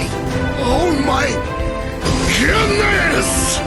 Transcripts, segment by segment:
Oh my goodness!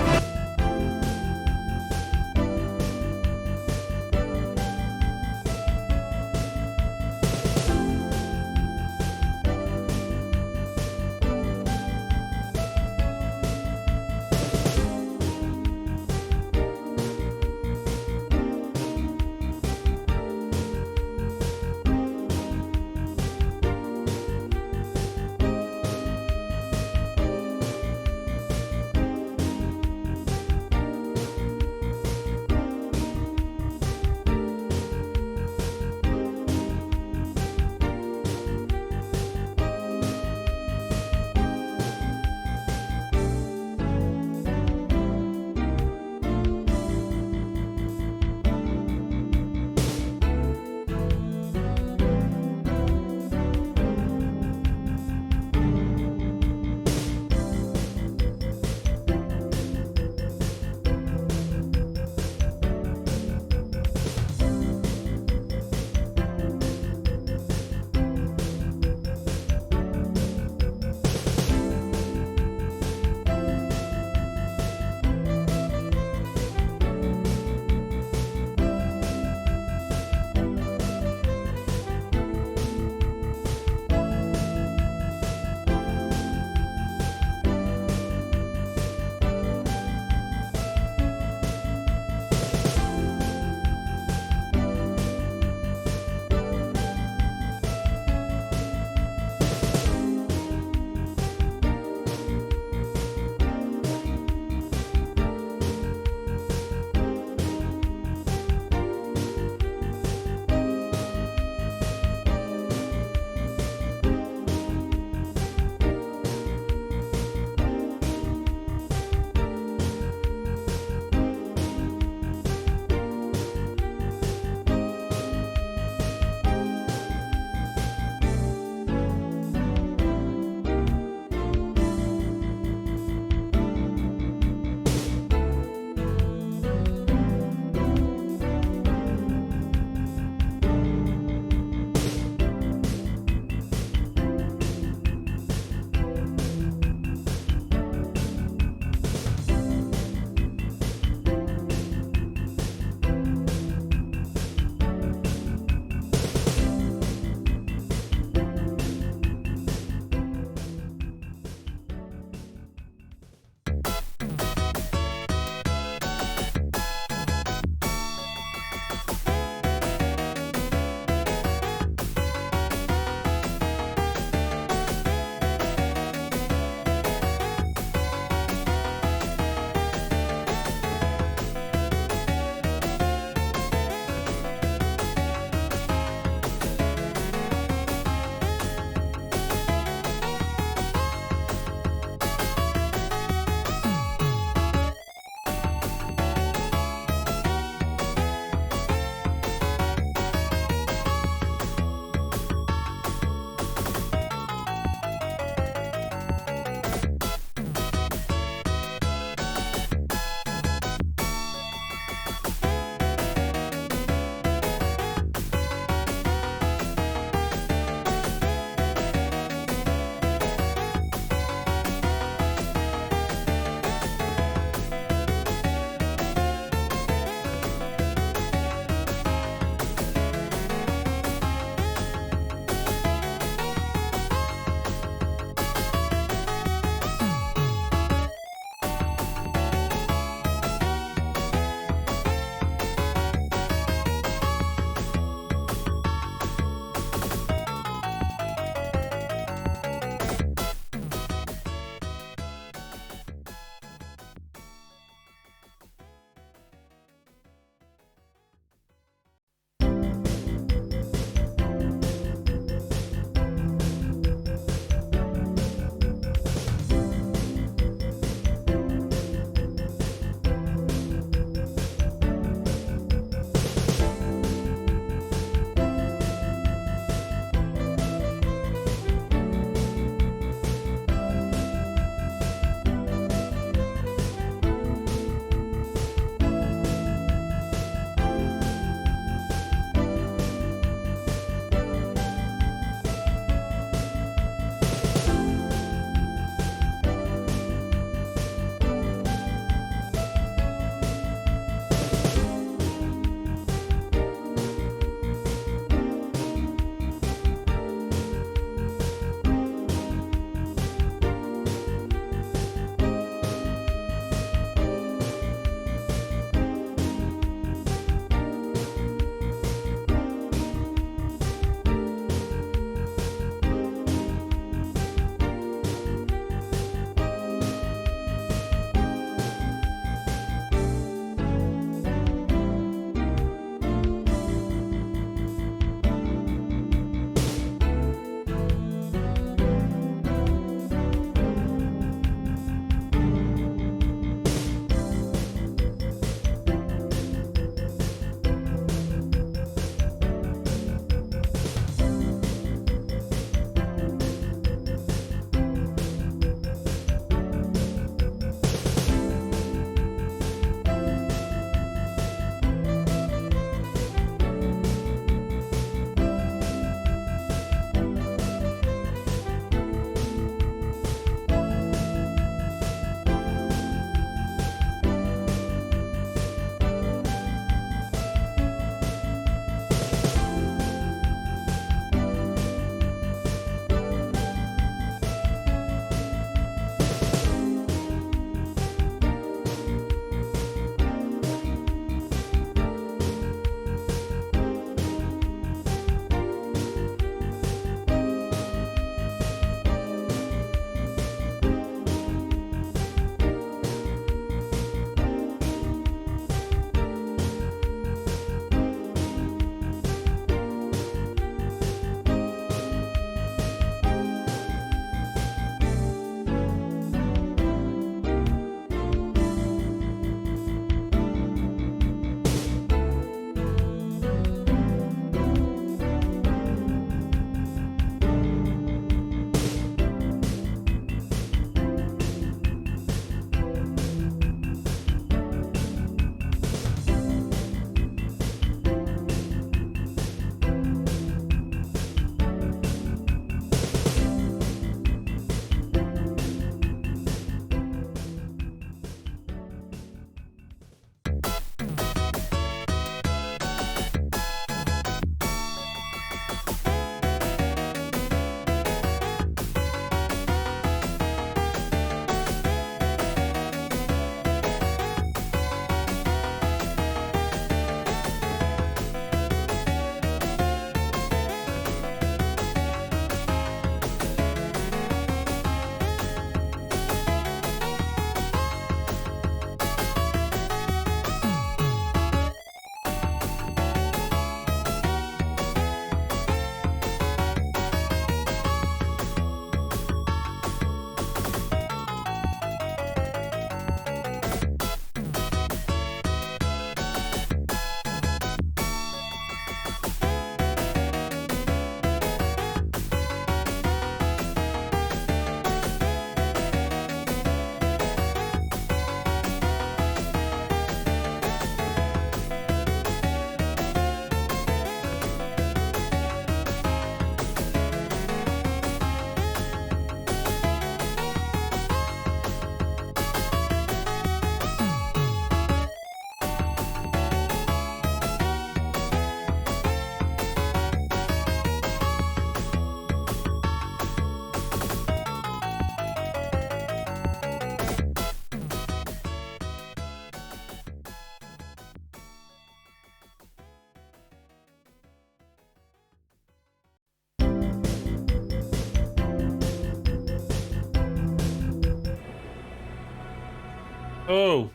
Oh!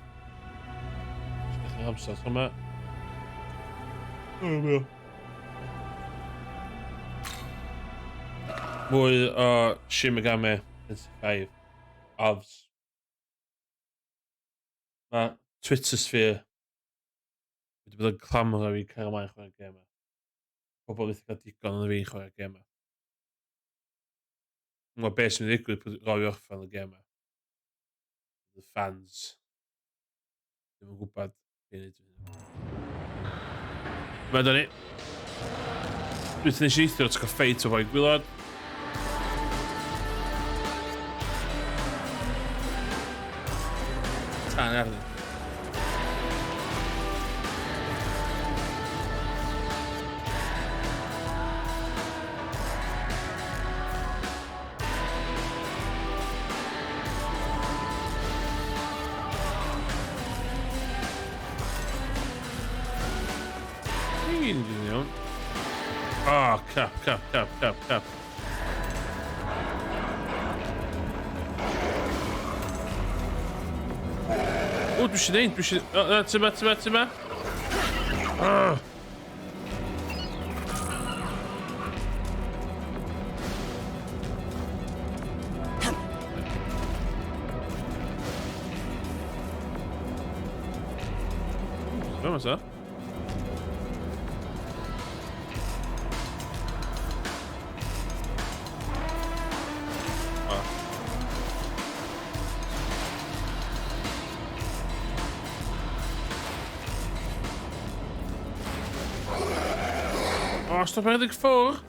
Amser yma. Mwy o Shin Megami Tensei 5 OVs. Mae Twitter sphere wedi bod yn clamor ar fi cael ymlaen chwarae'r gêm 'ma. Pobl methu cael digon o fi chwarae'r gêm 'ma. Dwi'n gwbod be' sy'n mynd i ddigwydd pryd ddaw i orffen y gêm 'ma. Y fans ddim yn gwbod be' i neud efo hynna. Dyma 'dan ni. Dwytha nes i neithio ti'n cael ffeit o fo'i gwylod. Tân arni. Dwi'n iawn. Oh, cap. O, dwi isie neud, O, tyma. Oh. Vamos lá. Oh, stop eigenlijk voor.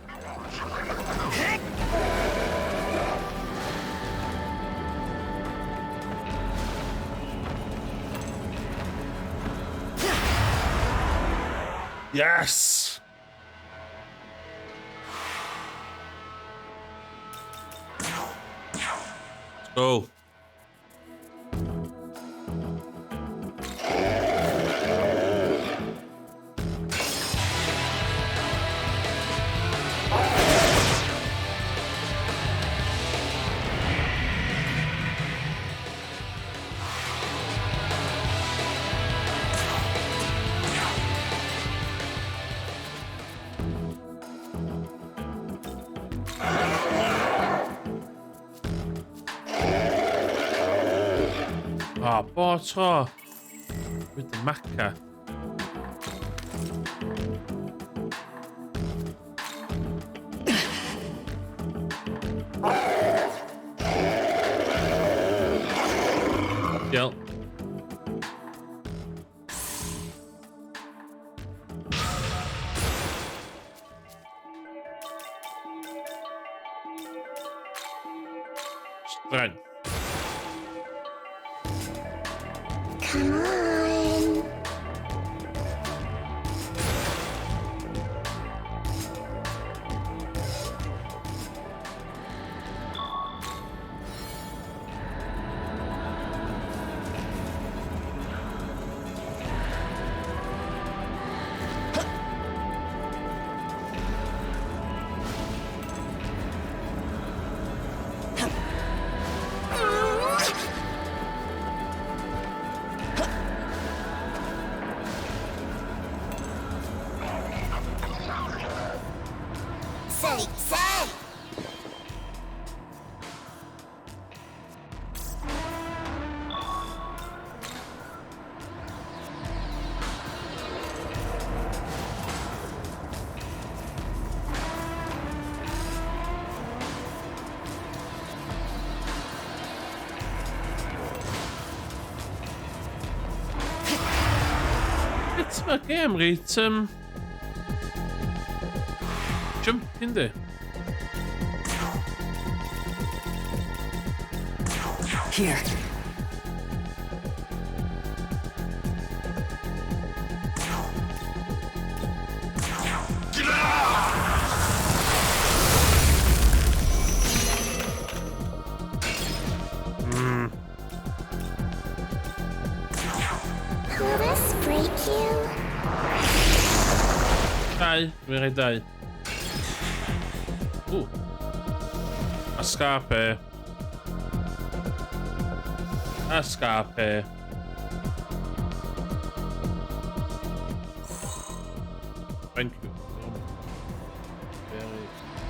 Yes! Let's go. Oh, bob tro. With the maca. Yep. Strength. Come on. Say. It's my game, reit, jump hindi. Here. Will this break you? Dau, dwi'n rhaid dau. Escape.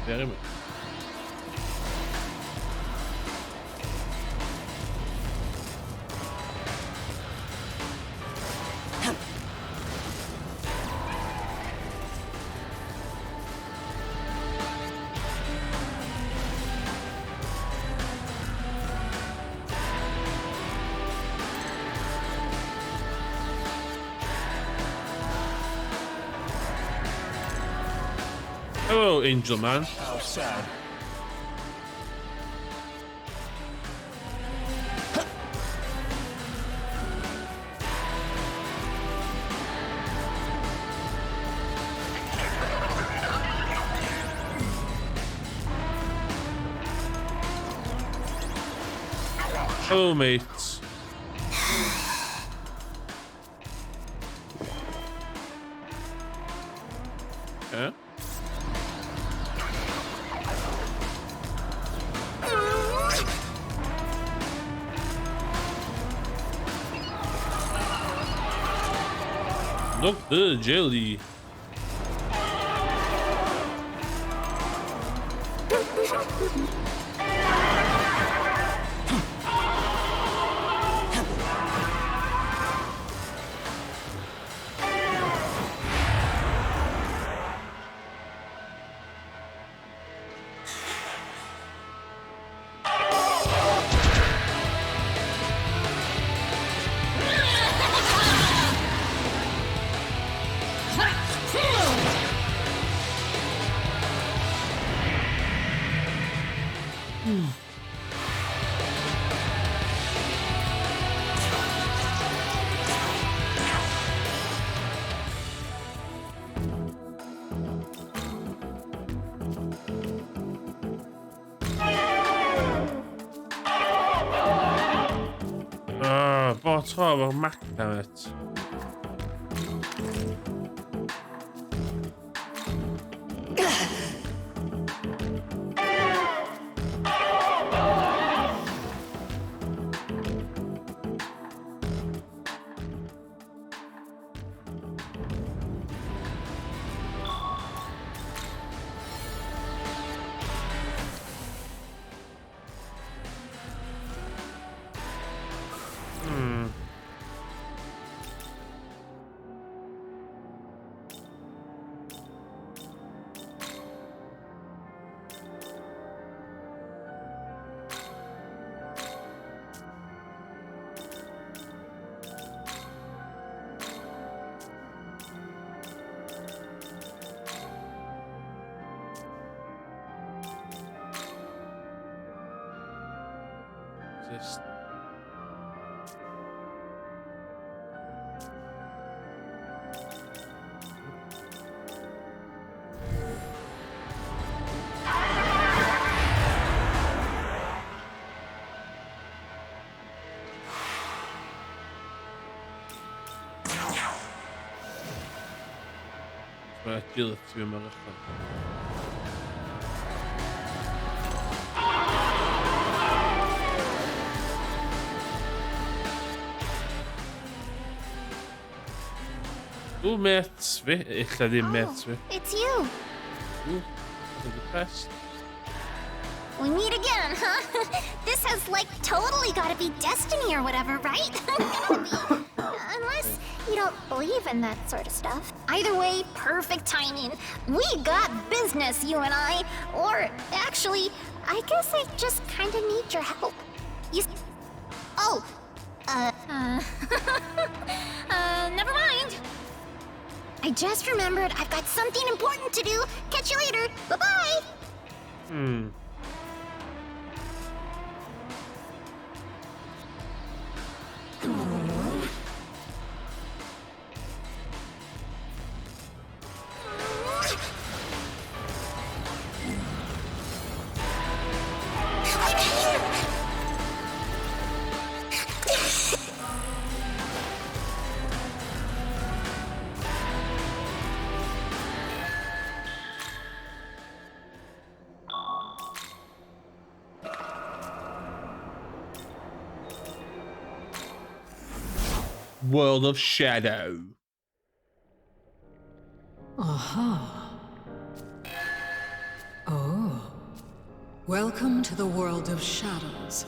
very much. Hello, Angel Man. How sad. Hello, mates. Okay. Dr. Jelly. Bara ta vår macka, vet. Just agility med resten. Ooh, mates. Ik ga die mates. It's you. Ooh, I'm depressed. We meet again, huh? This has like totally gotta be destiny or whatever, right? Unless you don't believe in that sort of stuff. Either way, perfect timing. We got business, you and I. Or actually, I guess I just kind of need your help. You. Oh. Never mind. I just remembered I've got something important to do. Catch you later. Bye-bye. World of Shadow. Aha. Oh. Welcome to the world of shadows.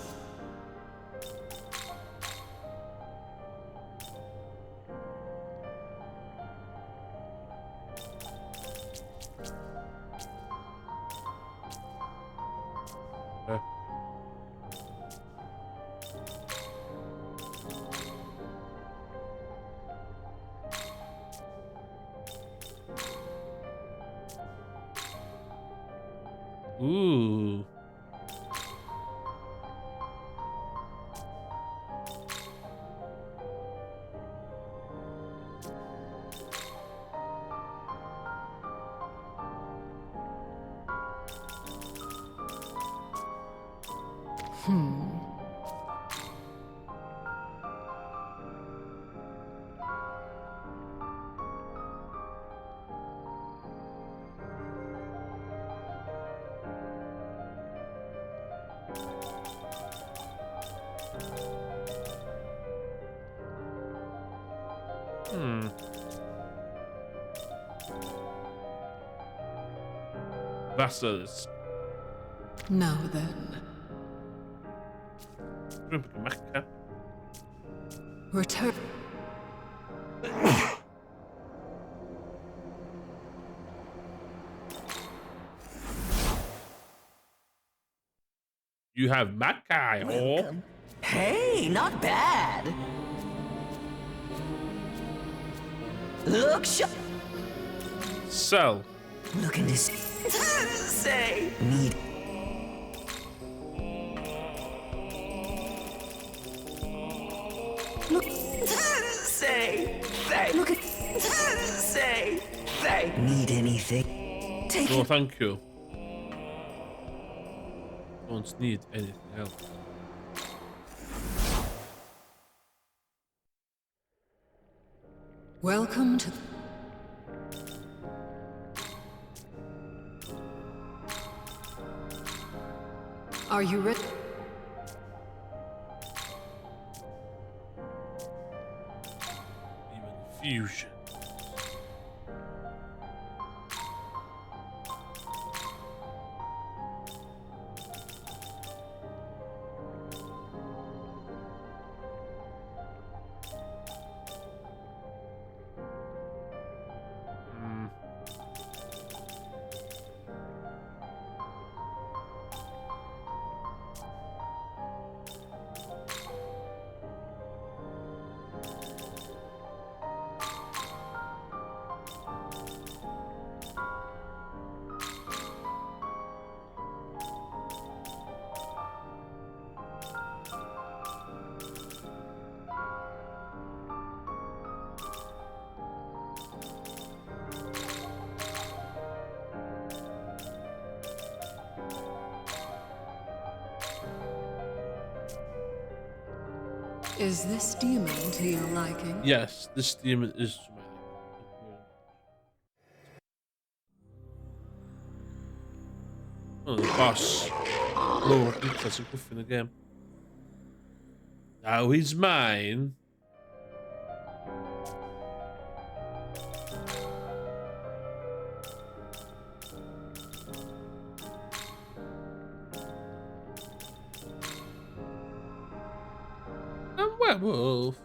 Okay. Ooh. Hmm. Basilisk. Now then, Grumpige merken. return. You have Makai. Oh. Welcome. Hey, not bad. Look, Sell. looking to say need. Look, say look at say need anything. Take No, it. thank you. Don't need anything else. Welcome to. Are you ready? Even fusion. Hmm. Is this demon to your liking? Yes, this demon is to my liking. Thank you very much. Oh, the boss. Lord, that's a good in the game. Now he's mine. A werewolf.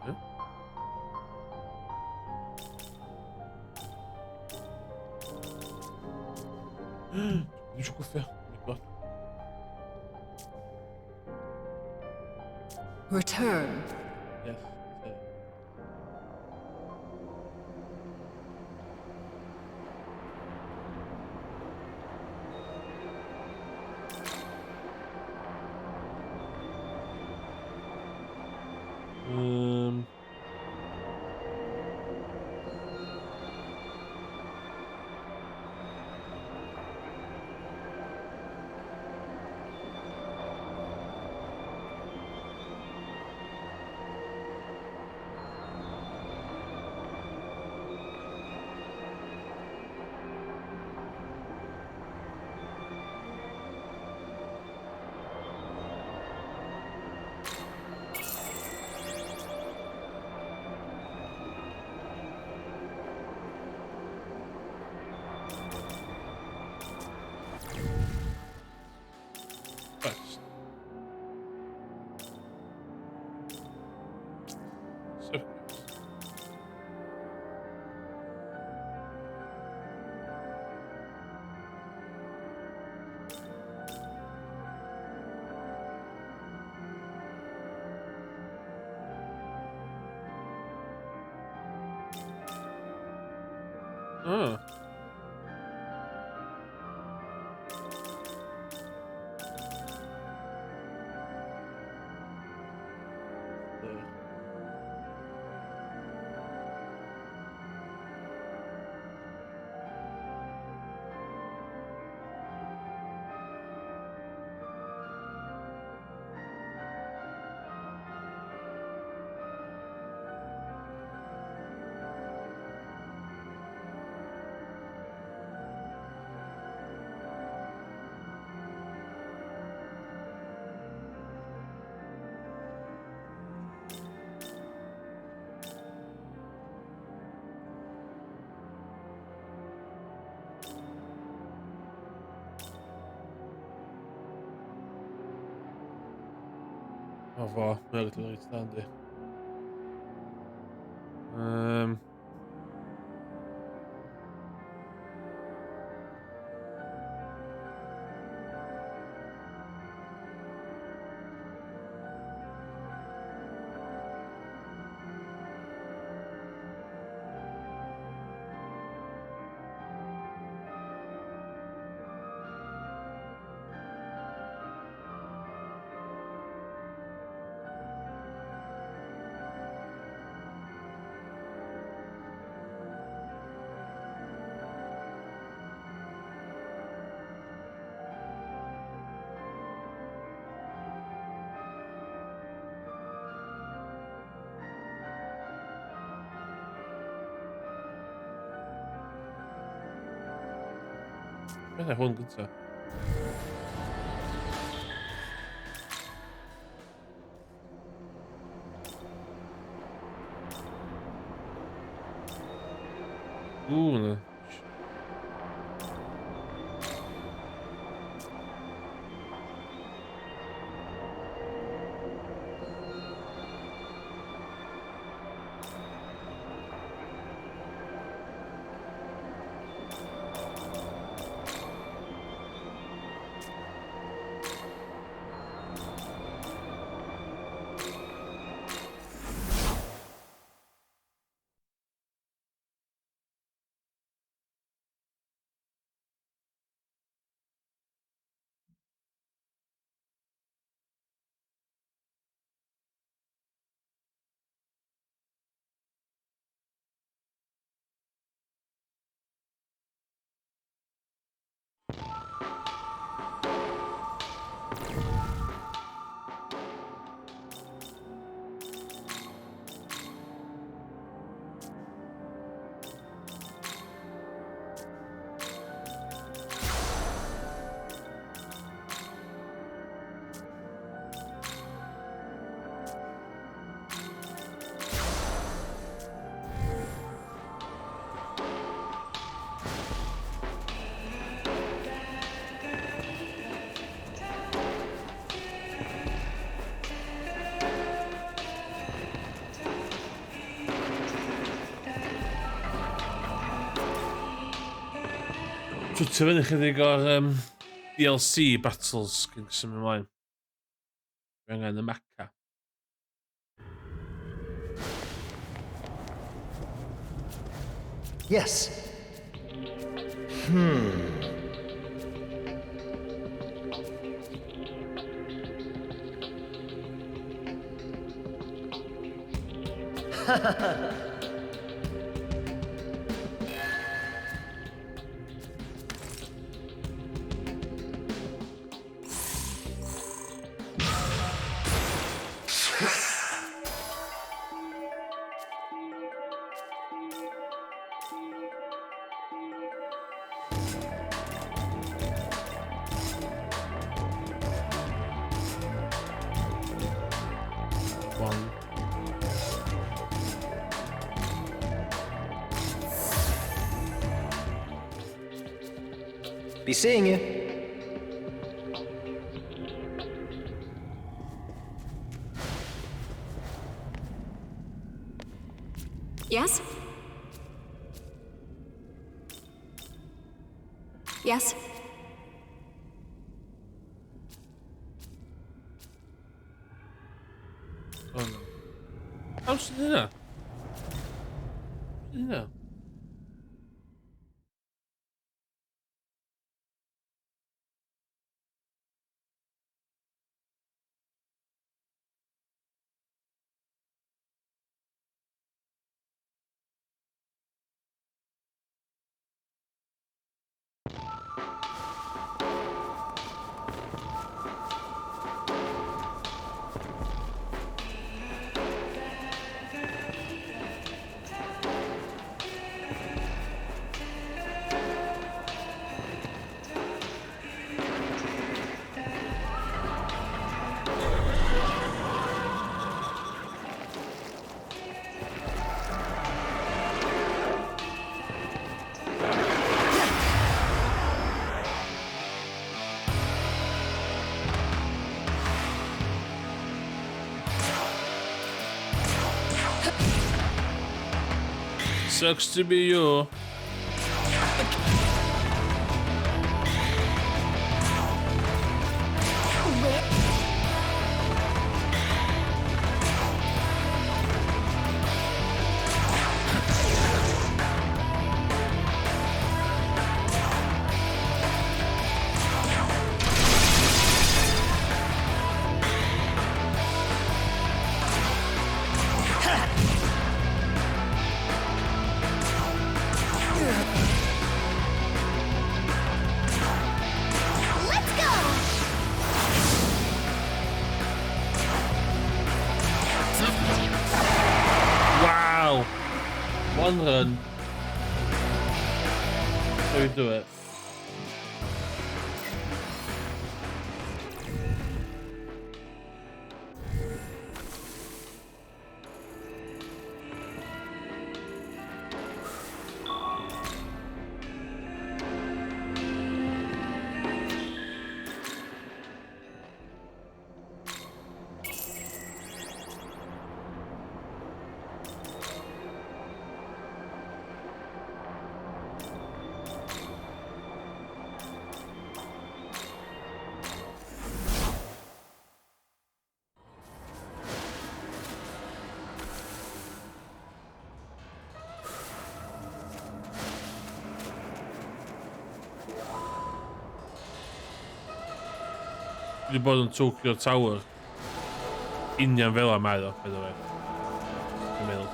Huh? Deixa eu confiar. Oh my God. Return. Yes. Um. Oh. Vad var möjligt eller riktigt. Ja, hon gitsa. No. Dwi'n tyfynu chydig o'r DLC battles gyda symud ymlaen. Dwi angen y Maca. Yes. One. Be seeing you. Yes? Yes? Oh no. How's it hynna? No. Sucks to be you. Let's go! Wow. One run. So we do it. You bought on Tokyo Tower. Ingen vill ha med då, by the way. Gemiddeld.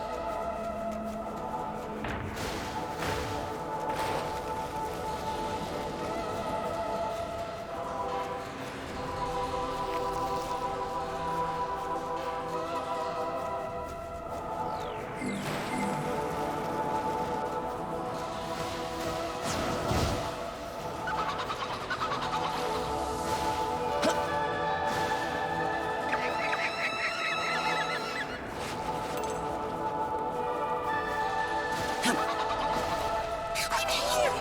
I'm here!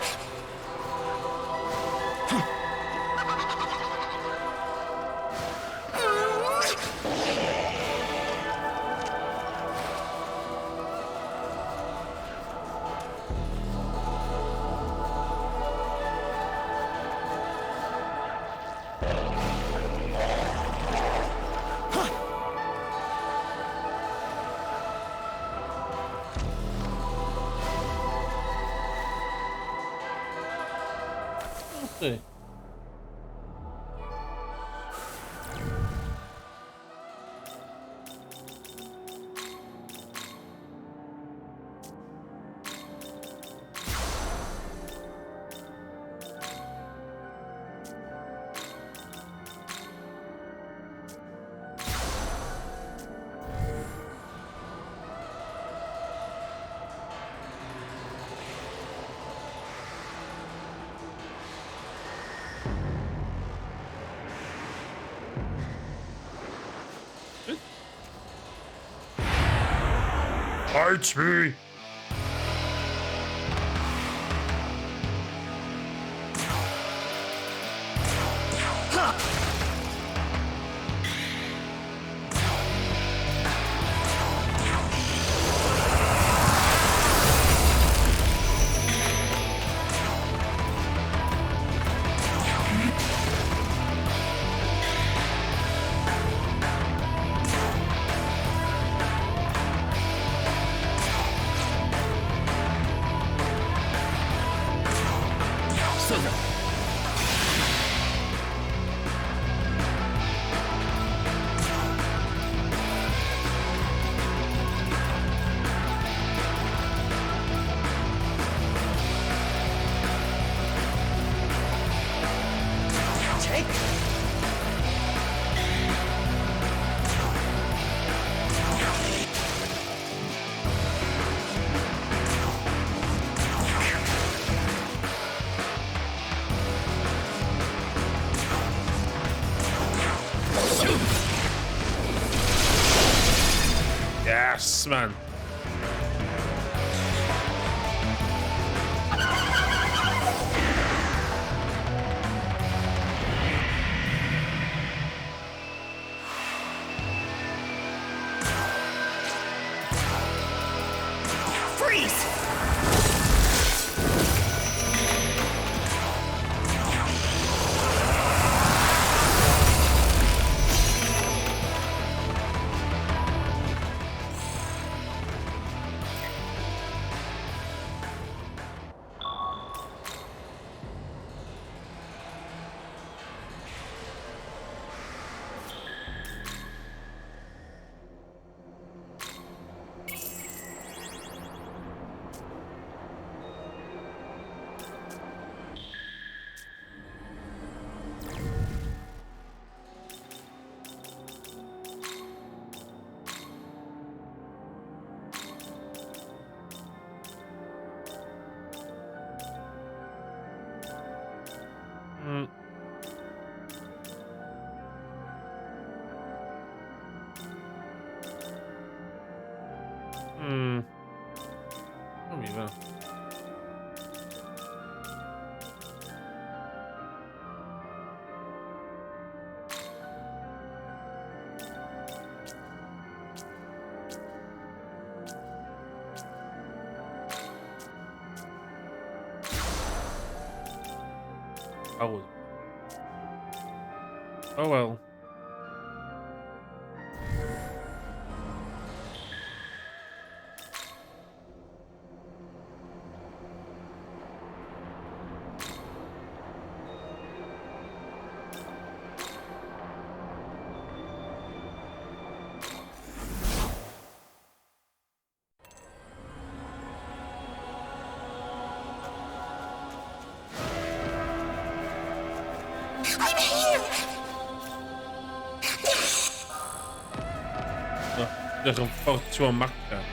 Okay. Fight me! Yes, man. Freeze! Mm. Kom hier wel. Oh. Oh well. I'm here! No, dat is een fout zo makkelijk.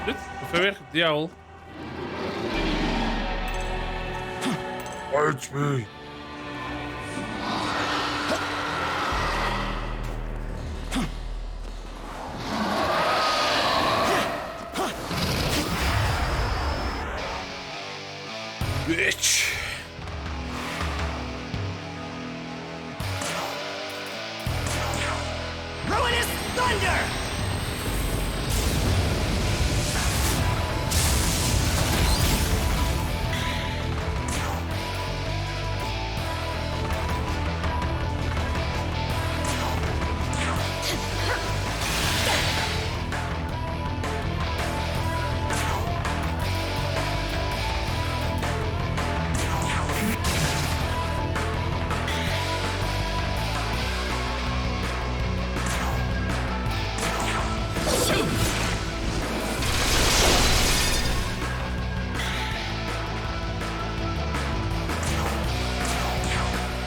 Dit? Verwerkt diaal. Watch me. Bitch. Ruinous thunder!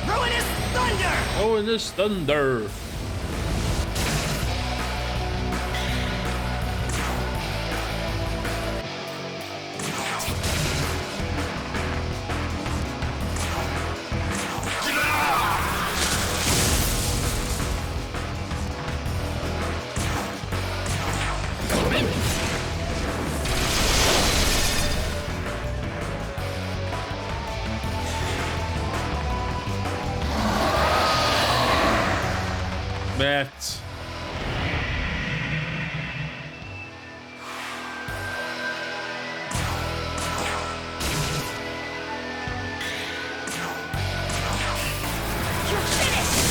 Ruinous thunder! Oh, and this thunder. Met. You're finished!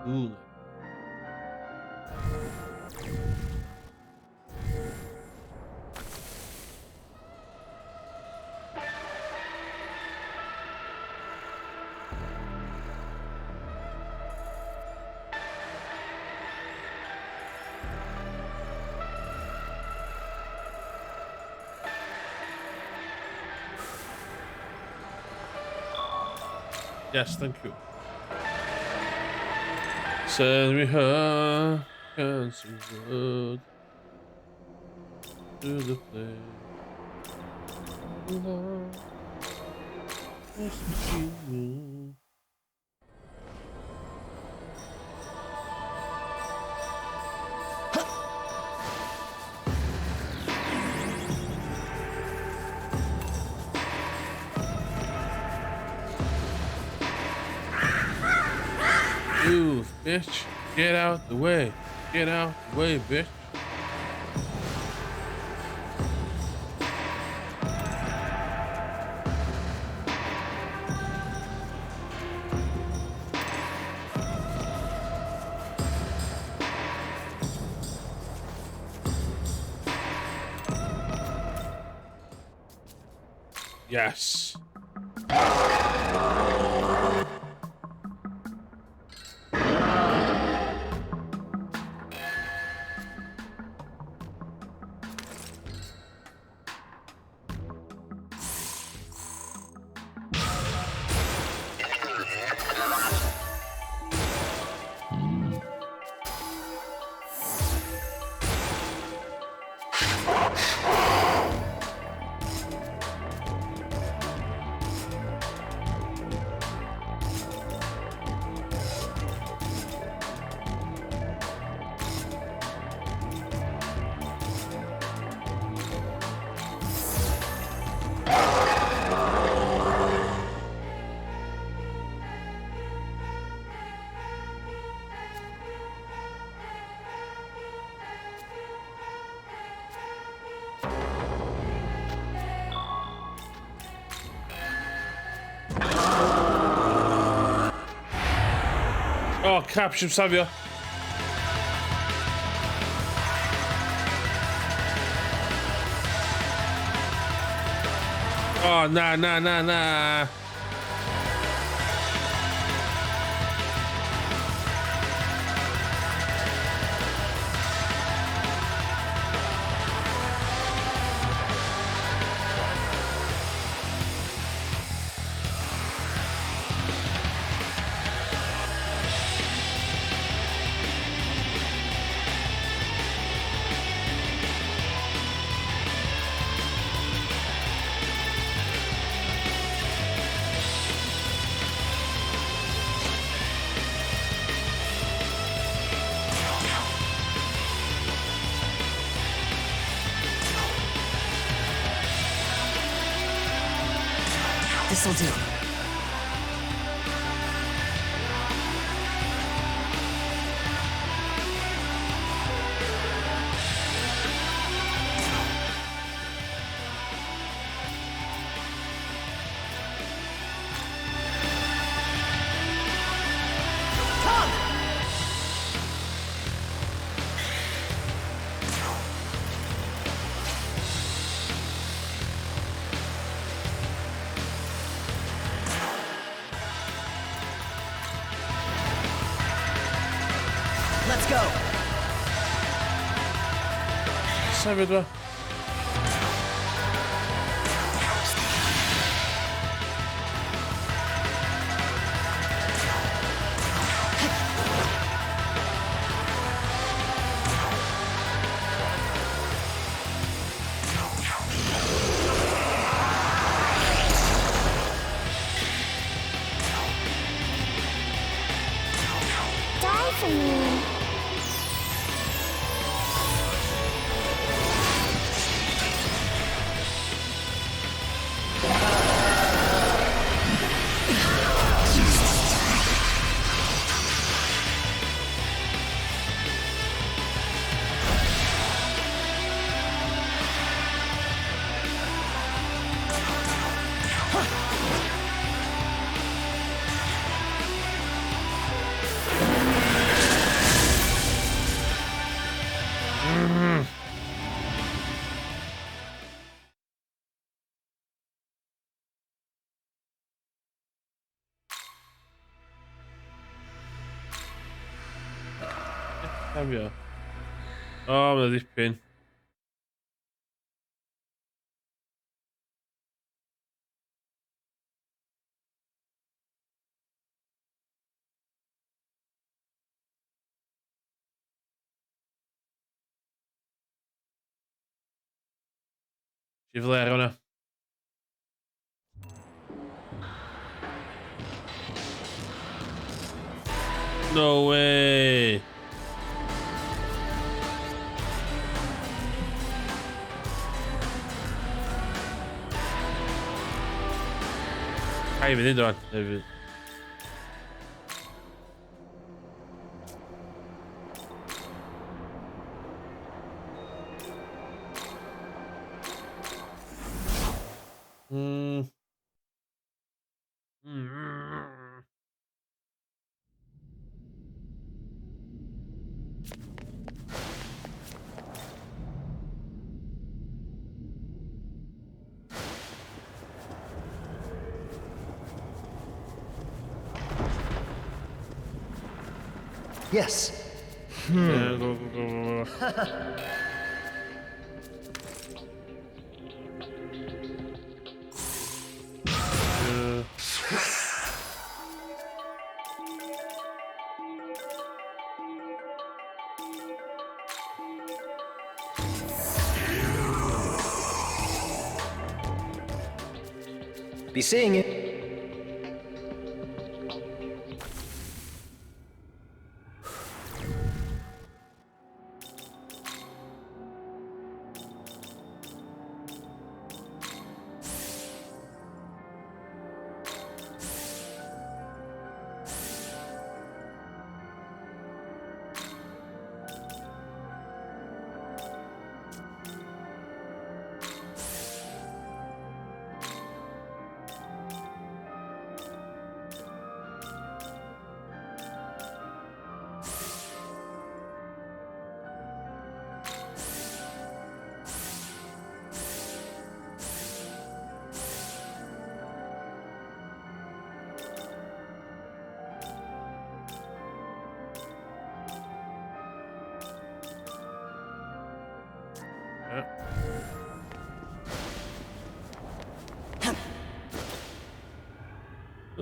Ooh. Yes, thank you. Send me her and some wood to the place. Move, bitch. Get out the way. Get out the way, bitch. Yes. O, crap się wstawia. O, na. This'll do. Let's go. Sawiedła. Die for me. Cofio. O, mae'n ddipyn. Si fler hwnna. No way! Hai fynd un o'n. Mm. Mm. Yes. Yeah, go. Be seeing you.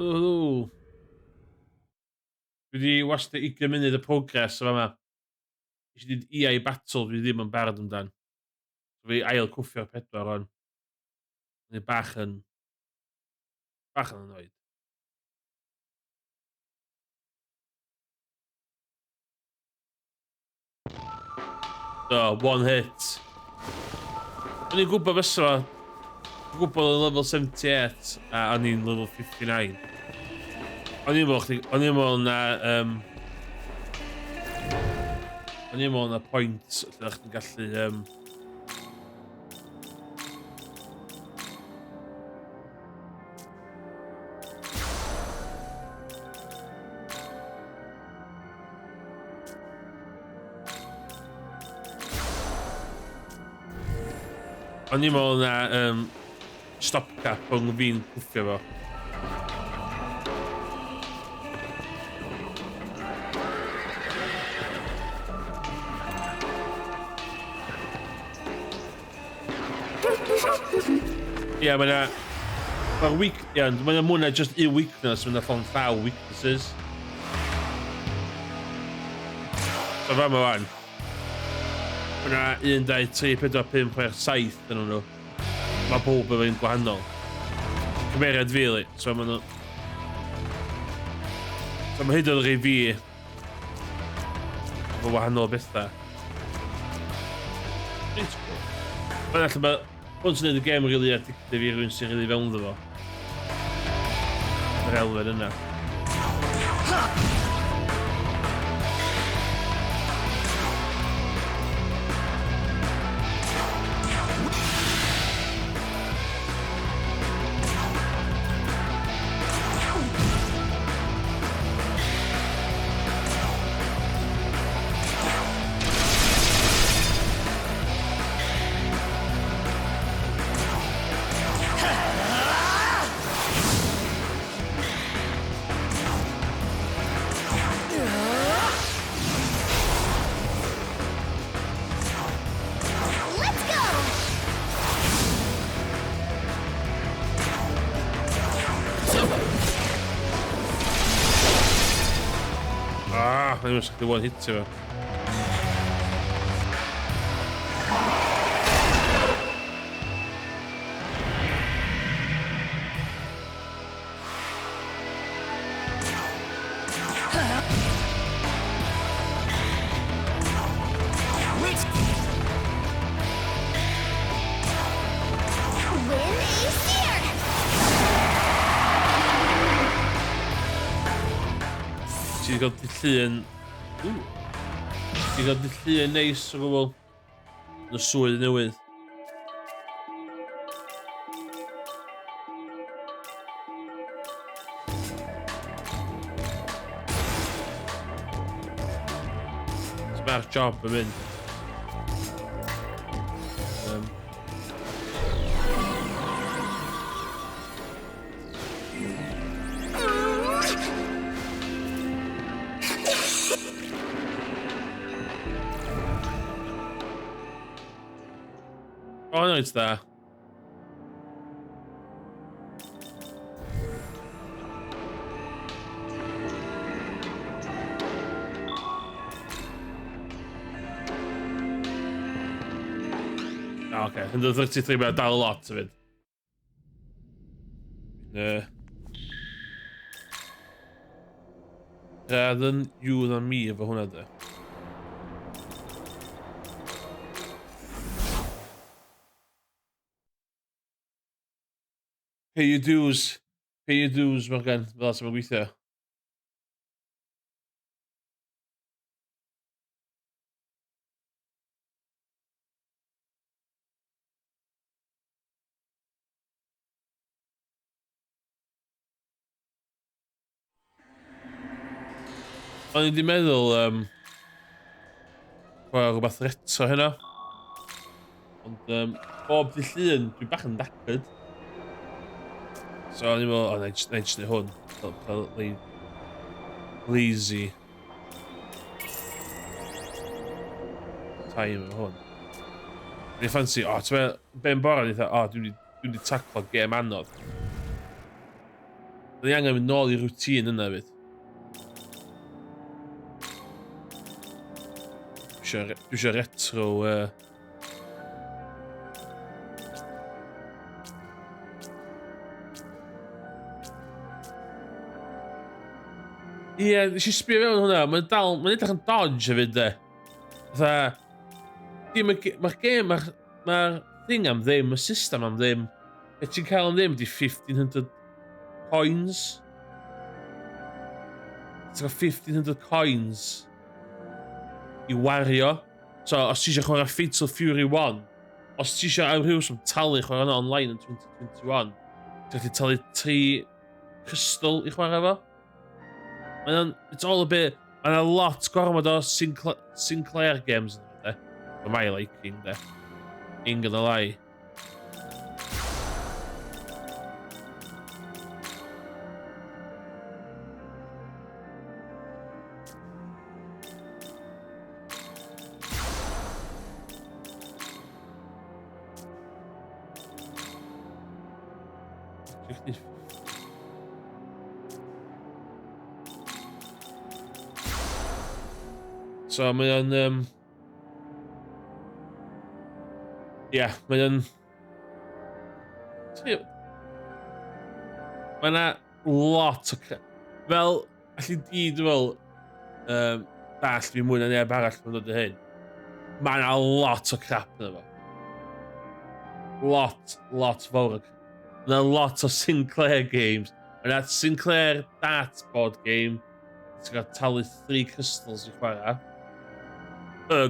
Ooh. Dwi wedi wastad 20 munud y progress o fama. Nes i ddweud EA Battle dwi ddim yn barod amdan. So fi ail cwffio'r 4 o'n. Neu bach yn annoyed. One hit. O'n i'n gwybod fysa fo. O'n gwybod yn level 78 a o'n i'n level 59. O'n i'n meddwl na... O'n i'n meddwl na point lle chdi'n gallu... O'n i'n meddwl na stopgap rhwng fi'n cwffio fo. Ie, mae'na weak... Ie, mae'na mwy na just un weakness, mae'na llon llaw weaknesses. So fa ma wan. Mae'na 1, 2, 3, 4, 5, 6, 7 yn nhw. Mae pob efo'n gwahanol. Cymeriad fi, li. So mae nhw... So mae hyd o'r rei fi... Mae wahanol bethau. Mae'n allan mae... Hwn sy'n neud y gêm rili addictif i rhywun sy'n rili fewn ddo fo. Yr elfen yna. na i'n chdi one hitio fo. Win is here! Ti 'di gael dy llun... Ti 'di gael dy llun neis o gwbl. Yn y swydd newydd. So mae'r job yn mynd. Oh, no, it's there. Okay, and the 33 mae dal lot o fyd. Yn you na mi efo hwnna de. Pay your dues, Morgan, fel sy'n gweithio. O'n i wedi meddwl, rhywbeth retro hynna. Ond bob di llun, dwi'n bach yn dacyd. So o'n i'n meddwl, na i jyst neud hwn. Fel lazy. Time o hwn. Dwi'n ffansi, ti'n meddwl, be'n bora, dwi'n wedi taclo gêm anodd. Dwi'n angen mynd nôl i routine yna fyd. Dwi eisiau retro... Ie, nes i sbio fewn hwnna, mae'n edrych yn dodge hefyd de. Mae'r game, mae'r thing am ddim, y system am ddim. Beth ti'n cael am ddim di 1500 coins. Ti'n cael 1500 coins i wario. So, os ti eisiau chwarae Fatal Fury 1, os ti eisiau awrhyws am talu chwarae yna online yn 2021, ti'n gallu talu 3 crystal i chwarae fo. It's all a bit... Mae'n a lot gormod o Sinclair games yn de. For my liking, de. Ain't gonna lie. So mae o'n... Ie, mae o'n... Mae yna lot o... Fel, allu di, dwi'n fel... Dall fi mwy na neb arall yn dod o hyn. Mae yna lot o crap yna fo. Lot fawr o... Mae yna lot o Sinclair games. Mae yna Sinclair dartboard game. Ti'n cael talu 3 crystals i chwarae.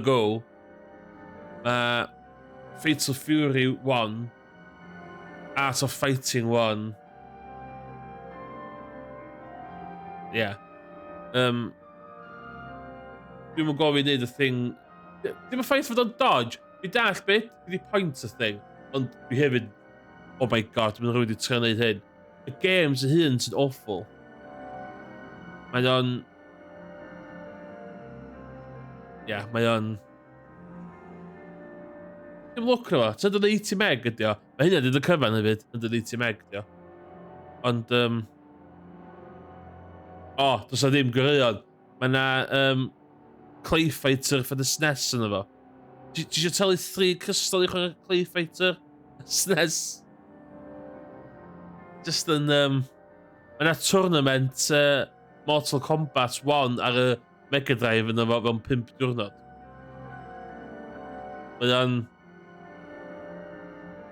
Go. Fatal Fury 1. Art of Fighting 1. Yeah. Dwi'n mynd gofyn neud y thing... Dim y ffaith fod o'n dodge. Dwi'n dall beth, dwi'n point y thing. Ond dwi hefyd... Oh my god, dwi'n rhywun wedi trio neud hyn. Y games y hyn sy'n awful. Mae o'n... Ie, mae o'n... Dim look na fo, ti'n dod 80 meg ydi o. Mae hynny dyd y cyfan hefyd, yn dod 80 meg ydi o. Ond... O, does na ddim gyrraeon. Mae na Clay Fighter for the SNES yn efo. Ti eisiau talu 3 crystal i chwarae Clay Fighter SNES? Just yn... Mae na tournament Mortal Kombat 1 ar y Mega Drive yn efo fewn 5 diwrnod. Mae o'n...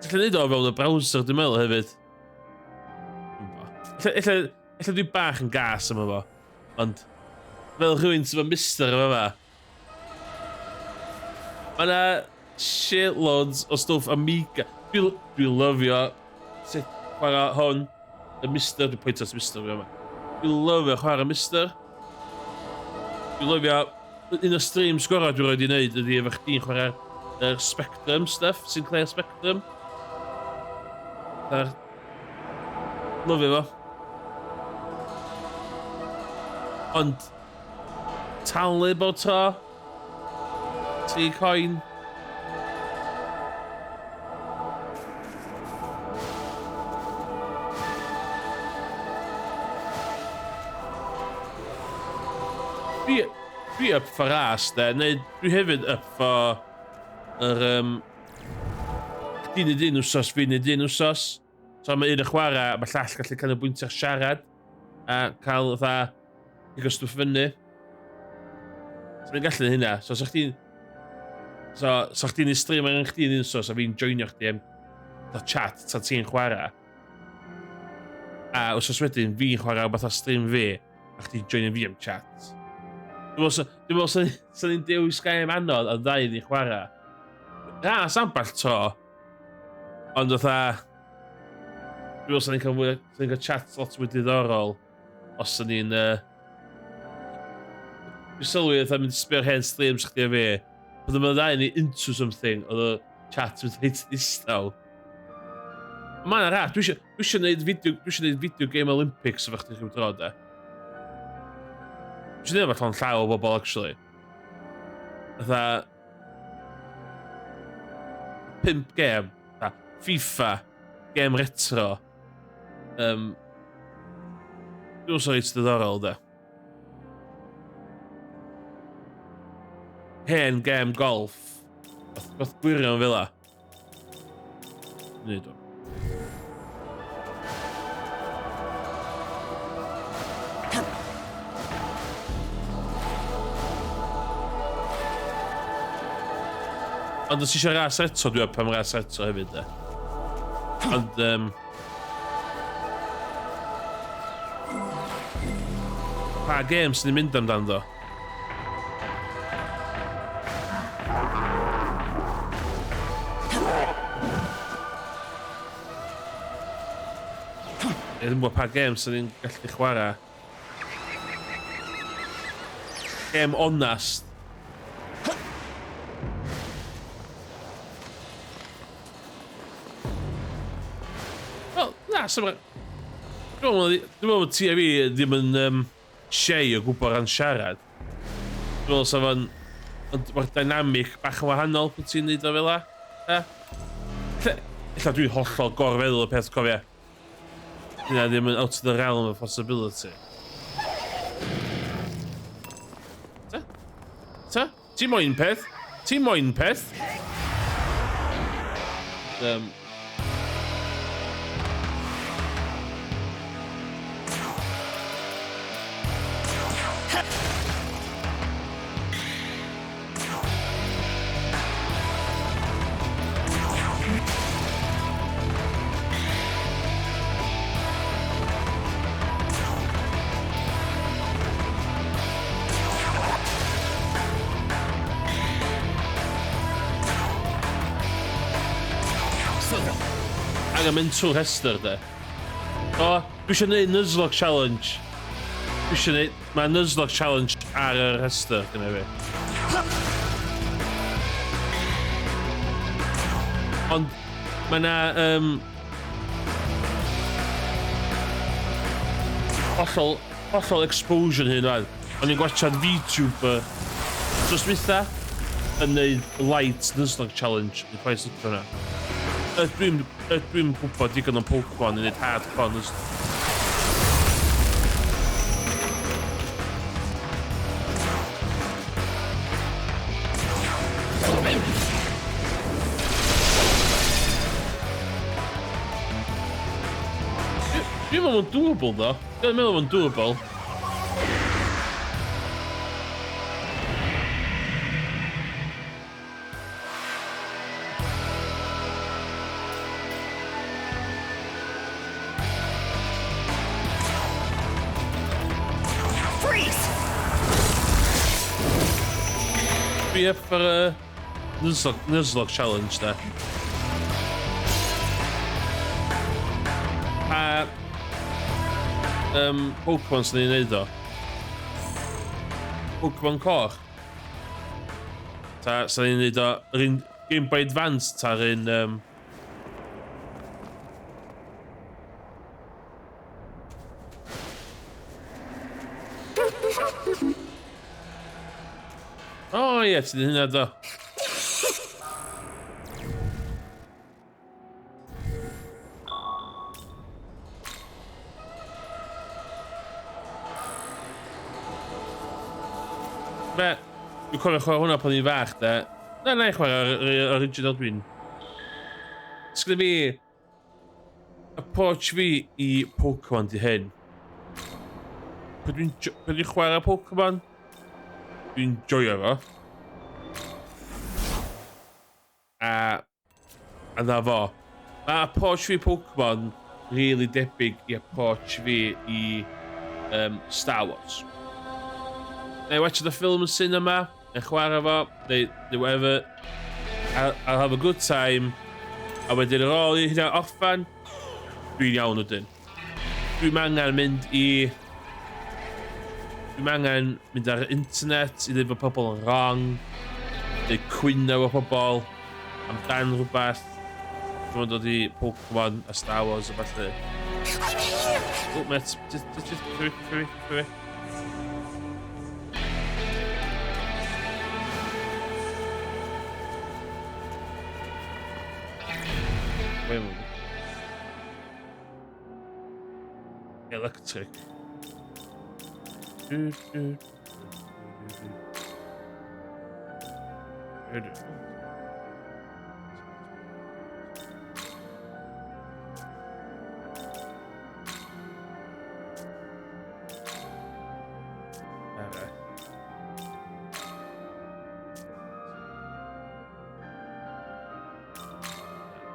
Ti'n neud o fewn y browser, dwi'n meddwl hefyd. Ella dwi bach yn gas yma fo. Ond... Fel rhywun sy'n fy mister yma fa. Mae na shitloads o stwff Amiga. Dwi'n lyfio sut chwarae hwn. Y mister, dwi'n pwynt at mister fi yma. Dwi'n lyfio chwarae mister. Dwi'n lyfio... Un o streams gorau dwi'n rhaid i wneud ydy efo chdi'n chwarae'r Spectrum stuff, Sinclair Spectrum. Lyfio fo. Ond... Talu bod tro. Ti coin. Dwi up for ras de, neu dwi hefyd up for yr chdi'n neud un wsos, fi'n neud un wsos. So mae un y chwarae, mae llall gallu canolbwyntio ar siarad a cael fatha i gostwff fyny. So mae'n gallu hynna. So sa chdi'n ei stream ar chdi'n un wsos a fi'n joinio chdi am chat ta ti'n chwarae. A wsos wedyn fi'n chwarae o beth o stream fi a chdi'n joinio fi am chat. Dwi'n meddwl sy'n ni'n dewis gael anodd a ddau ni chwarae. Ras amball to. Ond fatha... Dwi'n meddwl sy'n ni'n cael chat lot mwy diddorol os sy'n ni'n... Dwi'n sylwi oedd mynd i sbio'r hen streams chdi a fi. Bod yma ddau ni into something oedd y chat yn reit distaw. Mae'n rhaid, dwi eisiau gwneud video game Olympics efo chdi chi'n dro de. Dwi'n neud fath o'n llaw o bobl, actually. Fatha... 5 gêm. FIFA. Gêm retro. Dwi'n reit diddorol, de. Hen gêm golf. Beth gwirion fel la. Neud o. Ond os eisiau ras eto, dwi am ras eto hefyd, de. Ond, pa games ni'n mynd amdan, do? Dwi'n gwybod pa games ni'n gallu chwarae. Game onast. Dwi'n meddwl bod ti a fi ddim yn shei o gwybod rhan siarad. Dwi'n meddwl sef yn... Mae'r dynamic bach yn wahanol pan ti'n neud o fel la. Ella dwi'n hollol gorfeddwl y peth cofia. Dyna ddim yn out of the realm of possibility. Ta? Ti moyn peth? Ti moyn peth? Angen mynd trwy'r rhestr, de. O, dwi eisiau gwneud Nuzlocke Challenge. Dwi eisiau gwneud... Mae Nuzlocke Challenge ar y rhestr, gyda fi. Ond, mae na... hollol exposure hyn o'n. O'n i'n gwachad VTuber dros dwytha yn neud light Nuzlocke Challenge. Dwi'n chwaith sydd hwnna. Dwi'n gwybod digon o'n Pokemon yn neud hardcore Nuzlocke. meddwl mae'n doable, do. Dwi'n meddwl mae'n doable. Fi efo'r Nuzlocke challenge da. A Pokemon sy'n ni'n neud o. Pokemon coch. Ta sy'n ni'n neud o yr un Game Boy Advance ta'r un O ie, ti'n hynna do. Be, dwi'n cofio chwarae hwnna pan i'n fach, da. Na i chwarae original dwi'n. Sgynna fi approach fi i Pokemon di hyn. Pan dwi'n chwarae Pokemon, dwi'n joio fo. A na fo. Mae approach fi Pokemon really debyg i approach fi i Star Wars. Neu watch the film yn cinema, neu chwarae fo, neu whatever. I'll have a good time. A wedyn ar ôl i hynna orffan, dwi'n iawn o dyn. Dwi'n angen mynd ar internet i ddweud bod pobl yn wrong, neu cwyno o pobl amdan rhywbeth. Dwi'n dod i Pokemon a Star Wars a falle. Oh, mate, just hurry. Wait a moment. Electric.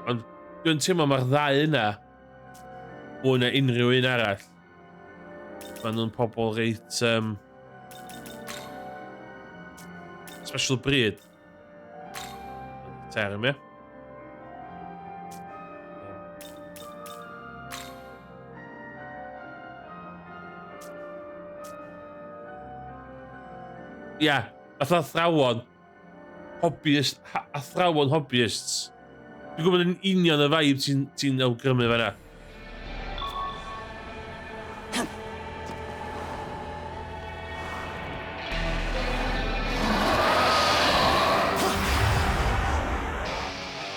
Ond dwi'n teimlo mae'r ddau yna mwy na unrhyw un arall. Maen nhw'n pobl reit special breed. Term, ie? Ia, fatha athrawon hobbyists. Dwi'n gwybod yn union y vibe ti'n awgrymu fe na.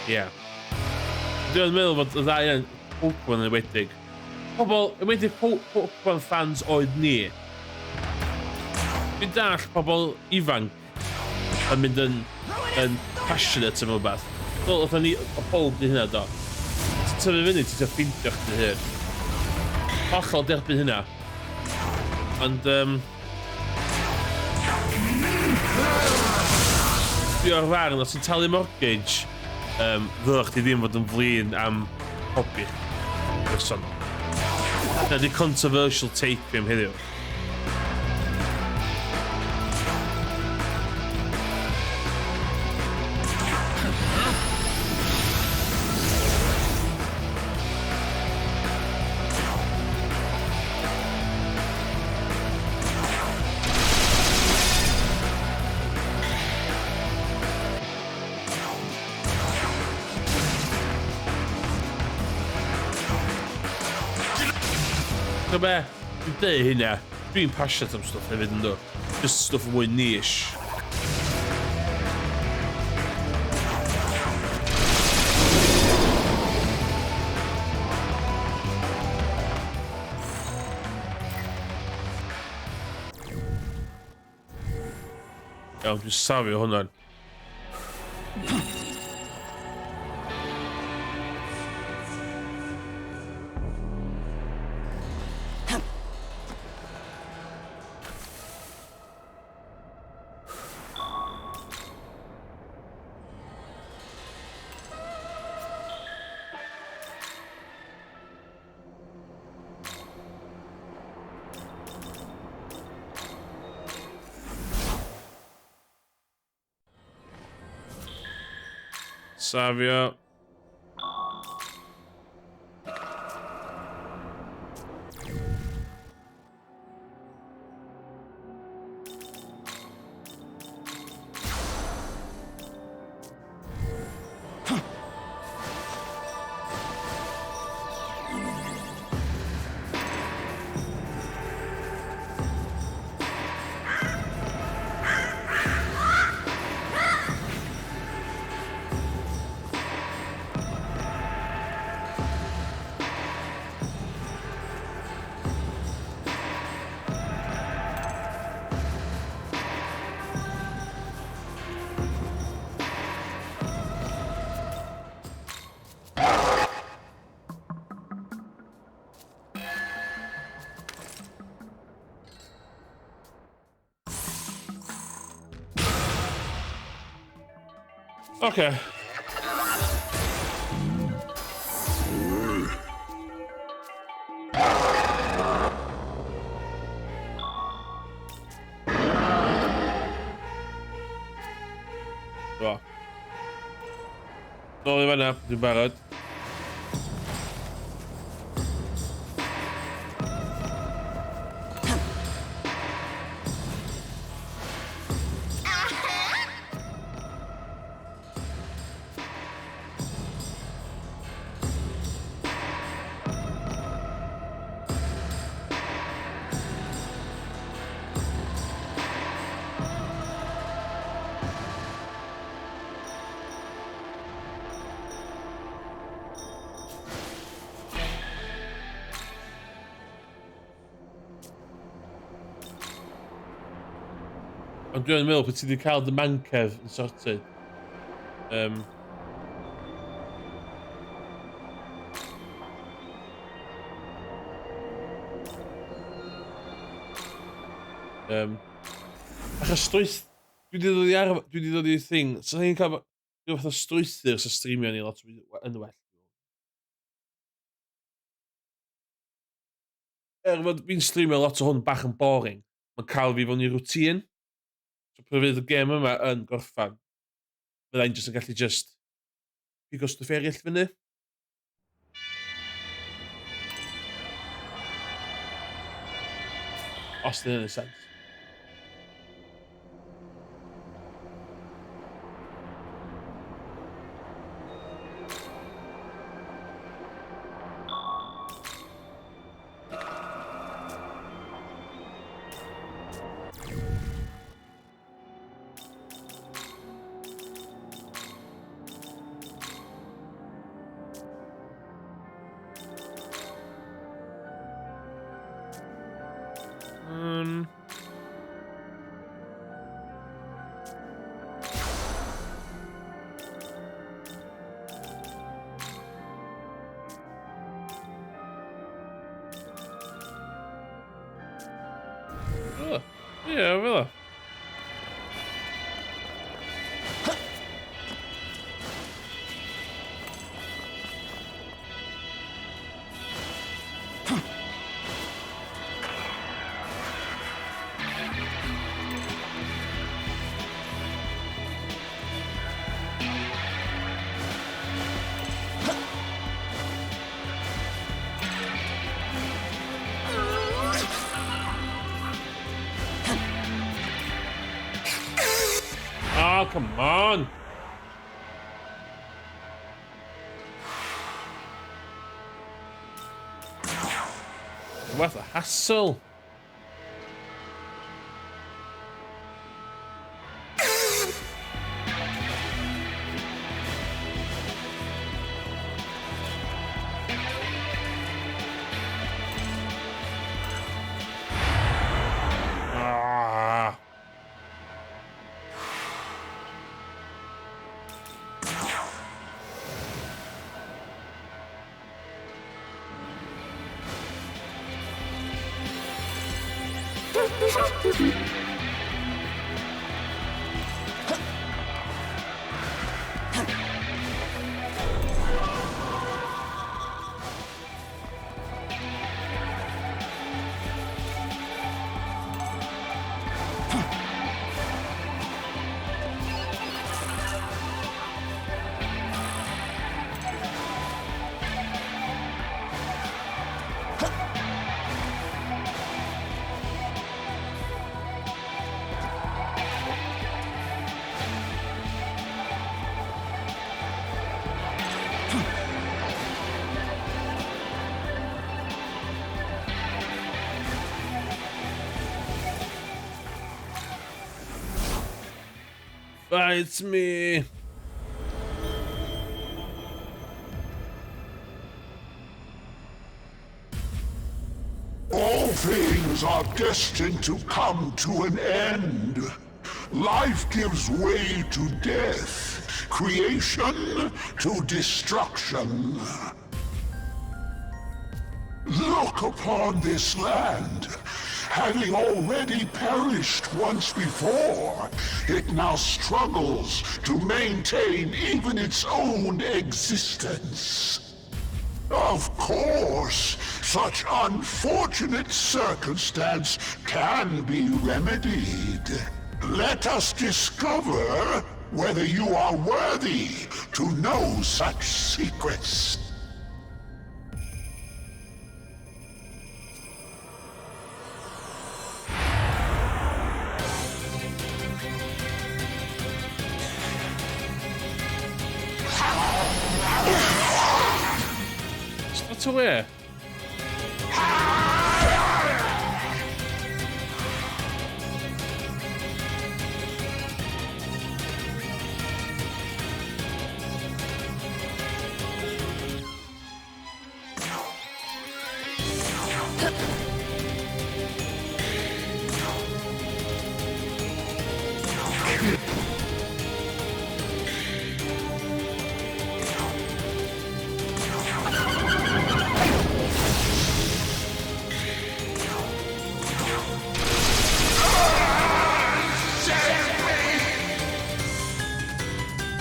Ie. Dwi'n meddwl bod y ddau yn Pokemon yn wedig. Wedig Pokemon fans oedd ni. Dwi'n dall pobl ifanc yn mynd yn passionate am rhywbeth. Oedd ni o pob di hynna do. Ti'n tyfu fyny, ti'n ffeindio chdi hyn. Hollol derbyn hynna. Ond dwi o'r farn, os ti'n talu mortgage, ddylech chi ddim fod yn flin am hobby. Person. Na di controversial take fi am heddiw. Be, dwi'n dweud hynna, dwi'n passionate am stwff hefyd yn dod. Just stwff yn mwy niche. Iawn, dwi'n safio hwnna'n. Savio. Okay. So. Nôl i fan'na, dwi'n barod. Ond dwi'n meddwl bod ti wedi cael dy mancef yn sorted. Achos dwi wedi dod i thing, so hi'n cael rhyw fath o strwythyr sy'n streamio ni lot yn well. Fod fi'n streamio lot o hwn bach yn boring, mae'n cael fi fewn i routine. So pe fydd y gêm yma yn gorffan, byddai'n jyst yn gallu pigo stwff eraill fyny. Os dyn nhw'n sens. Yeah, fel. Oh, come on! What a hassle! Bites me. All things are destined to come to an end. Life gives way to death, creation to destruction. Look upon this land. Having already perished once before, it now struggles to maintain even its own existence. Of course, such unfortunate circumstance can be remedied. Let us discover whether you are worthy to know such secrets. What's away?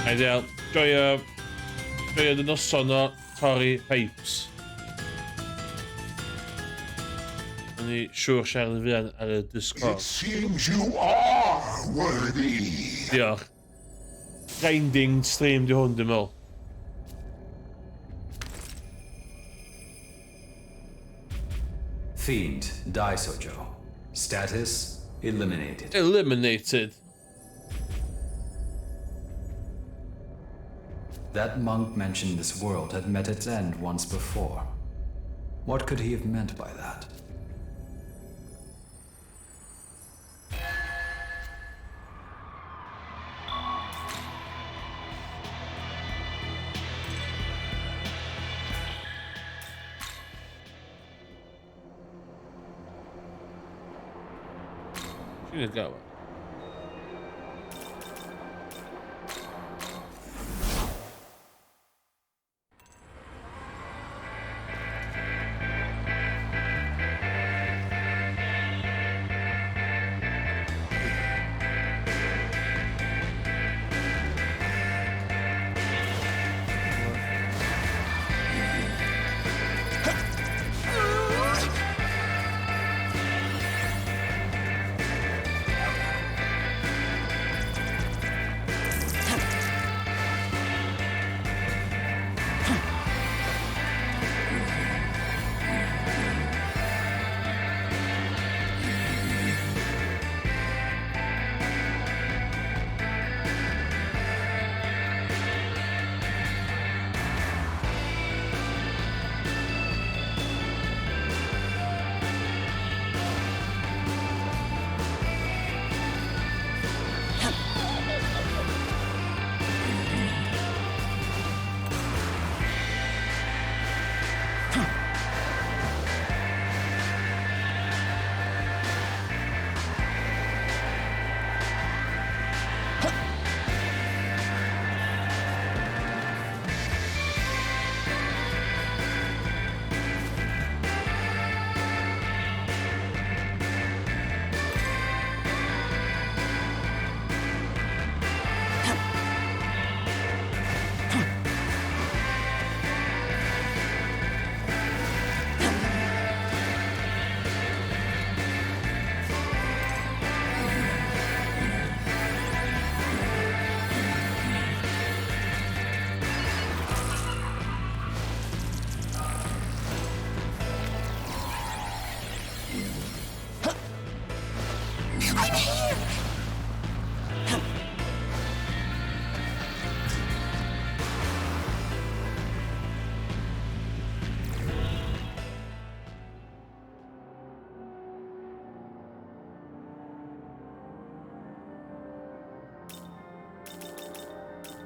Ideal. Joio dy noson o torri pipes. O'n i siŵr siarad yn fuan ar y Discord. It seems you are worthy. Diolch. Grinding stream di hwn, dim ol. Fiend, Daisojo. Status, eliminated. Eliminated. That monk mentioned this world had met its end once before. What could he have meant by that? Gonna go.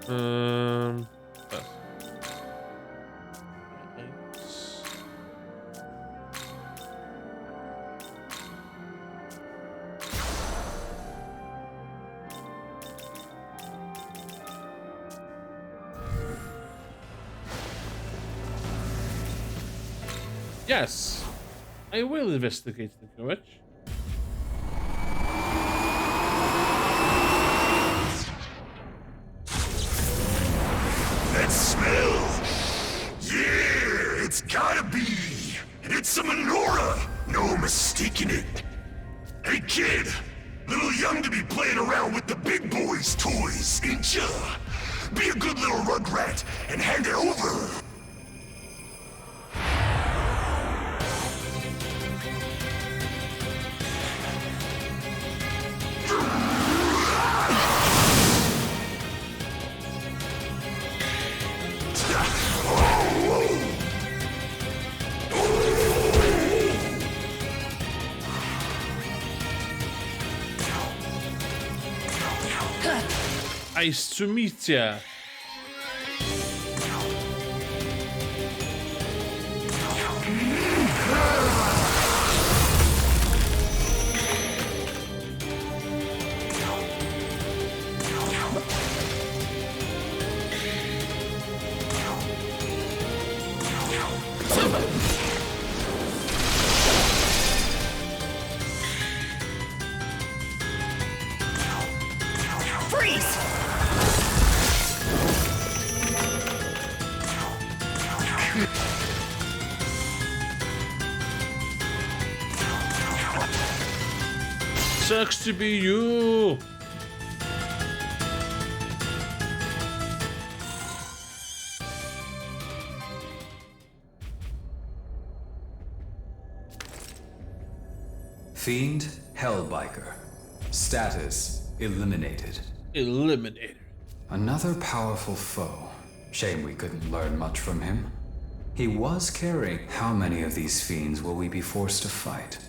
Pass. Yes, I will investigate the courage. That smell! Yeah, it's gotta be! It's a menorah! No mistaking it! Hey kid! Little young to be playing around with the big boys' toys, ain't ya? Be a good little rugrat and hand it over! Nice to meet ya. Sucks to be you. Fiend Hellbiker. Status eliminated. Eliminator. Another powerful foe. Shame we couldn't learn much from him. He was carrying. How many of these fiends will we be forced to fight?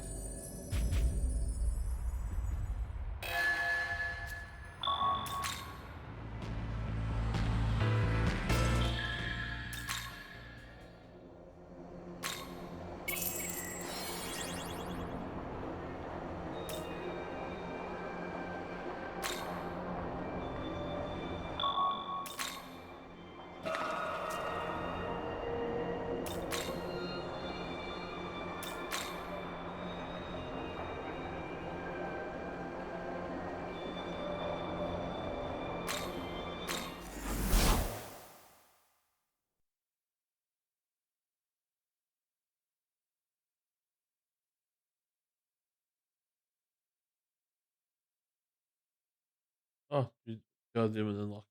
Oh, you gotta do an unlock.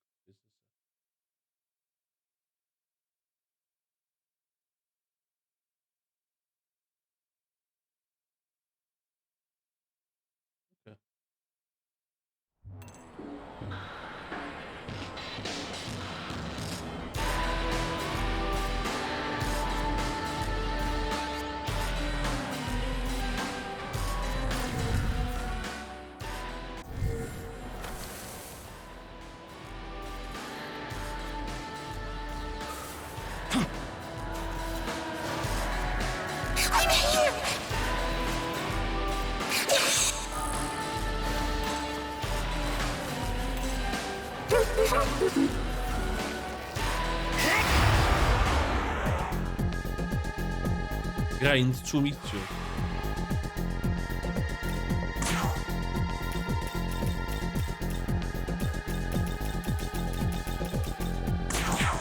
Okay. I'm here! Grind to meet you.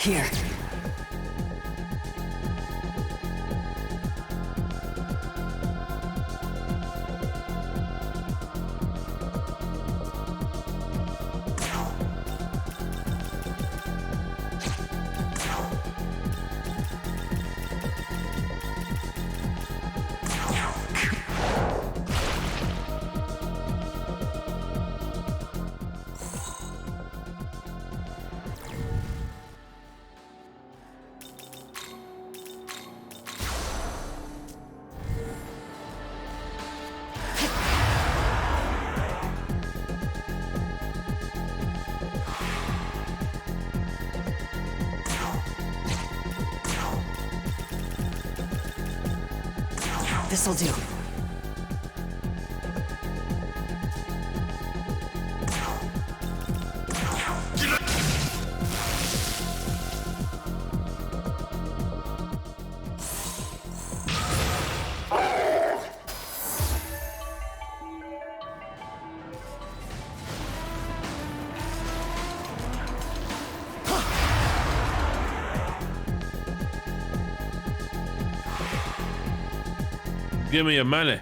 Here. This'll do. Give me your money.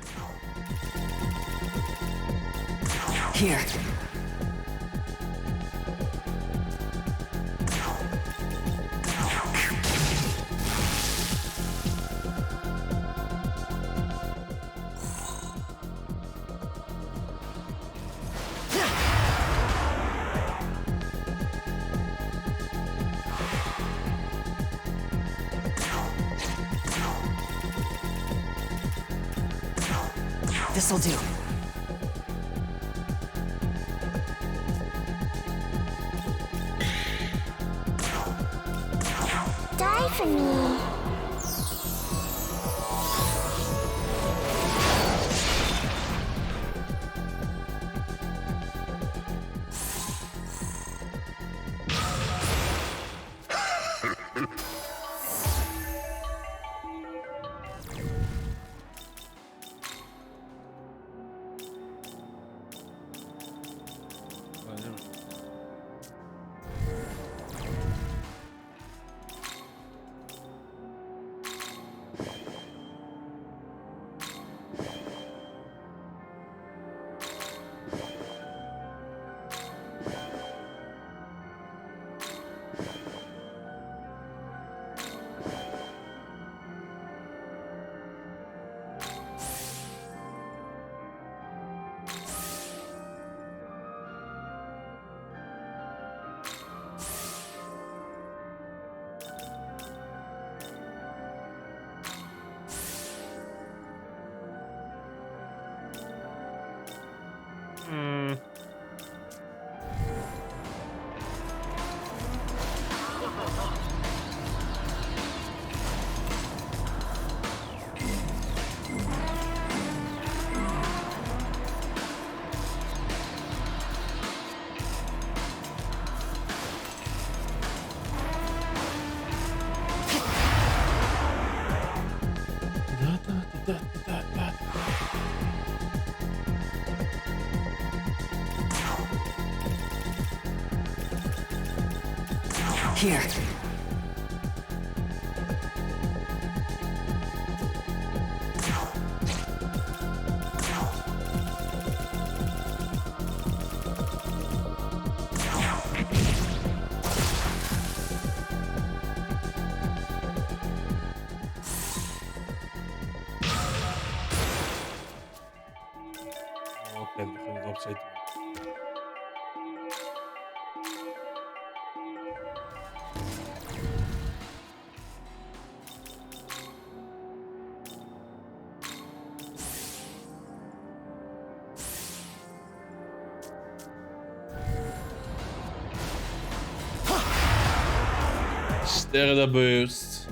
Here. This'll do. Die for me. Here. Oké, dan gaan we erop zitten. Sterren de burst.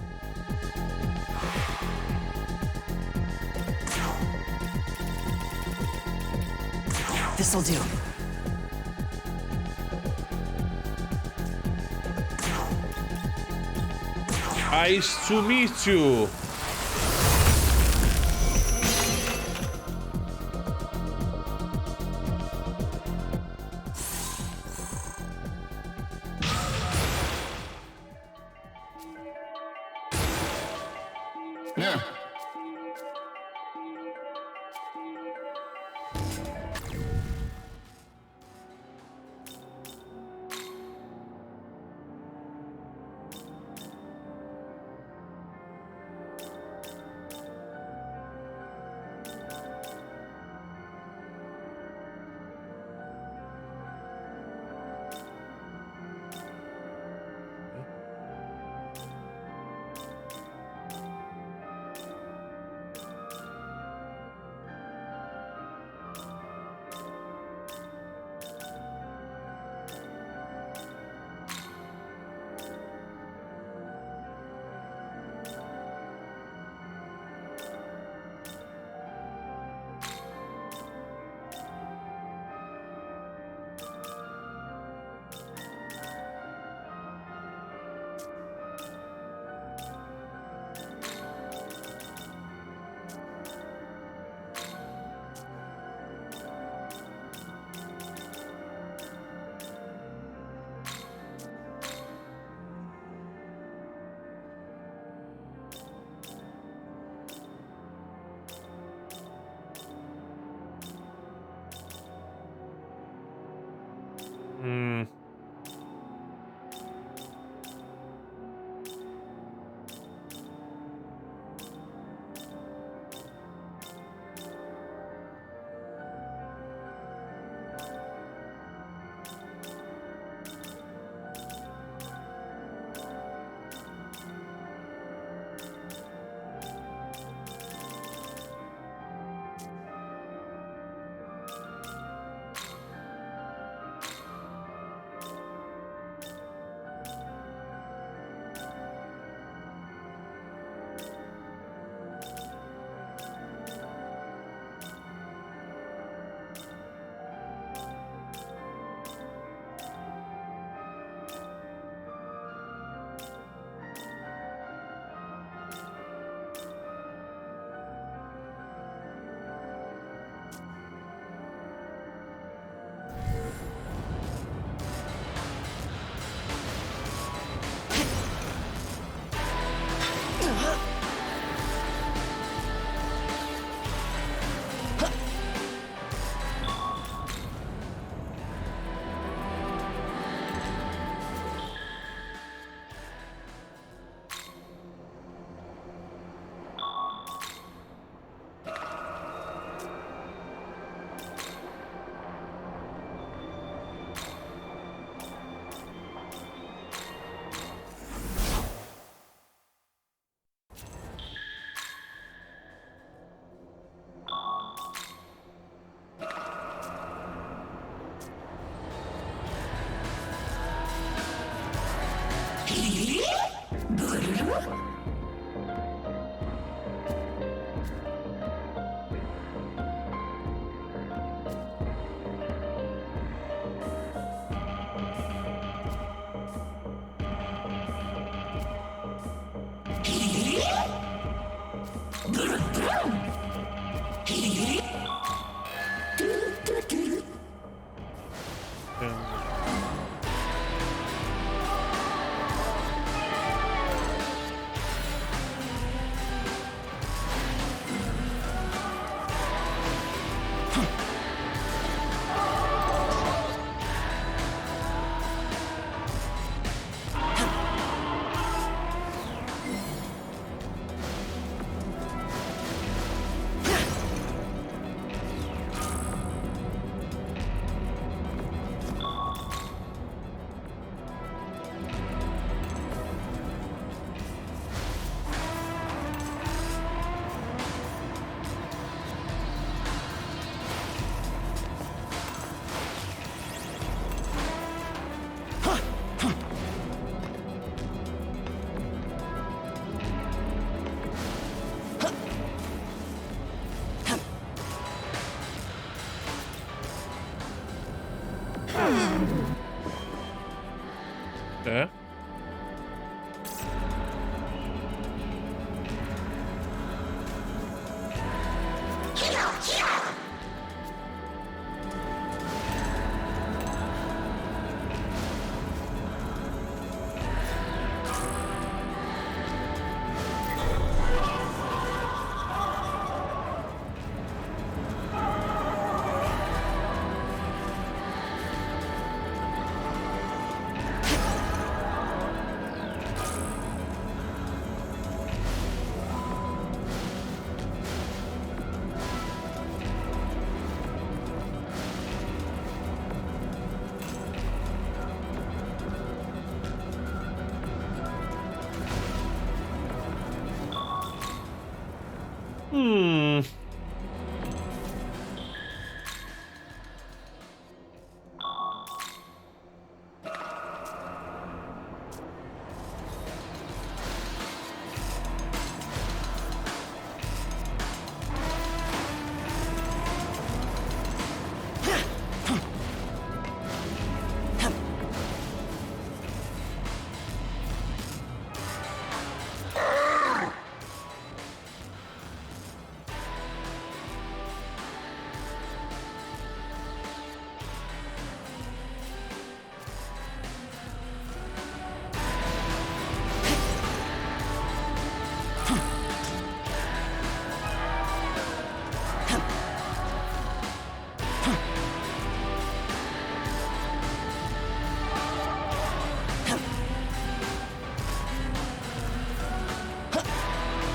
This'll do. Nice to meet you. Yeah. Okay. Hmm.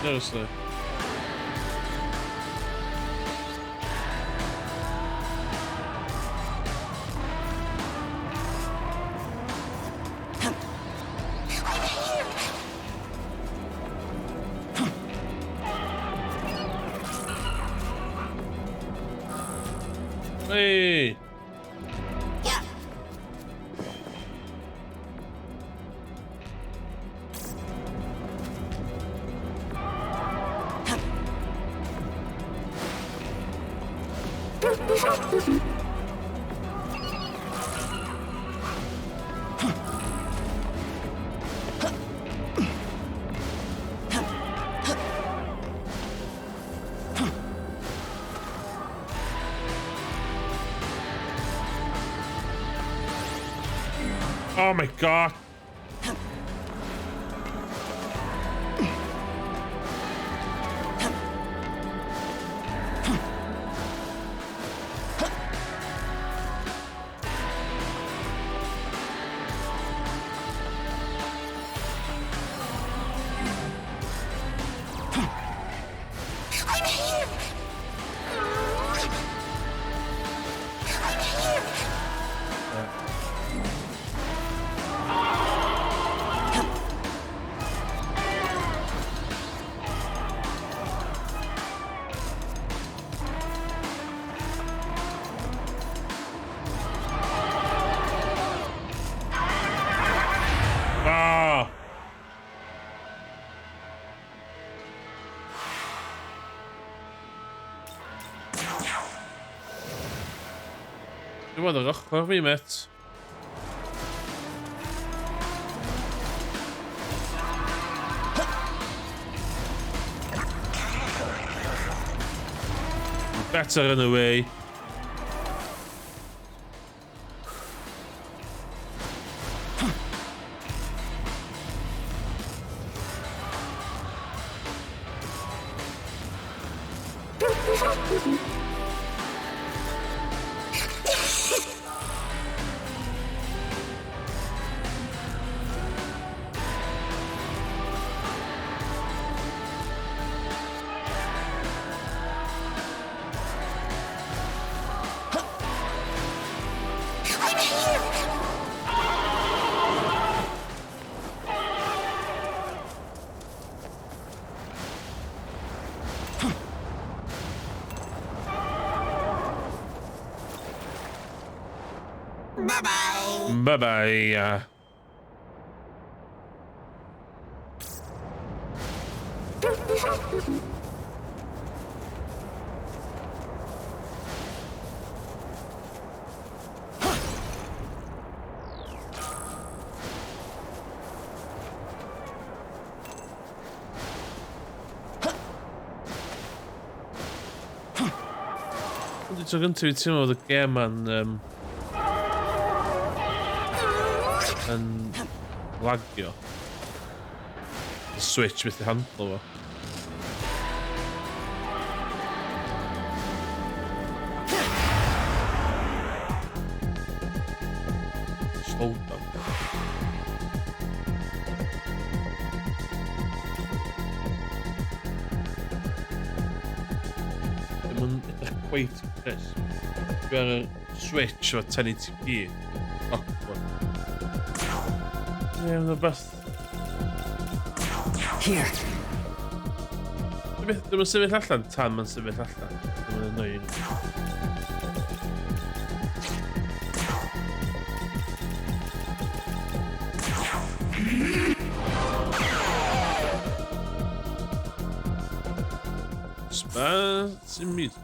Seriously. Hey. Yeah. Oh my god. I'm here. I'm here. Ah. Du var det rart vi met. Better in a way. Bye-bye. Bye-bye. Ond dwi'n gyntaf i teimlo oedd y gem yn lagio. Y switch byth i handlo fo. Slow down. Ddim yn edrych cweit chris. Dwi ar y switch o 1080p. Awkward. Ie, mae'n beth. Here. Ddim yn sefyll allan tan mae'n sefyll allan. Ddim yn annoying. Sy'n mis.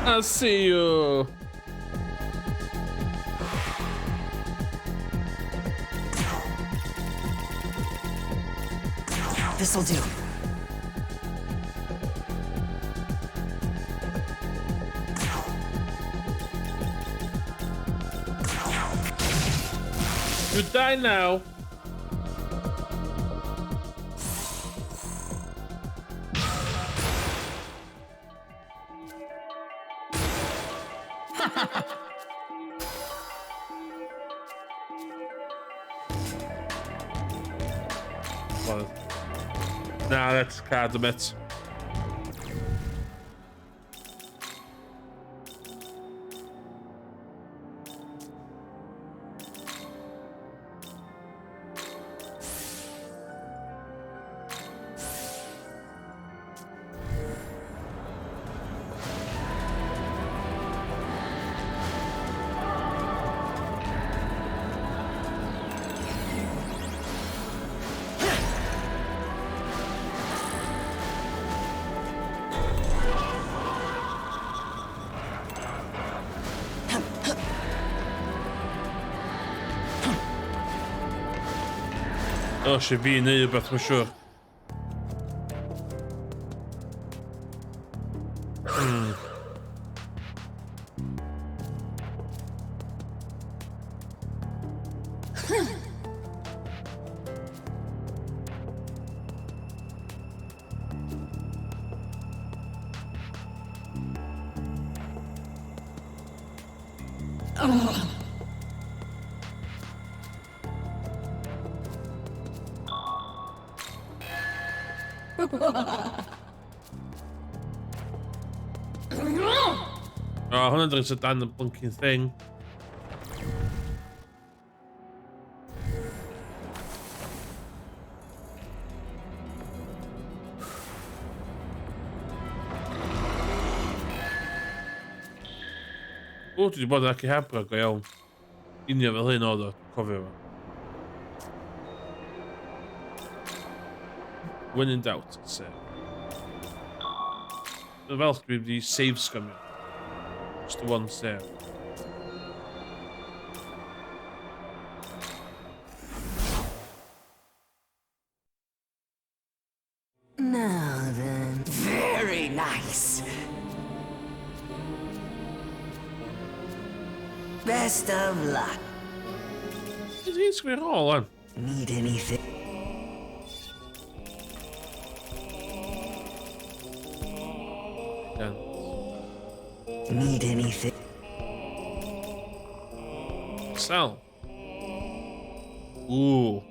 I see you. This'll do. You die now. Well, nah, that's Cadmet. Oh, she fi neu rhywbeth, mae'n siŵr. Oh, hwnna'n drin sy'n dan y blinking thing. O, dwi wedi bod yn ac i hebra go iawn. Unio fel hyn oedd o, cofio fo. When in doubt, save. Fel dwi wedi save scumio. Just the one save. Now then. Very nice. Best of luck. Dwi'n sgwir ôl, an. Need anything? Yan. Need anything? Sell. Ooh.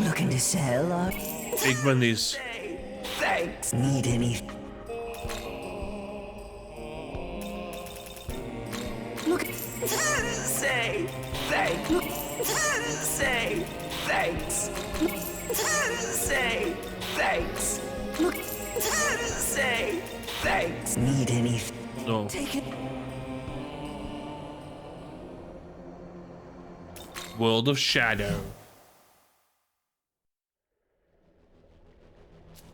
Looking to sell or? Big monies. Thanks. Need anything? Look. Say thanks. Say thanks. Say thanks. Look. Thanks. Need anything? No. Take it. World of Shadow.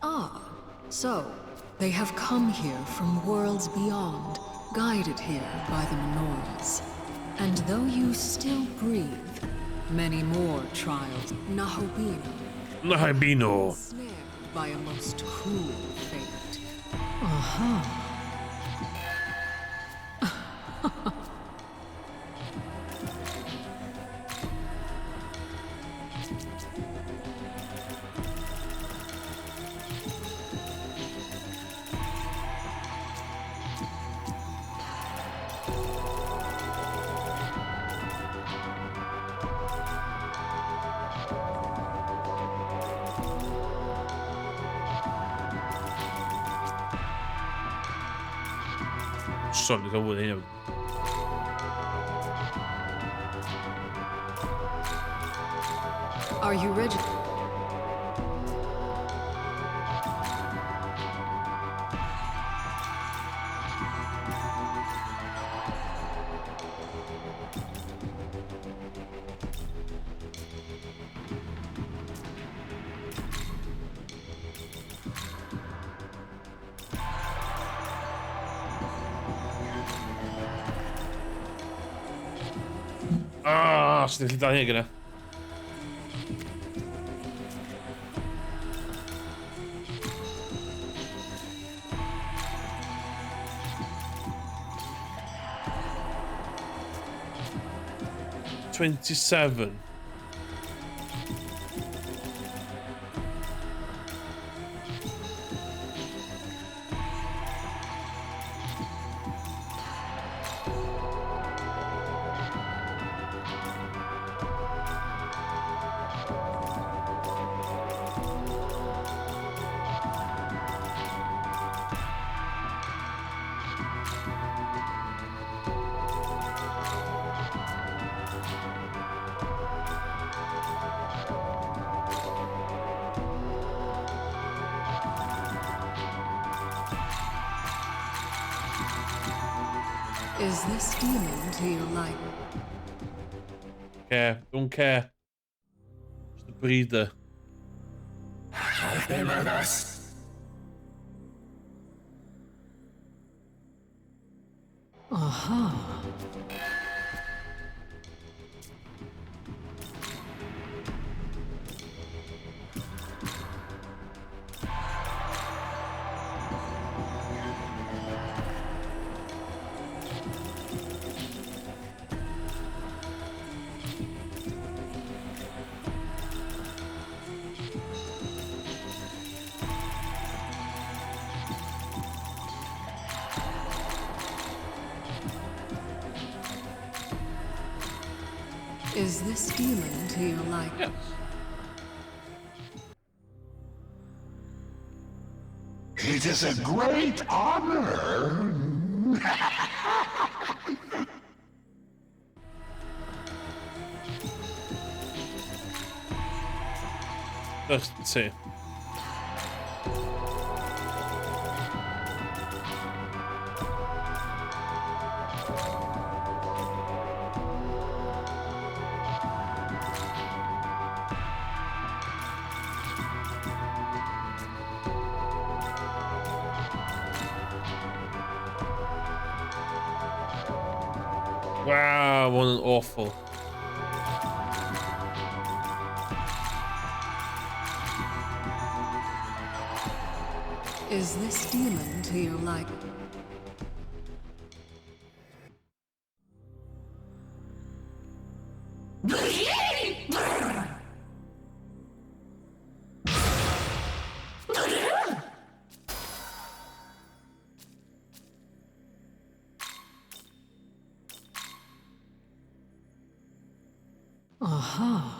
Ah, so they have come here from worlds beyond, guided here by the menorahs. And though you still breathe, many more trials. Nahobino, Nahabino. snared by a most cruel fate. Aha. Solito tavolino. Are you ready? Ah, stai slitando negra. $27. Is this demon to your liking? Care, don't care. Just a breather. I've been with us. Aha. Is this demon to your liking? Yes. It is a great honor. Let's see. Wow, what an awful. Is this demon to your liking? Aha.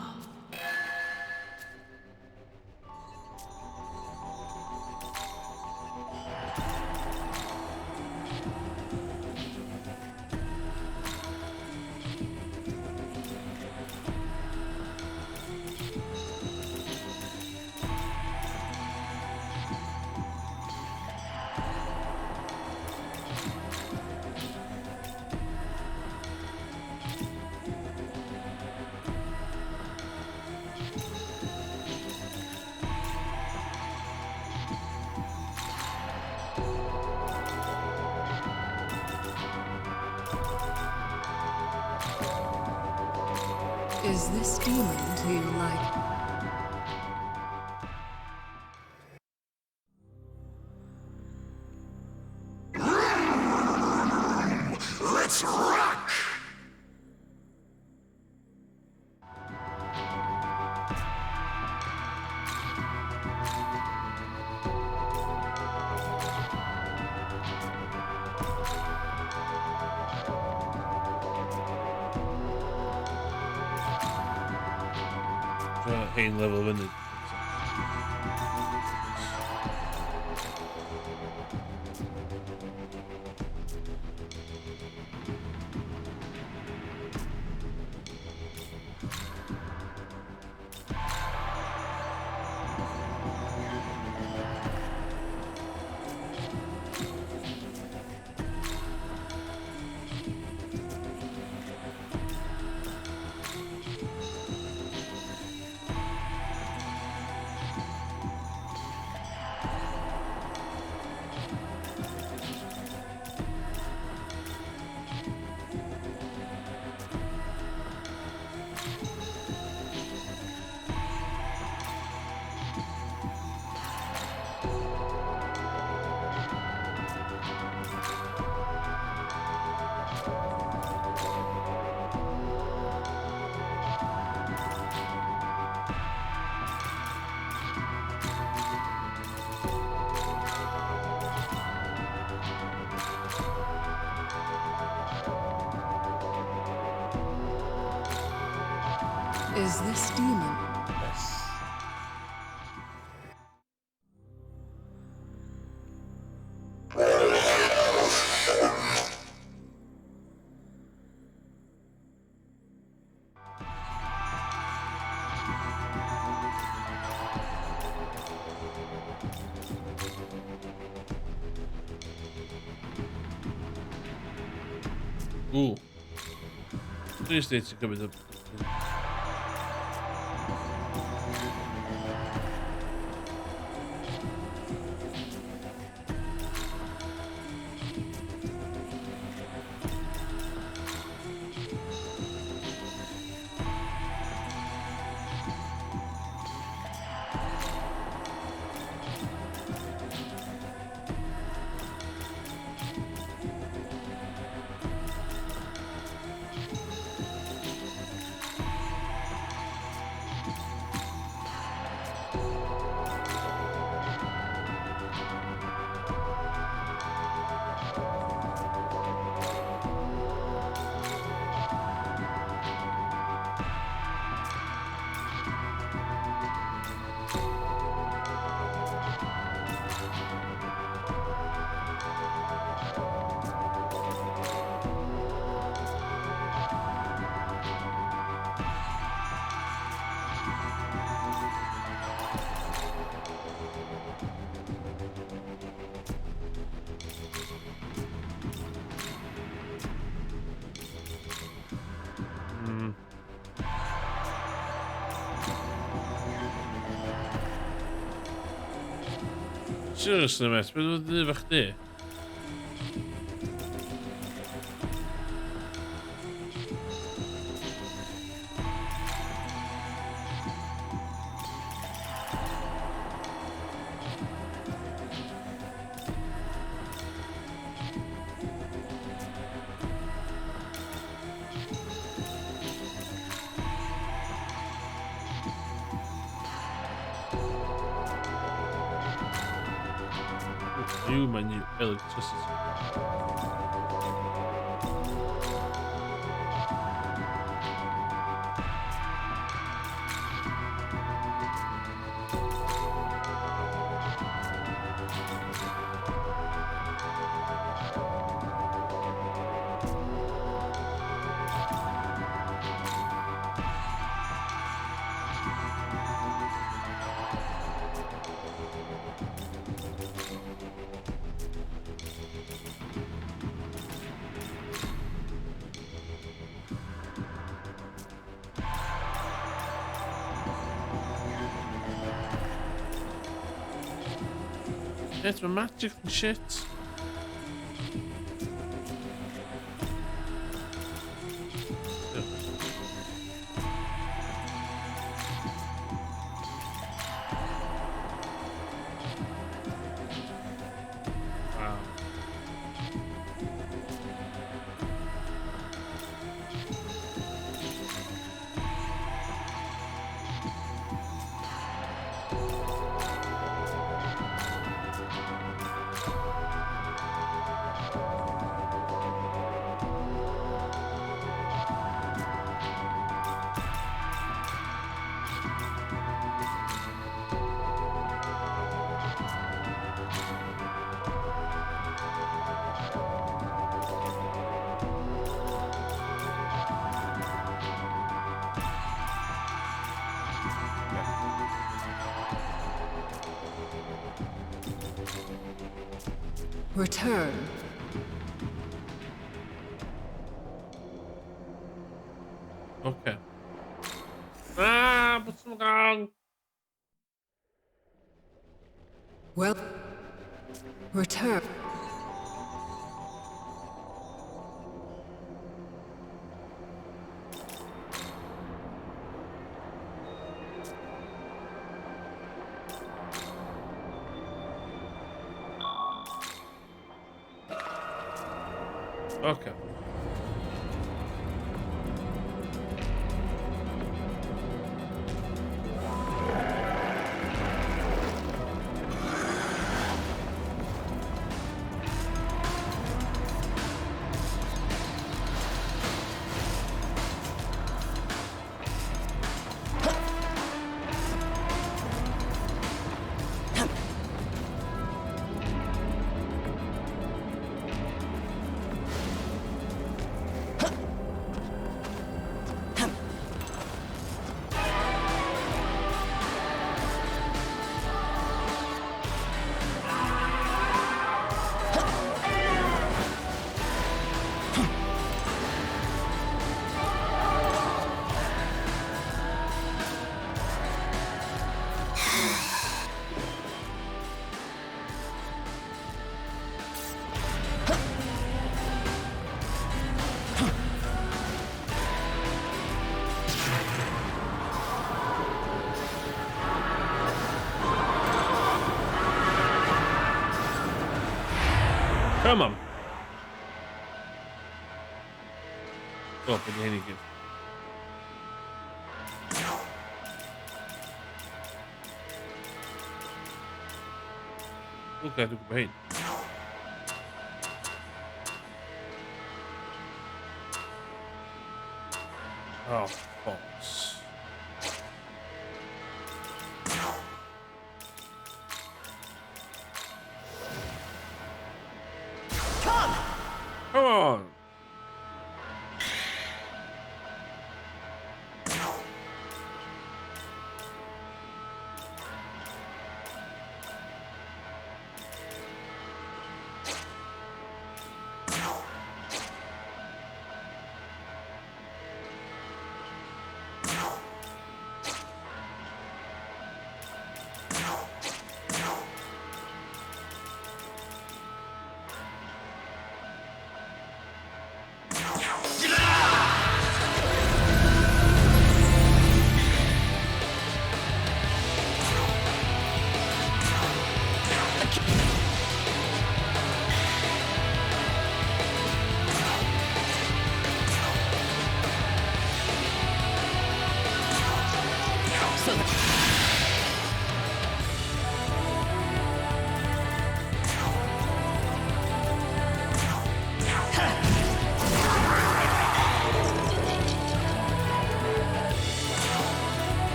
Is this demon to you like? Let's rock! Geen level winnen. Is this demon? Yes. Oeh. Er is steeds een met. Seriously, mate, wat doe je wacht hier? New electricity. It's my magic and shit. Wow. Return. Okay. Ah, what's wrong? Well, return. Okay. Come on. Oh, but then he gives. Okay, doe ik heen. Oh, false. Come on.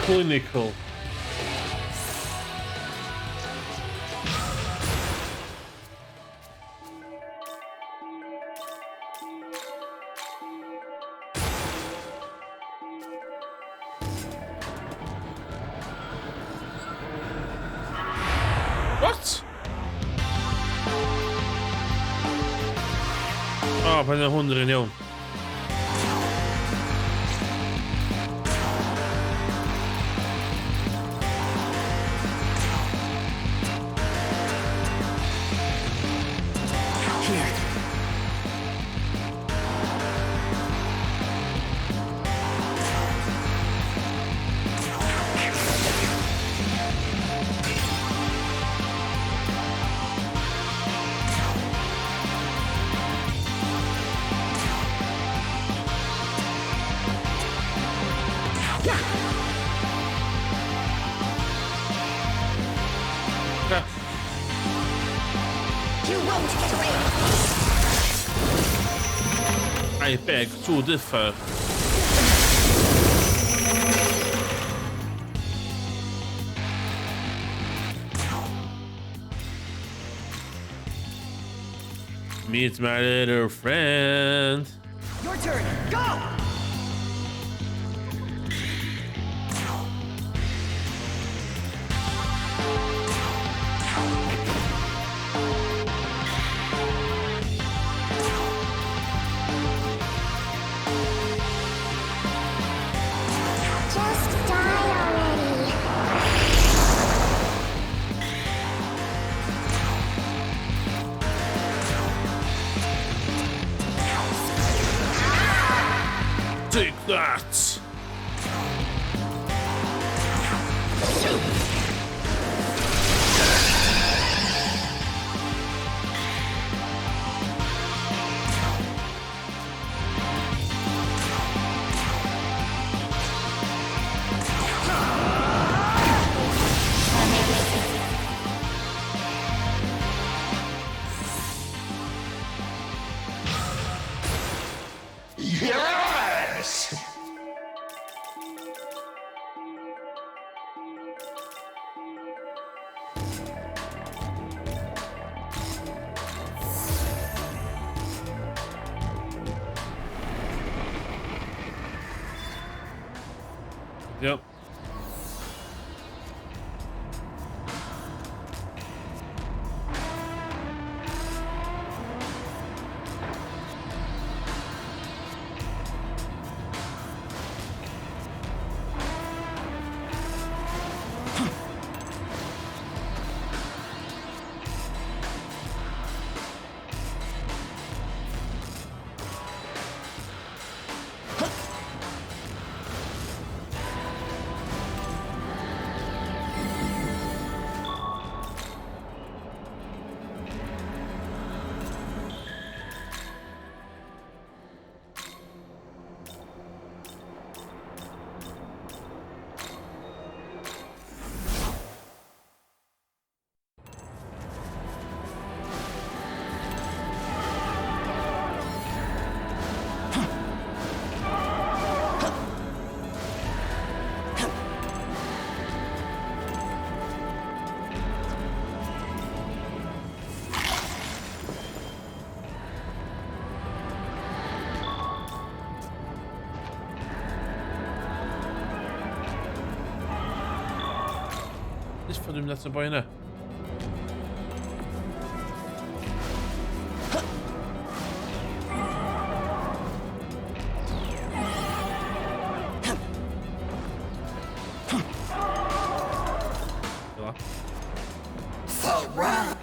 Clinical. Ja, på en 100 miljoner. Here. Ja. You won't get away. I beg to differ. Meet my little friend. Your turn. Go! Just die already. Take that. Yes! Yep. This for them, that's a boy now. For round.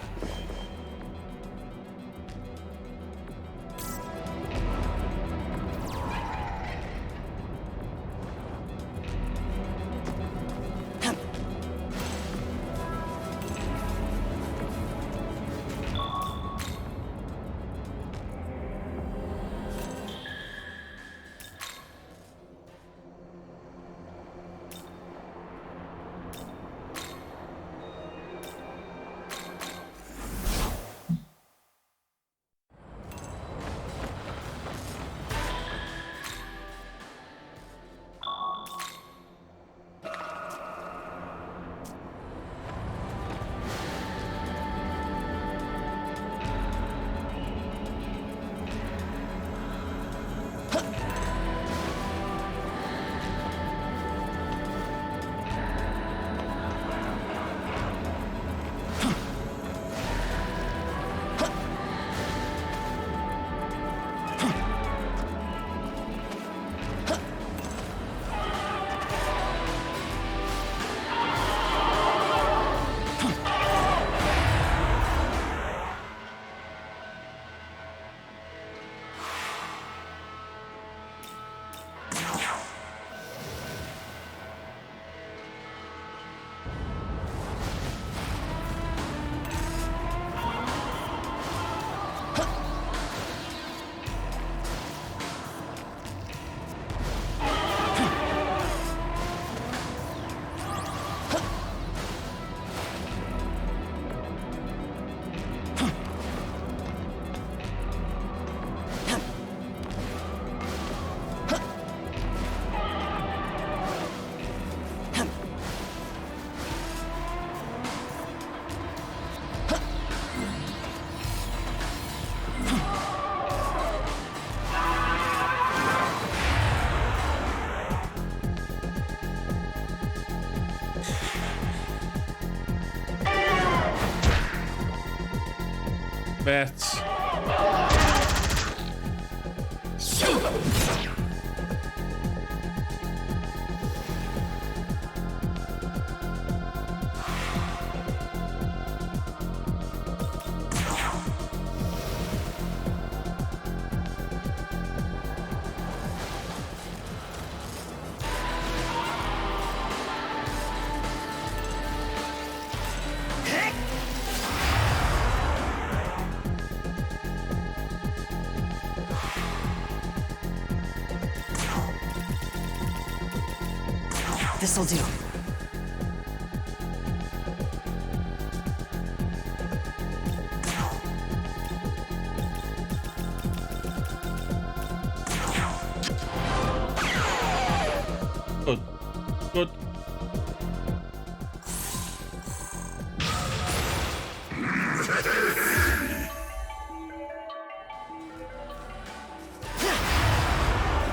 Bats. This'll do. Good. Good.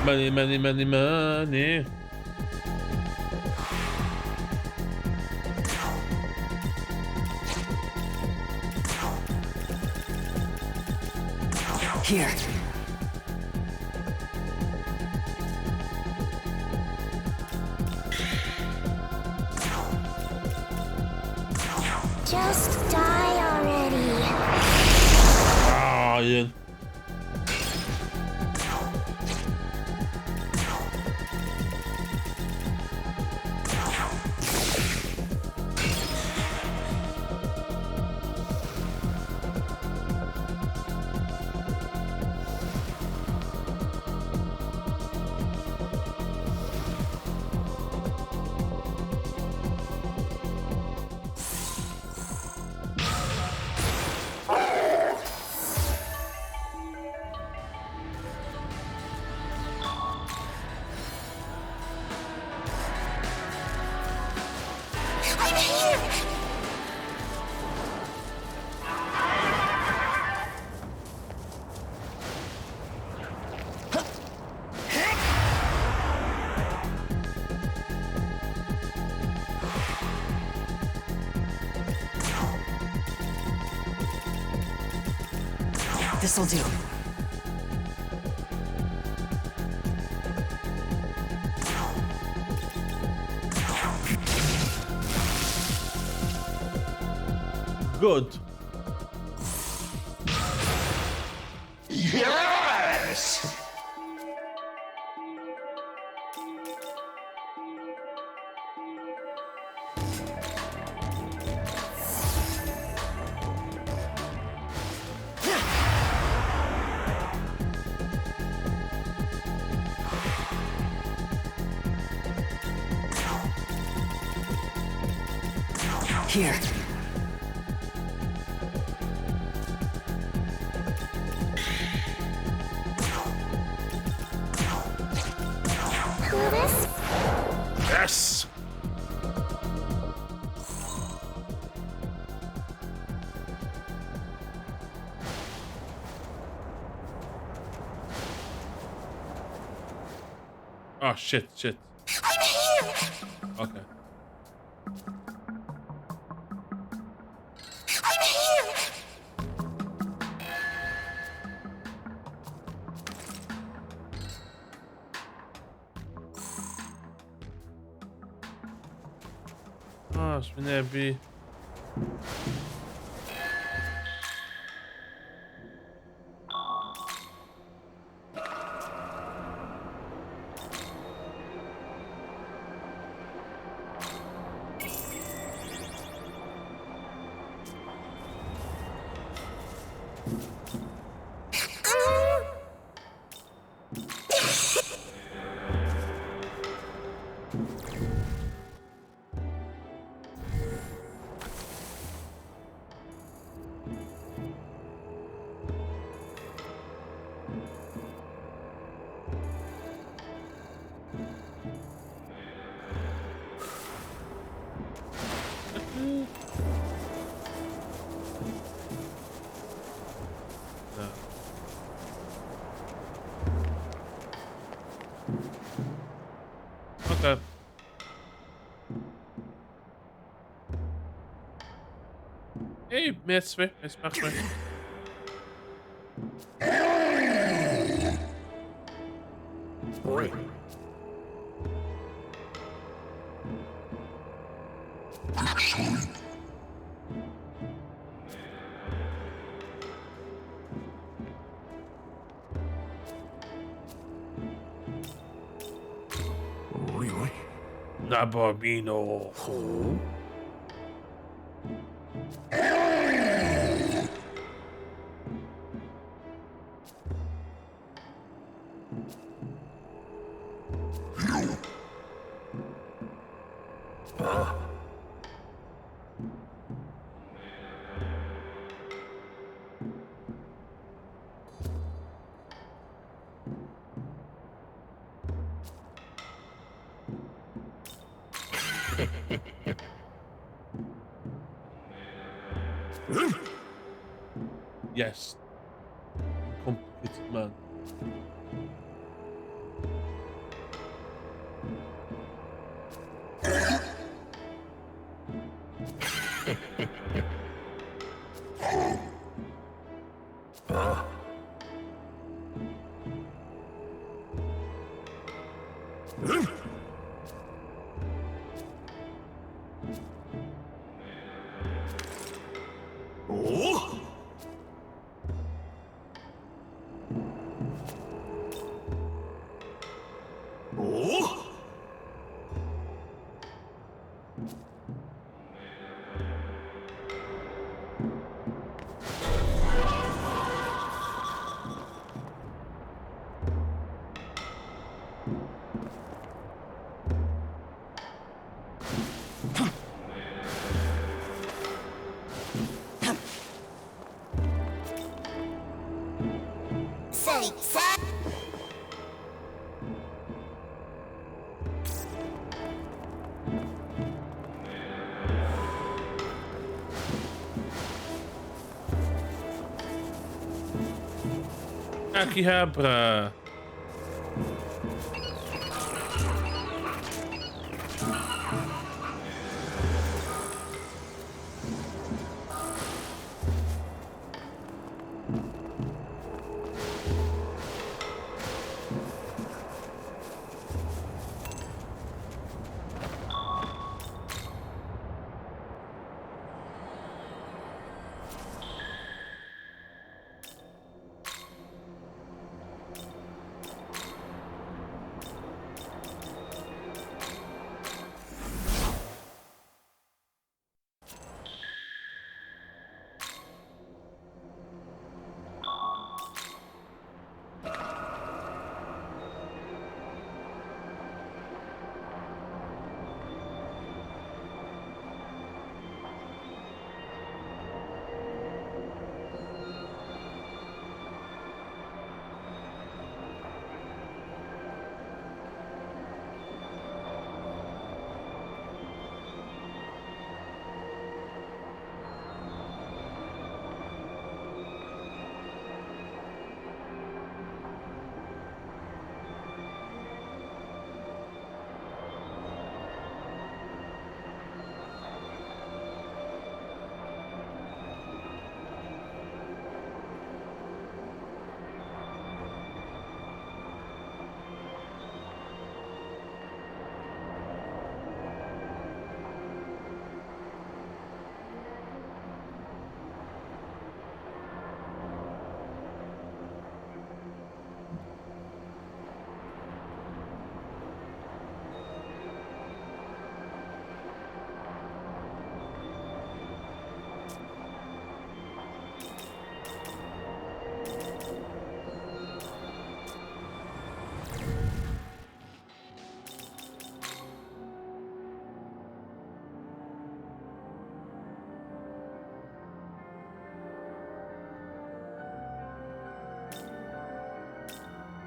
Money, money, money, money. Here. Just die already. Ah, Ian. I'm here! This'll do. Good. Yes! Here. Who this? Yes. Oh shit, shit. I'm here! Okay. I'm here! Ah, ich bin happy. Okay. Hey, Mestre, Mestre. Oi. Actually, really? Nababino. Yes. Complicated man. Oh? Oh? Say, say. Akihabra.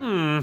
Hmm.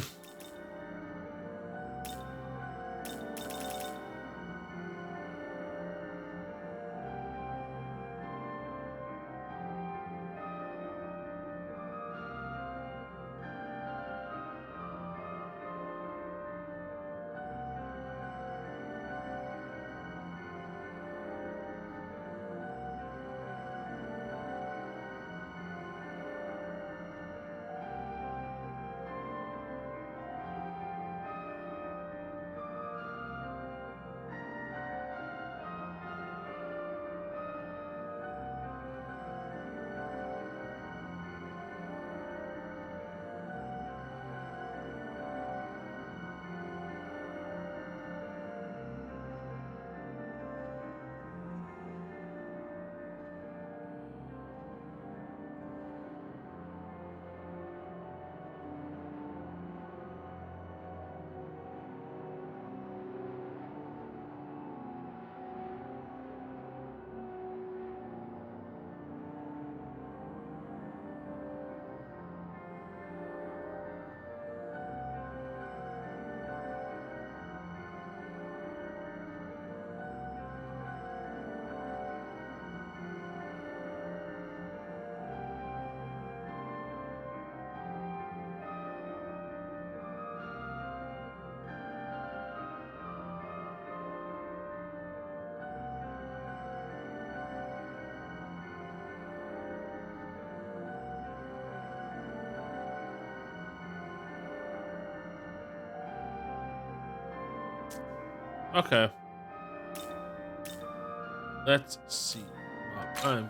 Okay. Let's see. I'm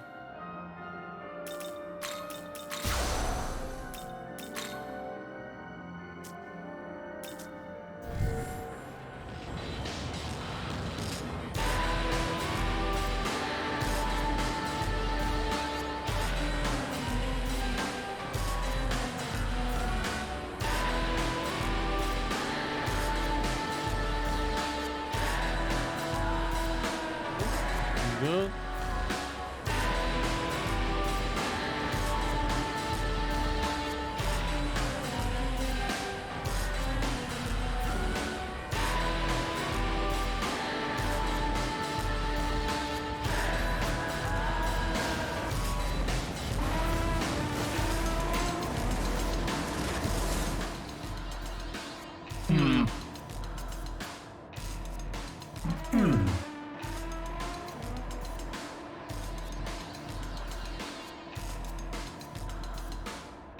good.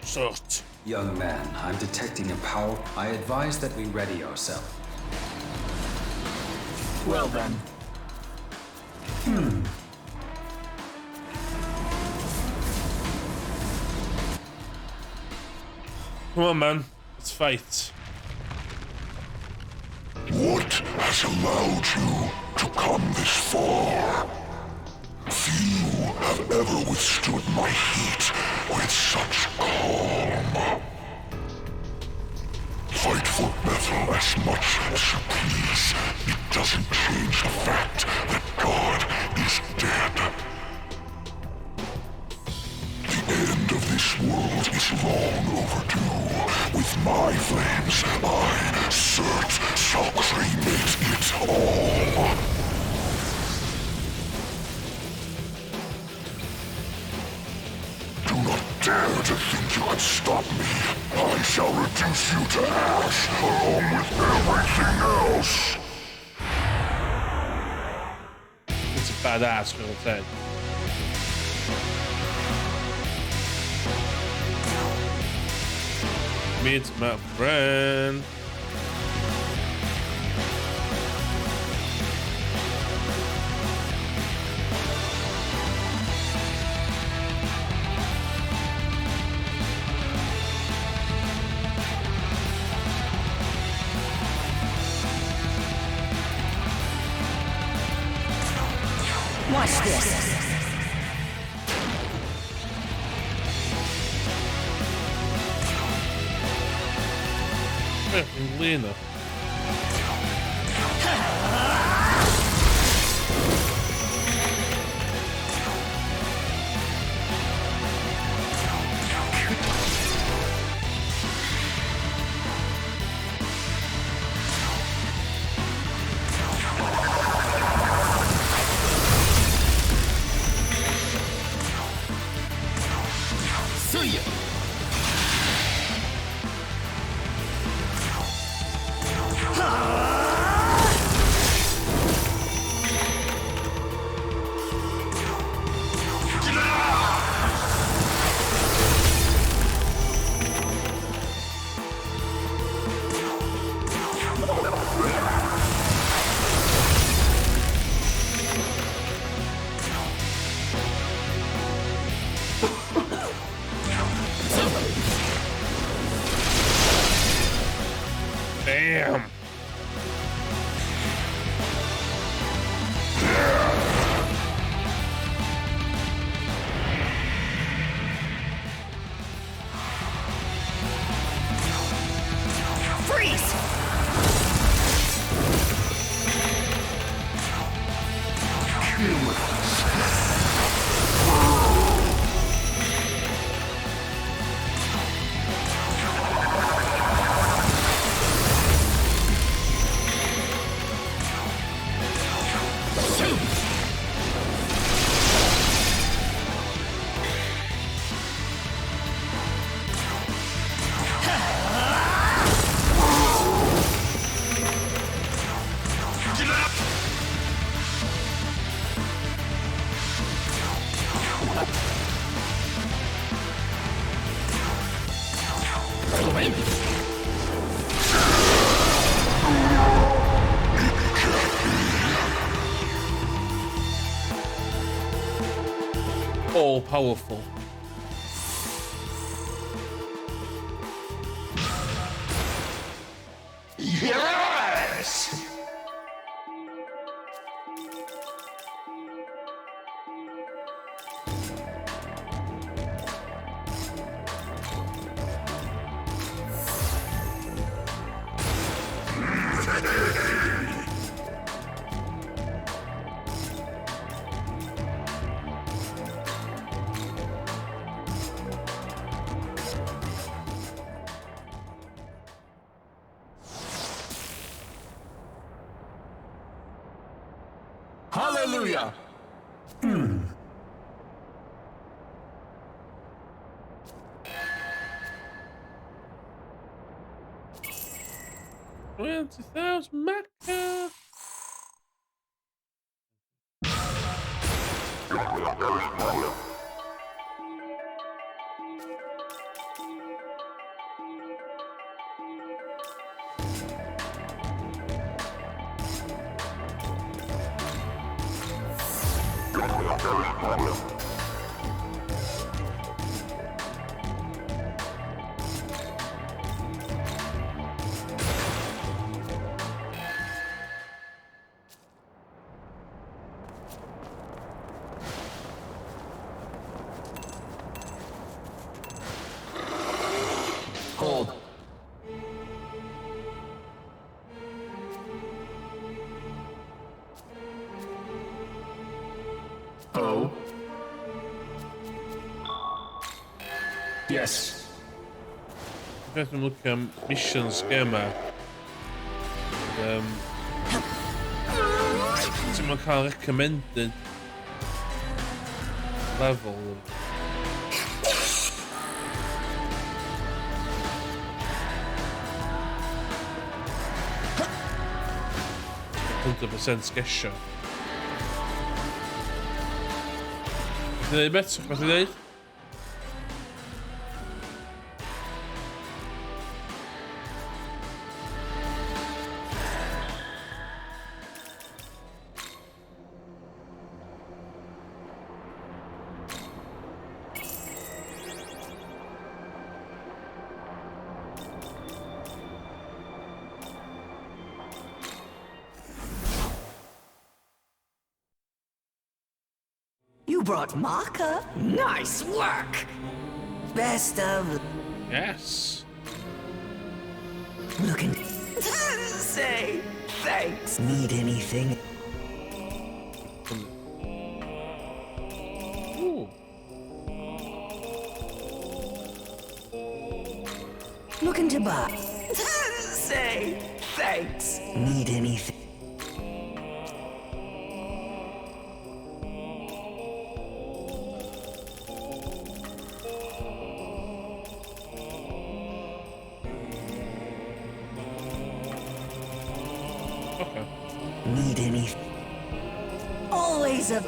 Short. Young man, I'm detecting a power. I advise that we ready ourselves. Well then. Come on, man. Let's fight. What has allowed you to come this far? Few have ever withstood my heat with such calm. Fight for metal as much as you please. It doesn't change the fact that God is dead. The end of this world is long overdue. With my flames, I, Surt, shall cremate it all. Do not dare to think you can stop me. I shall reduce you to ash, along with everything else. It's a badass little thing. Meet my friend. Watch this. Lena. Damn. Freeze! all powerful. Yes! Hallelujah! $20,000 Mecca. Hold. Oh. Yes. Jag vet hur mycket mission schema som man kan recommended level. 100% sketcher. Det är bättre för dig. You brought Maka? Nice work! Best of... Yes. Looking... Say thanks. Need anything? Ooh. Looking to buy? Say thanks. Need anything? Okay. Need anything? Always a...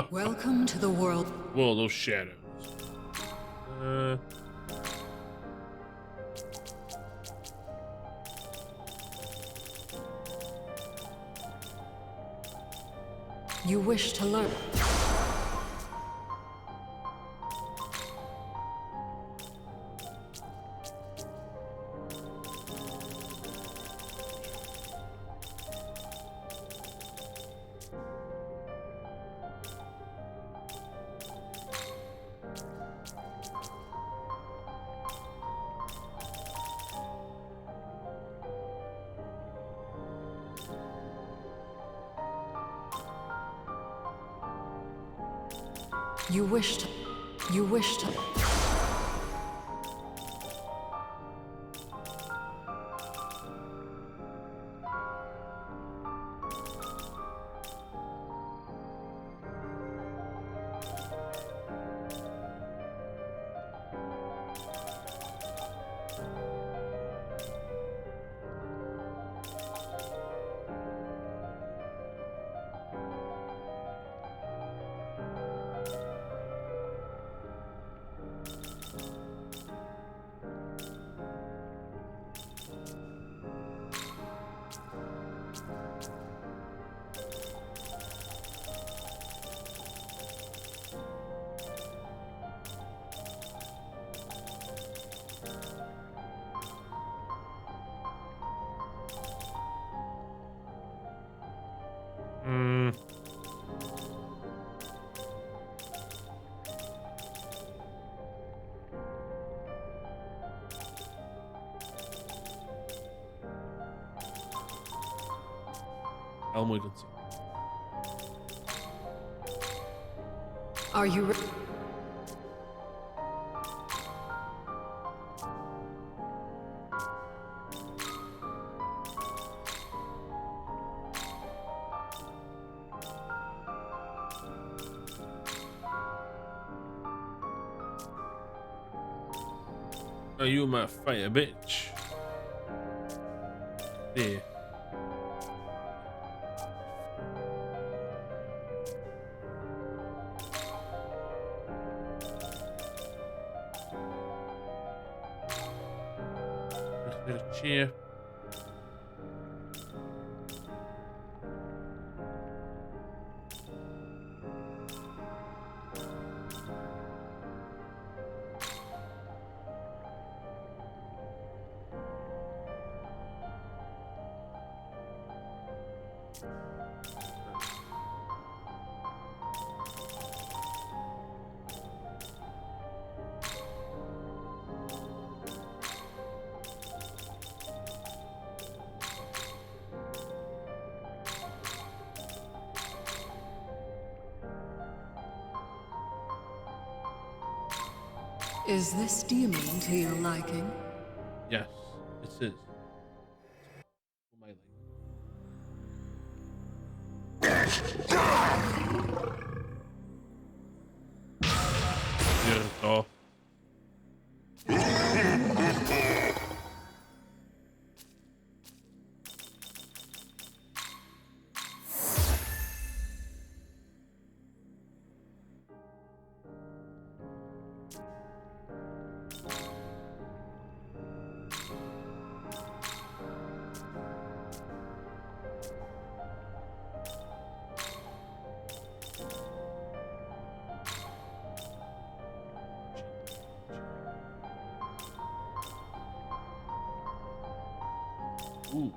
Welcome to the world. World of Shadows. You wish to learn. You wish to. You wish to. Elmo can see. Are you re- Oh, you might fight a bitch. Yeah. Cheer. Is this demon to your liking? Yes, this is. For my life. Cierto. Ooh.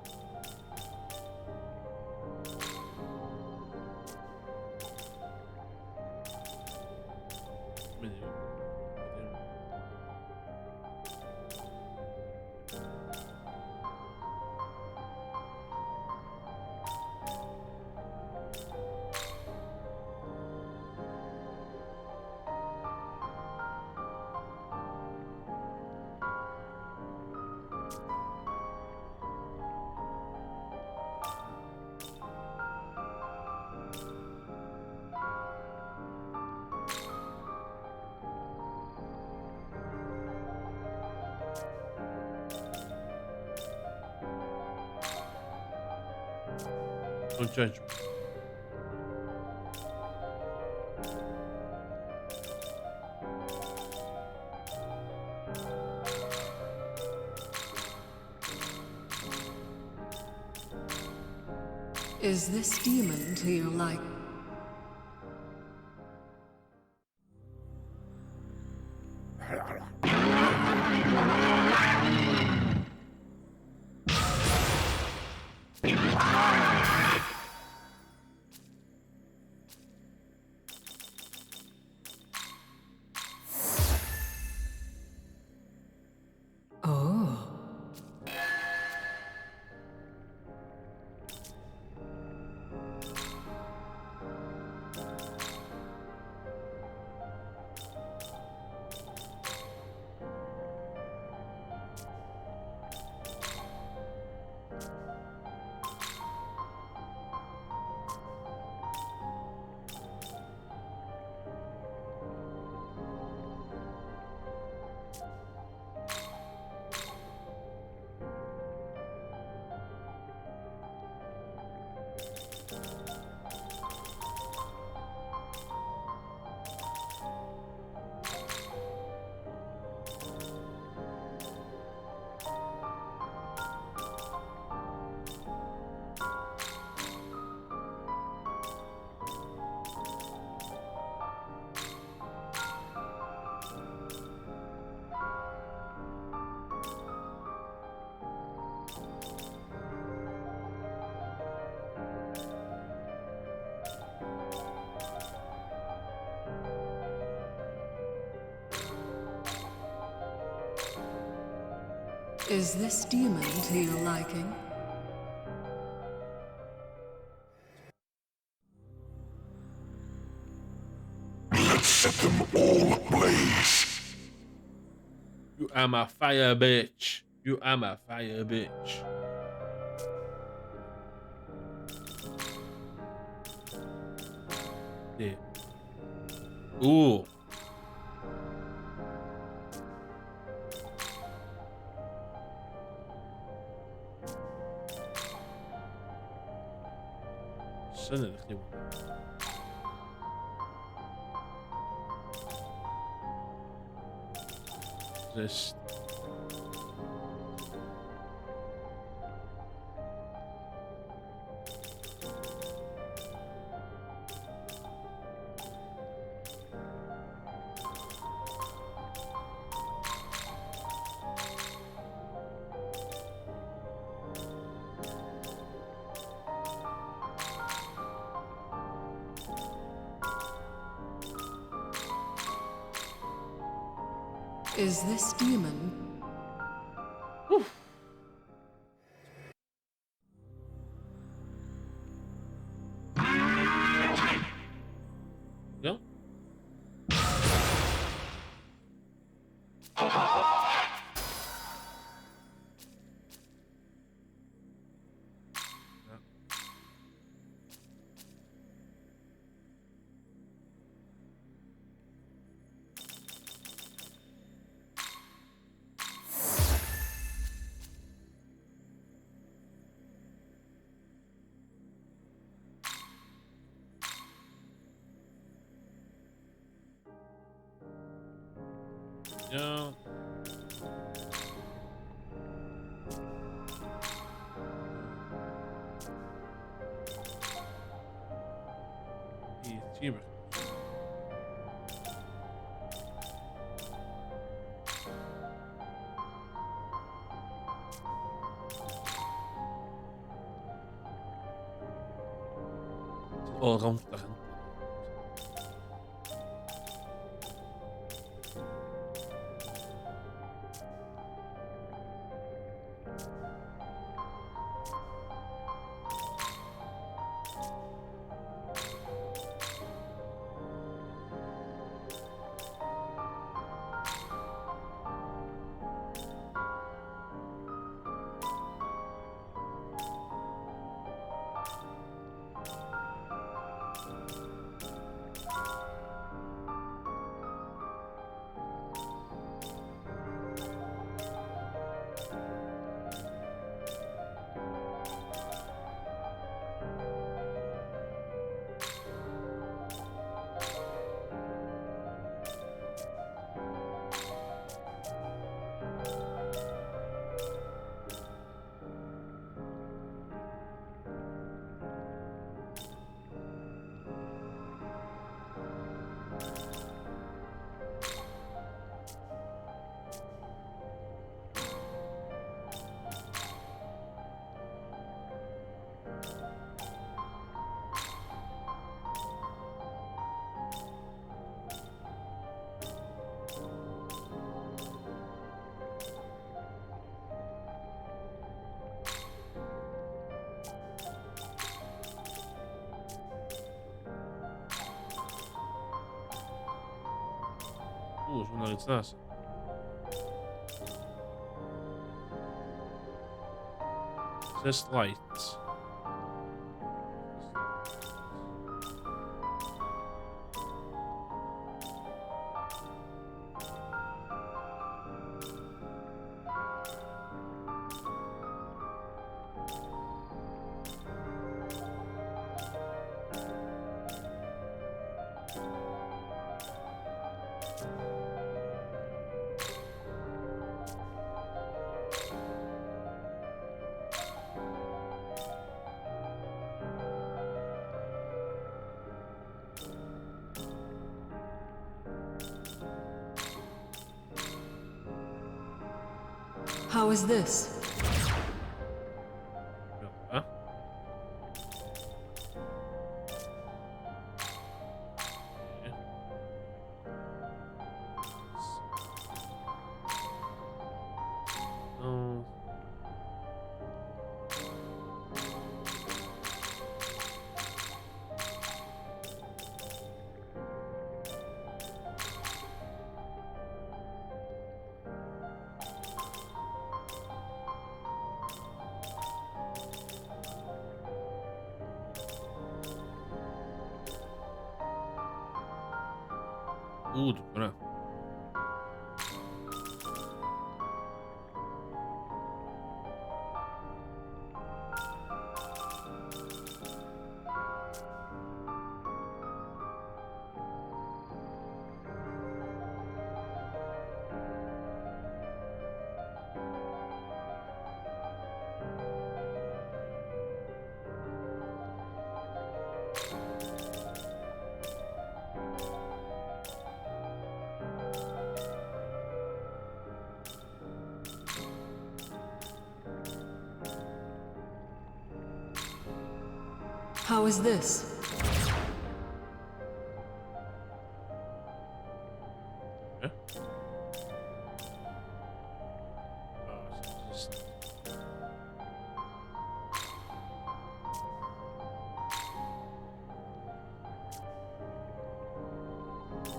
No judgment. Is this demon to your like? Oh. Is this demon to your liking? Let's set them all ablaze. You are my fire bitch. You are my fire bitch. Yeah. Ooh. السنة الأخيرة. This. Is this demon? Yeah. Yeah. Hier. Oh, romtig. Oeh, zo naar iets naast. Zes lights. How is this? Huh? Oh. Drucone. How is this? Yeah. Oh, it's just...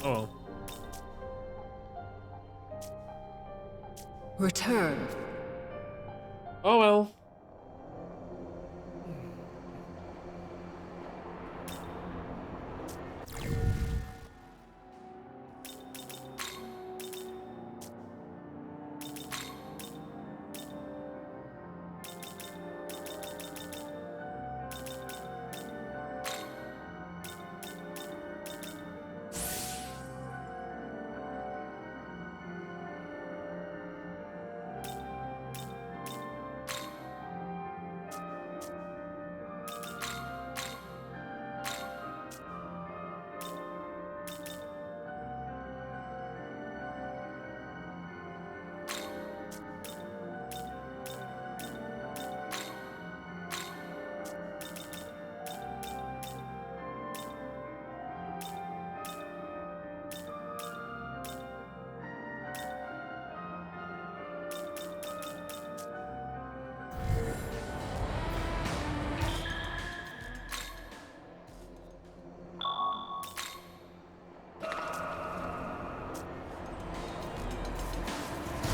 Oh well. Return. Oh well.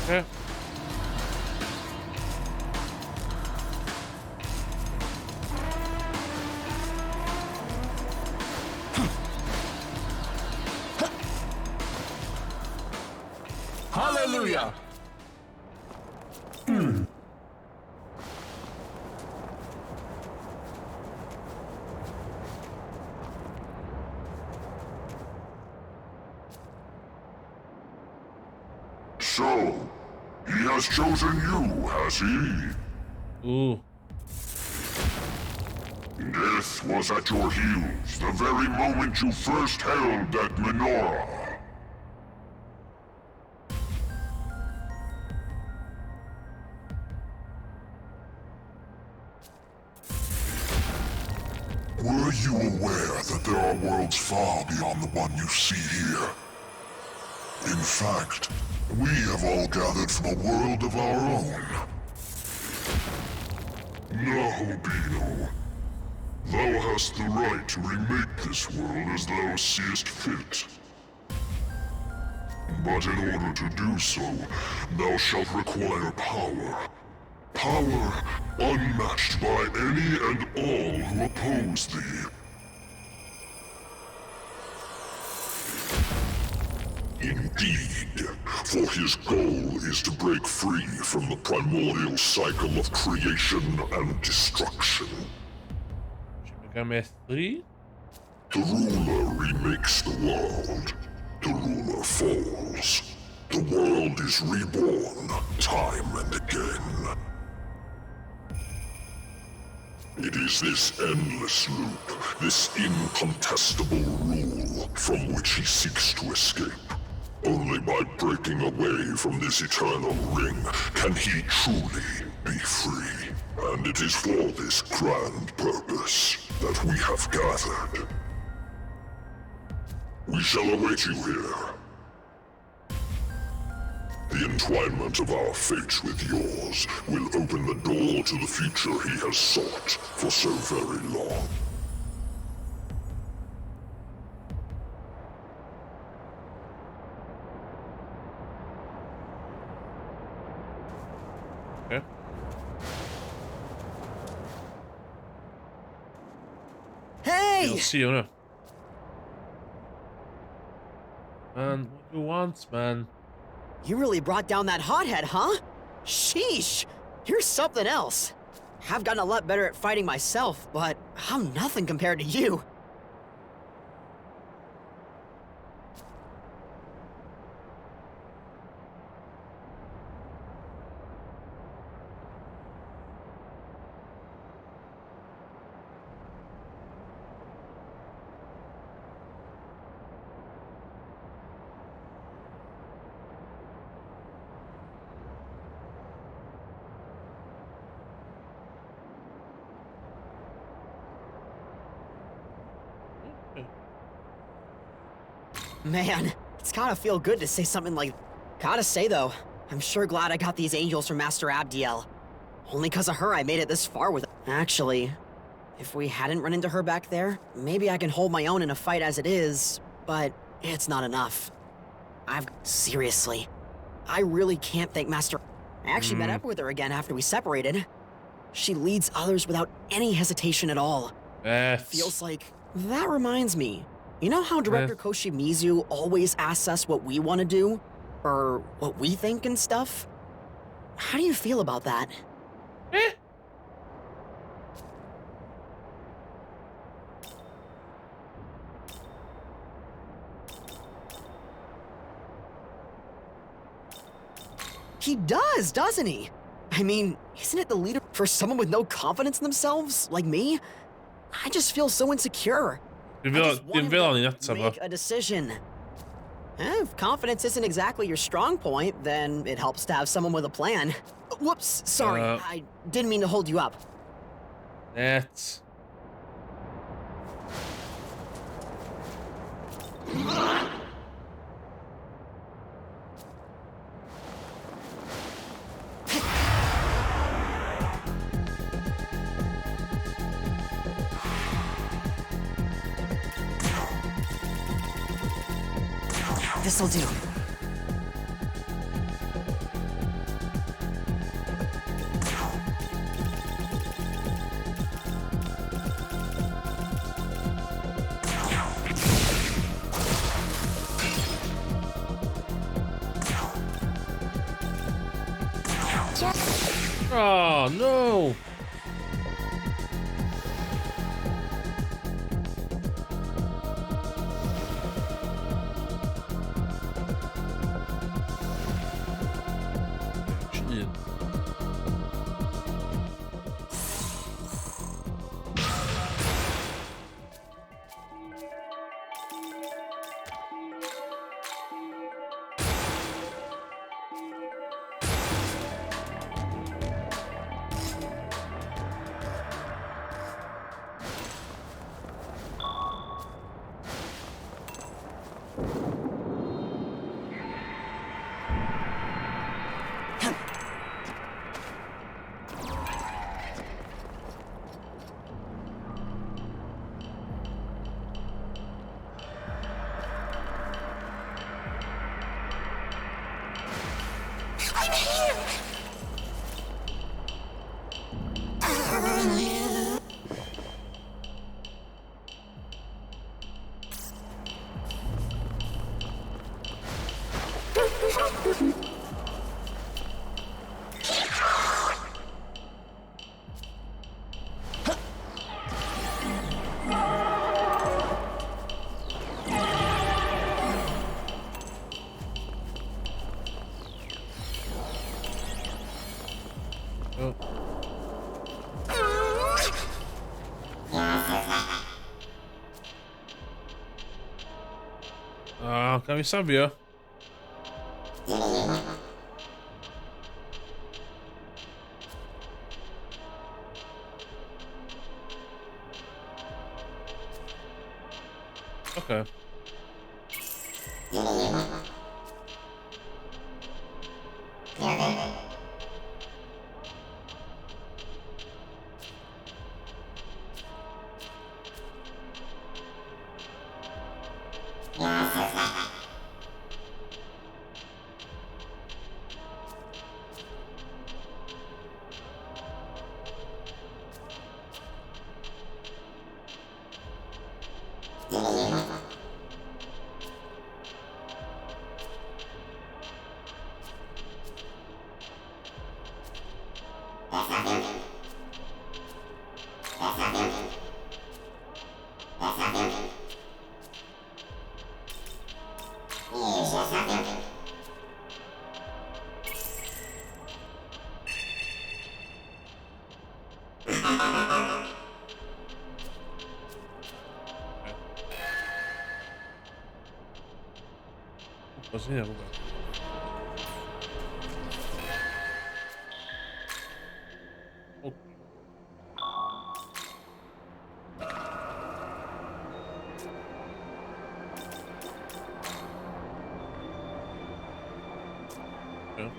Yeah. Hallelujah. So, he has chosen you, has he? Ooh. Death was at your heels the very moment you first held that menorah. Were you aware that there are worlds far beyond the one you see here? In fact, we have all gathered from a world of our own. Now, Beano, thou hast the right to remake this world as thou seest fit. But in order to do so, thou shalt require power. Power unmatched by any and all who oppose thee. Indeed, for his goal is to break free from the primordial cycle of creation and destruction. Megami 3? The ruler remakes the world. The ruler falls. The world is reborn time and again. It is this endless loop, this incontestable rule, from which he seeks to escape. Only by breaking away from this eternal ring can he truly be free. And it is for this grand purpose that we have gathered. We shall await you here. The entwinement of our fates with yours will open the door to the future he has sought for so very long. Okay. Hey! DLC, ou não? Man, what you want, man? You really brought down that hothead, huh? Sheesh! You're something else. I've gotten a lot better at fighting myself, but I'm nothing compared to you. Man, it's gotta feel good to say something like... Gotta say though, I'm sure glad I got these angels from Master Abdiel. Only cause of her I made it this far with... Actually, if we hadn't run into her back there, maybe I can hold my own in a fight as it is, but it's not enough. Seriously, I really can't thank Master... I actually met up with her again after we separated. She leads others without any hesitation at all. Feels like... That reminds me. You know how Director Koshimizu always asks us what we want to do? Or what we think and stuff? How do you feel about that? He does, doesn't he? I mean, isn't it the leader for someone with no confidence in themselves, like me? I just feel so insecure. Din vill han inte Make a decision. If confidence isn't exactly your strong point, then it helps to have someone with a plan. Whoops, sorry, I didn't mean to hold you up. That's... This'll do. Oh no! Kan vi savia? Okay. Così è rubato. Ok. Ok.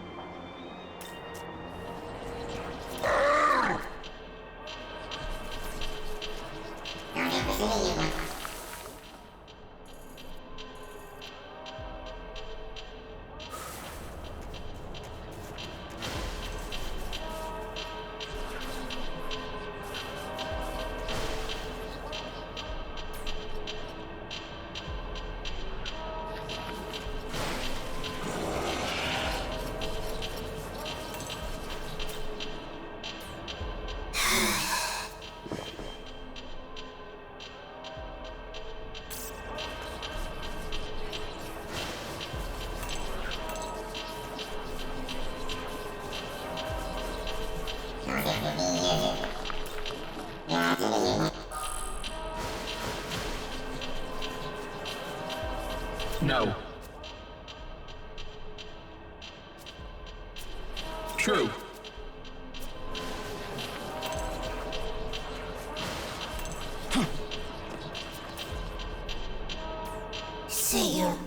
No. True. See you.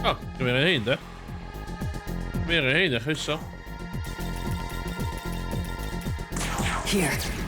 Ah, ik ben weer heen, hè? Weer heen, hè, is zo. Here.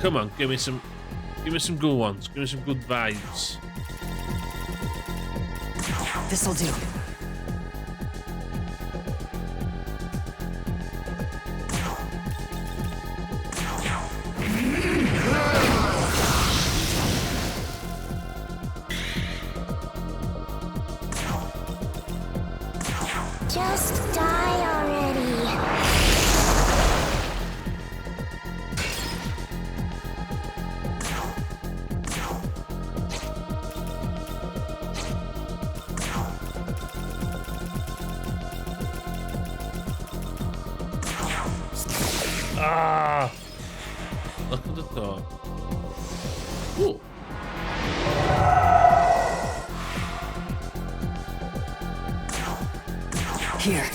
Come on, give me some good ones. Give me some good vibes. This'll do. Just die already. Ah! Look at the top. Ooh. Here.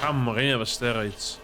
Hammering of steroids.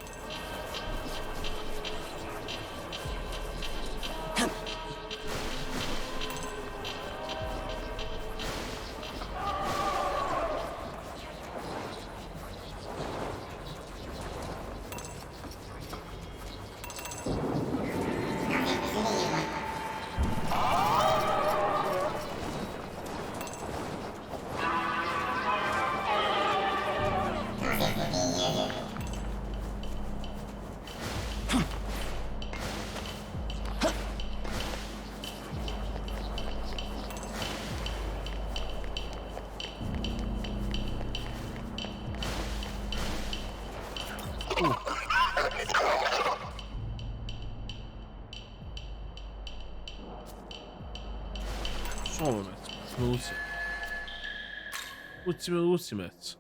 Ultimate.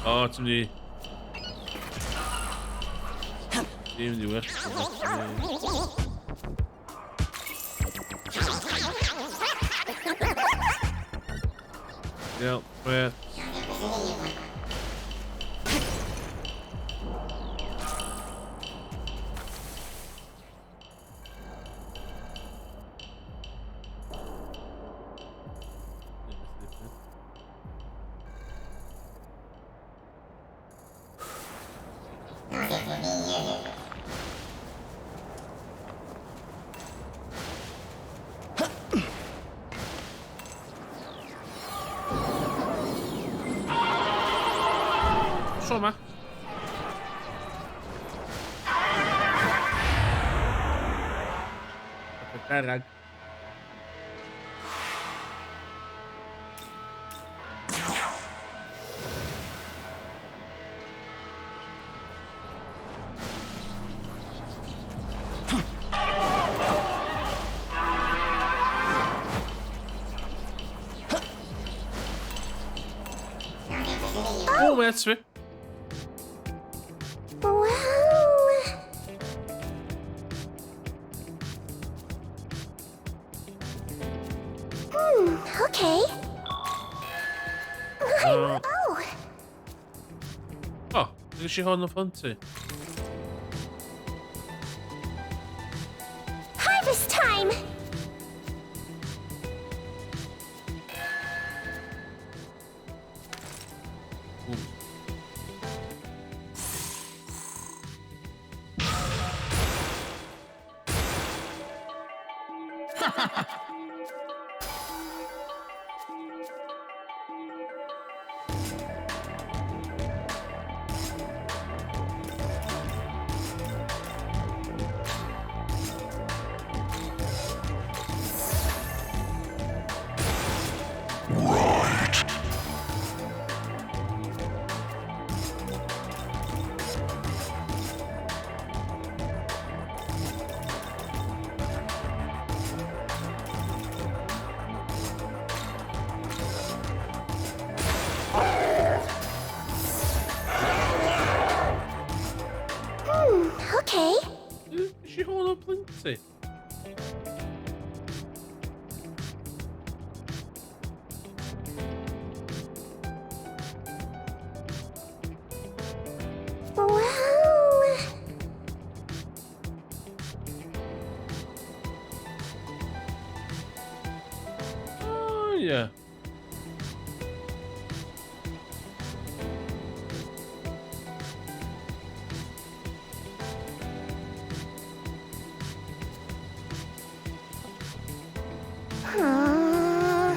Ja, zum die. Nehmen die weg. Ja, maar. Insomma. Caralho. Oh, that's it. Wow. Okay. Oh, Oh, look she holding the phone too. harvest time! Okay. She holding up plenty. Wow. Oh yeah. Hmm.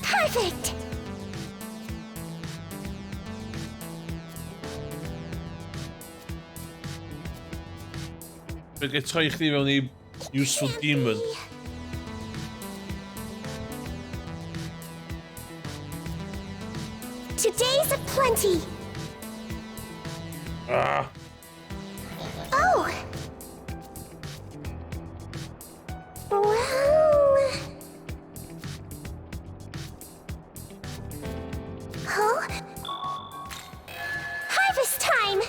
Perfect. Ik ga je gewoon niet useful demon. Today's aplenty. Ah. Oh. Wow. Huh? Harvest time.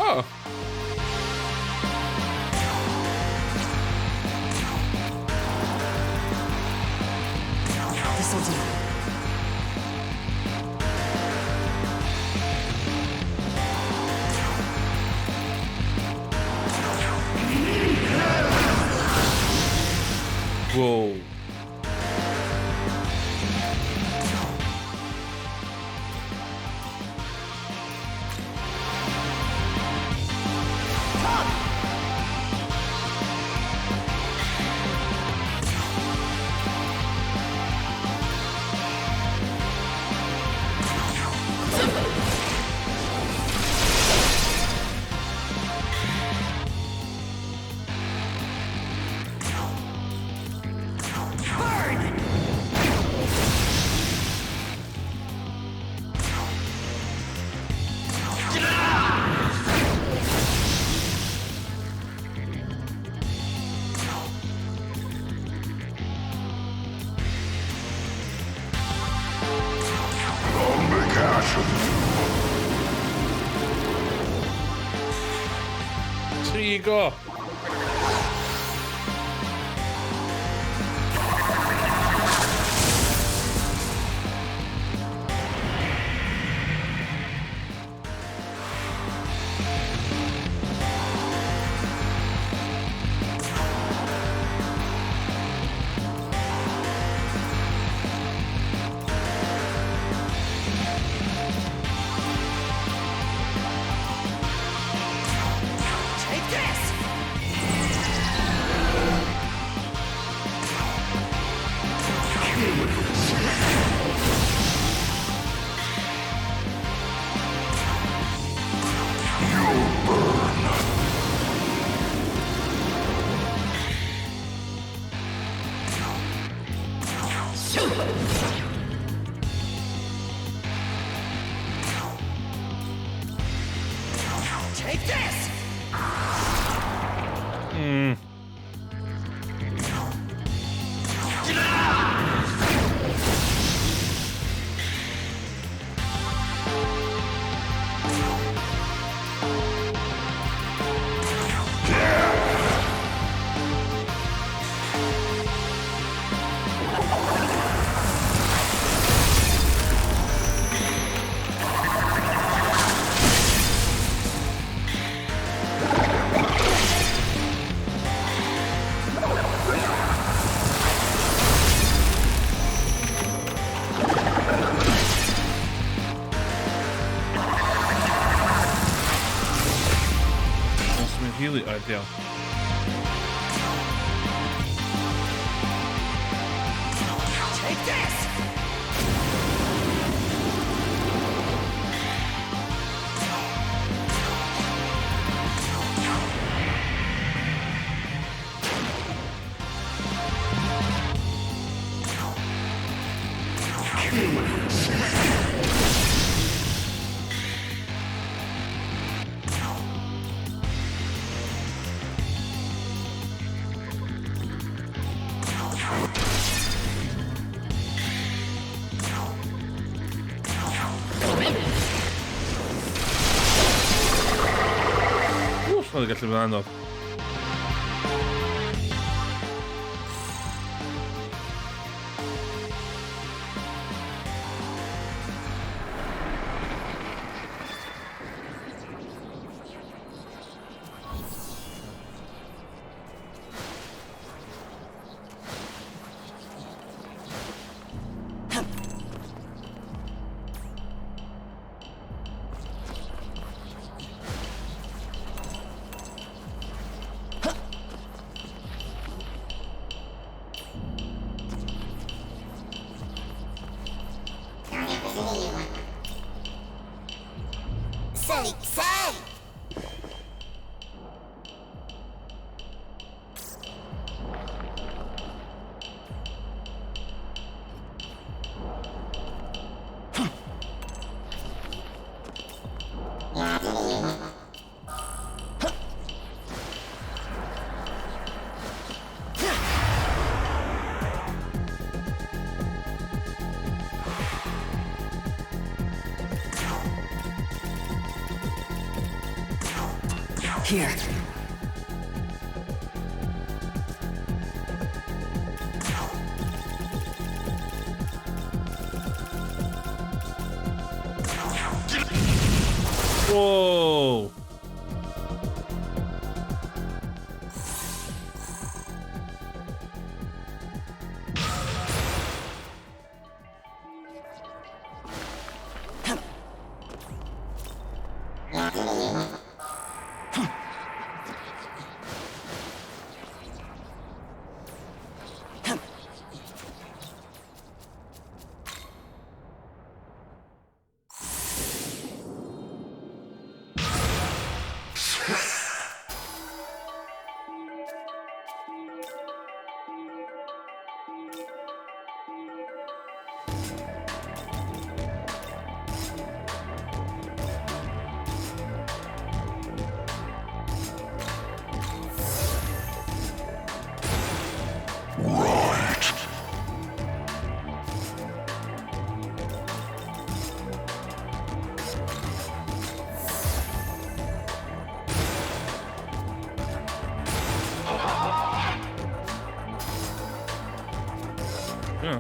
Oh. This'll do. Whoa. you go. Take this! Take this! Ultimate healing idea. Take this! Ooh, get the hand off. Say! Here. Whoa. Yeah.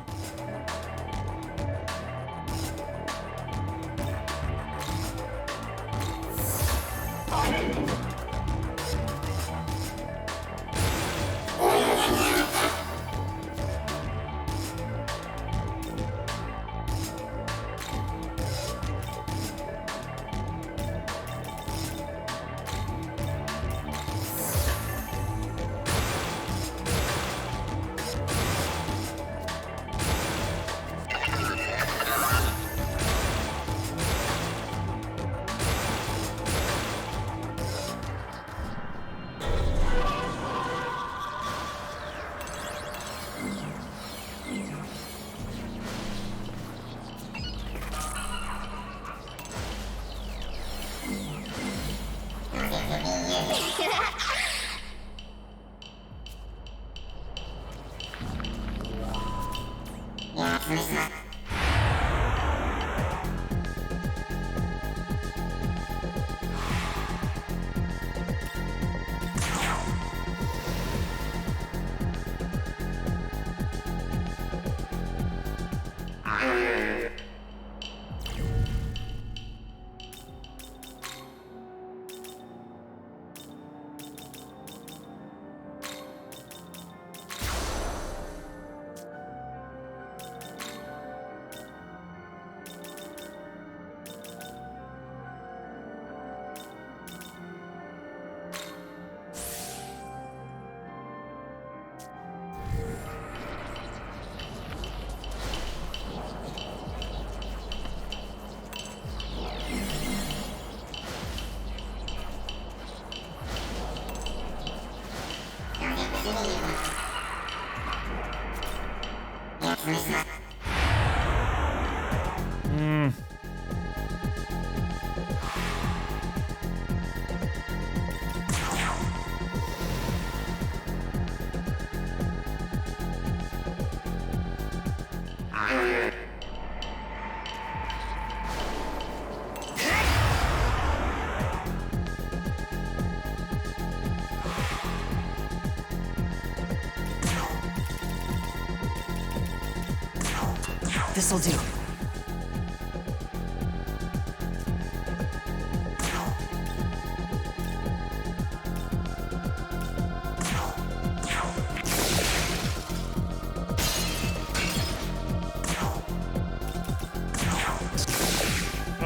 This'll do.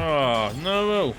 Oh, no.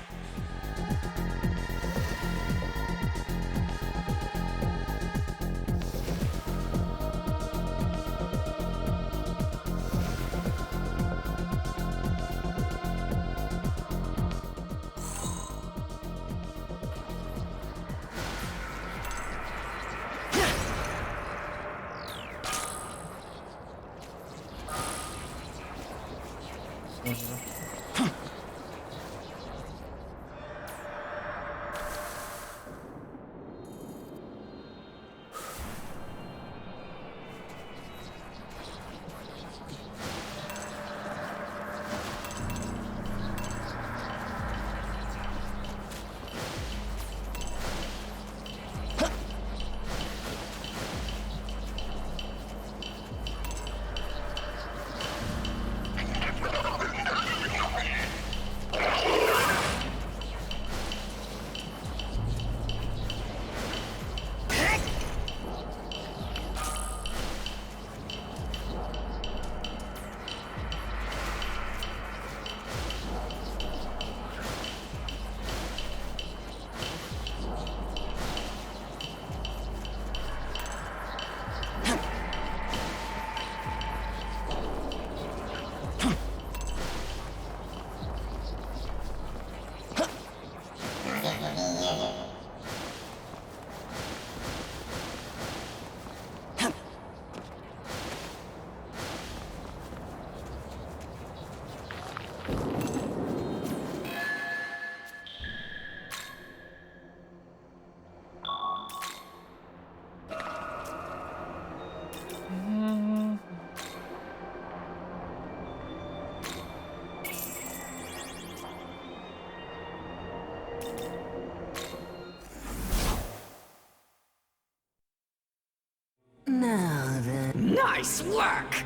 Now then. Nice work!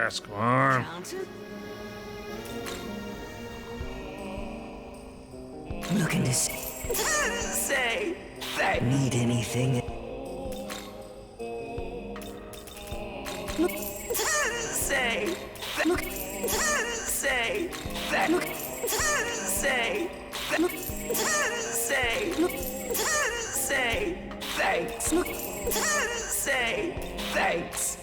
Yes, come on. Counter? Looking to say that need anything? Say that. Say that. Say that. Say thanks.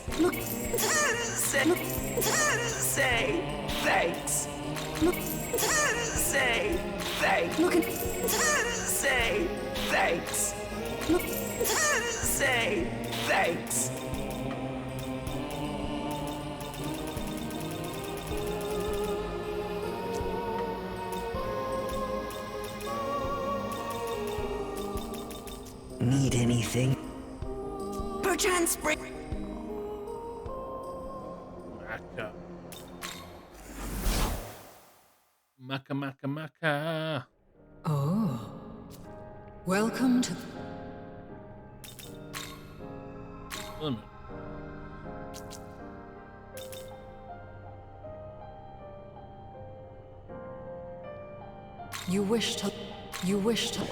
Say thanks. Say thanks. Say thanks. Say thanks. Say thanks. Need anything? Perchance bring. Maka. Maka. Oh. Welcome to. Wait a minute. You wish to. You wish to.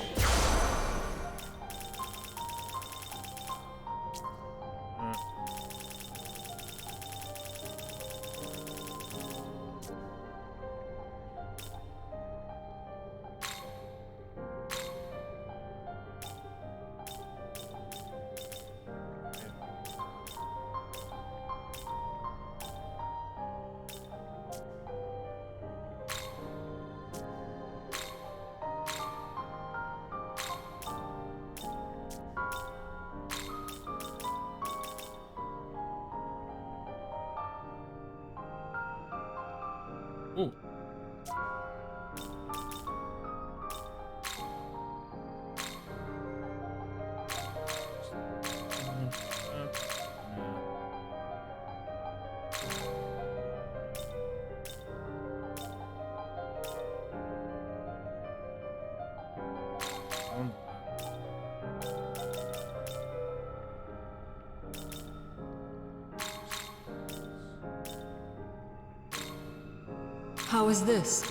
Ooh. How is this?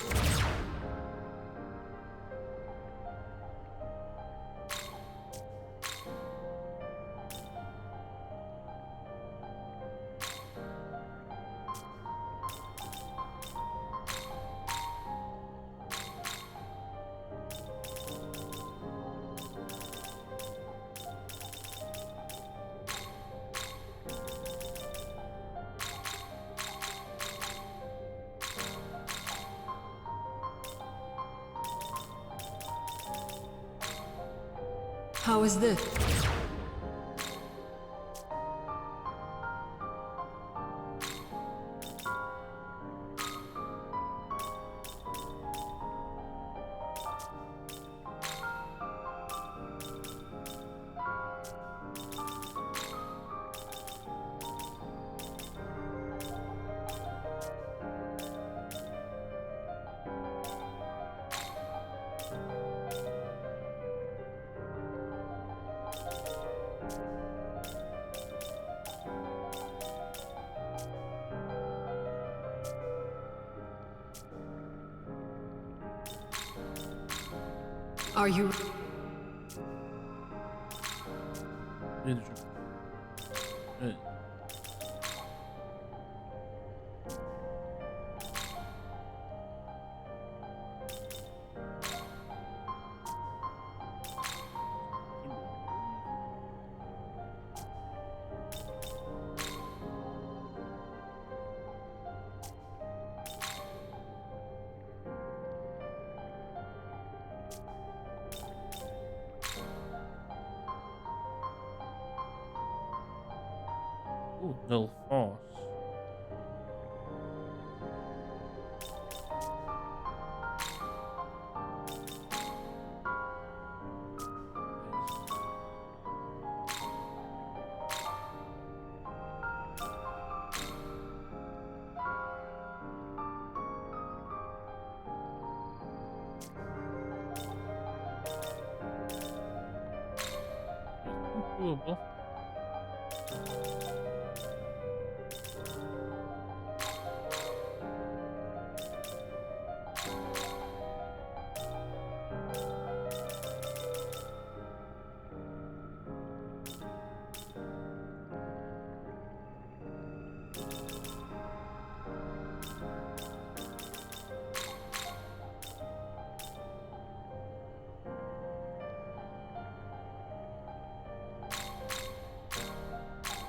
How is this? Are you? Evet. Ooh, little force. Doable.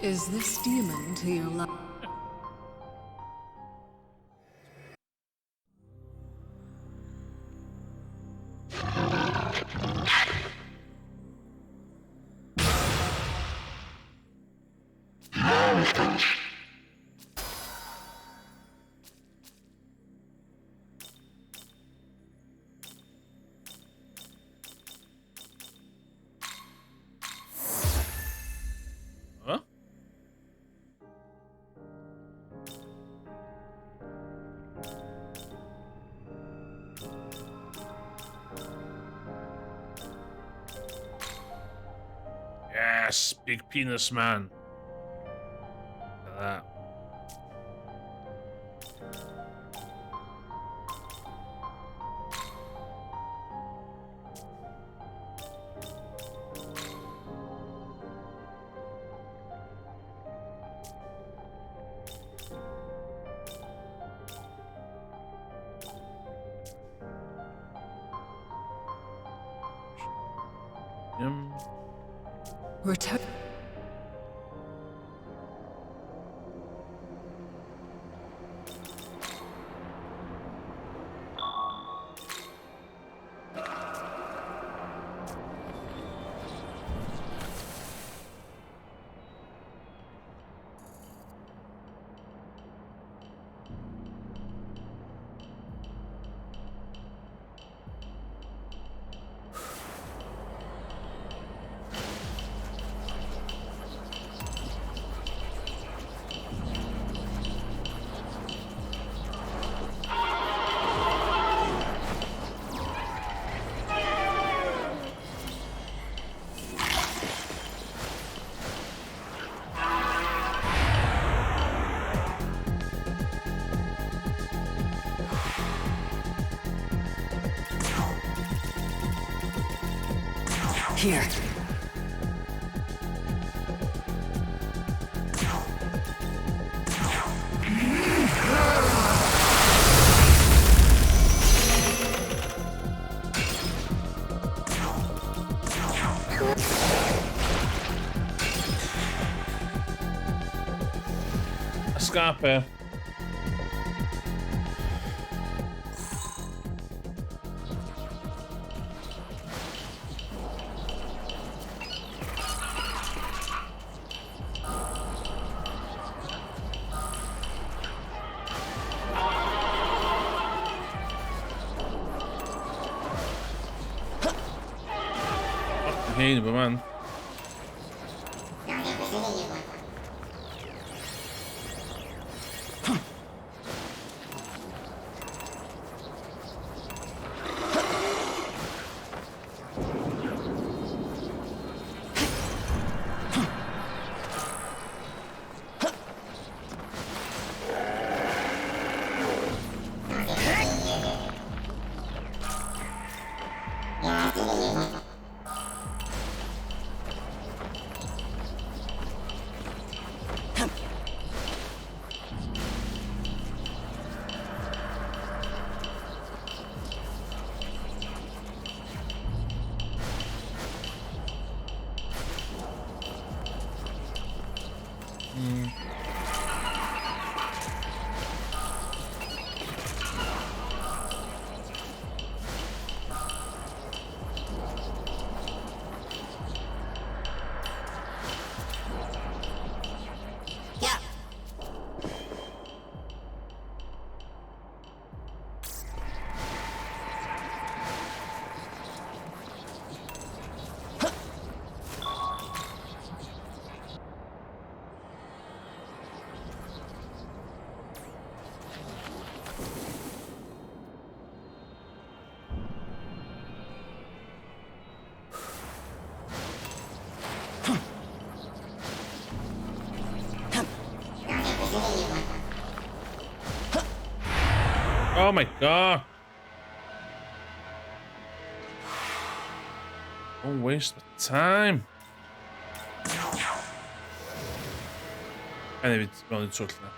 Is this demon to your left? Huh? Yes, big penis man. Look at that. Return. Here. Escape. Heen, man. Oh my god. Don't waste the time. Evet, ben onu sortla.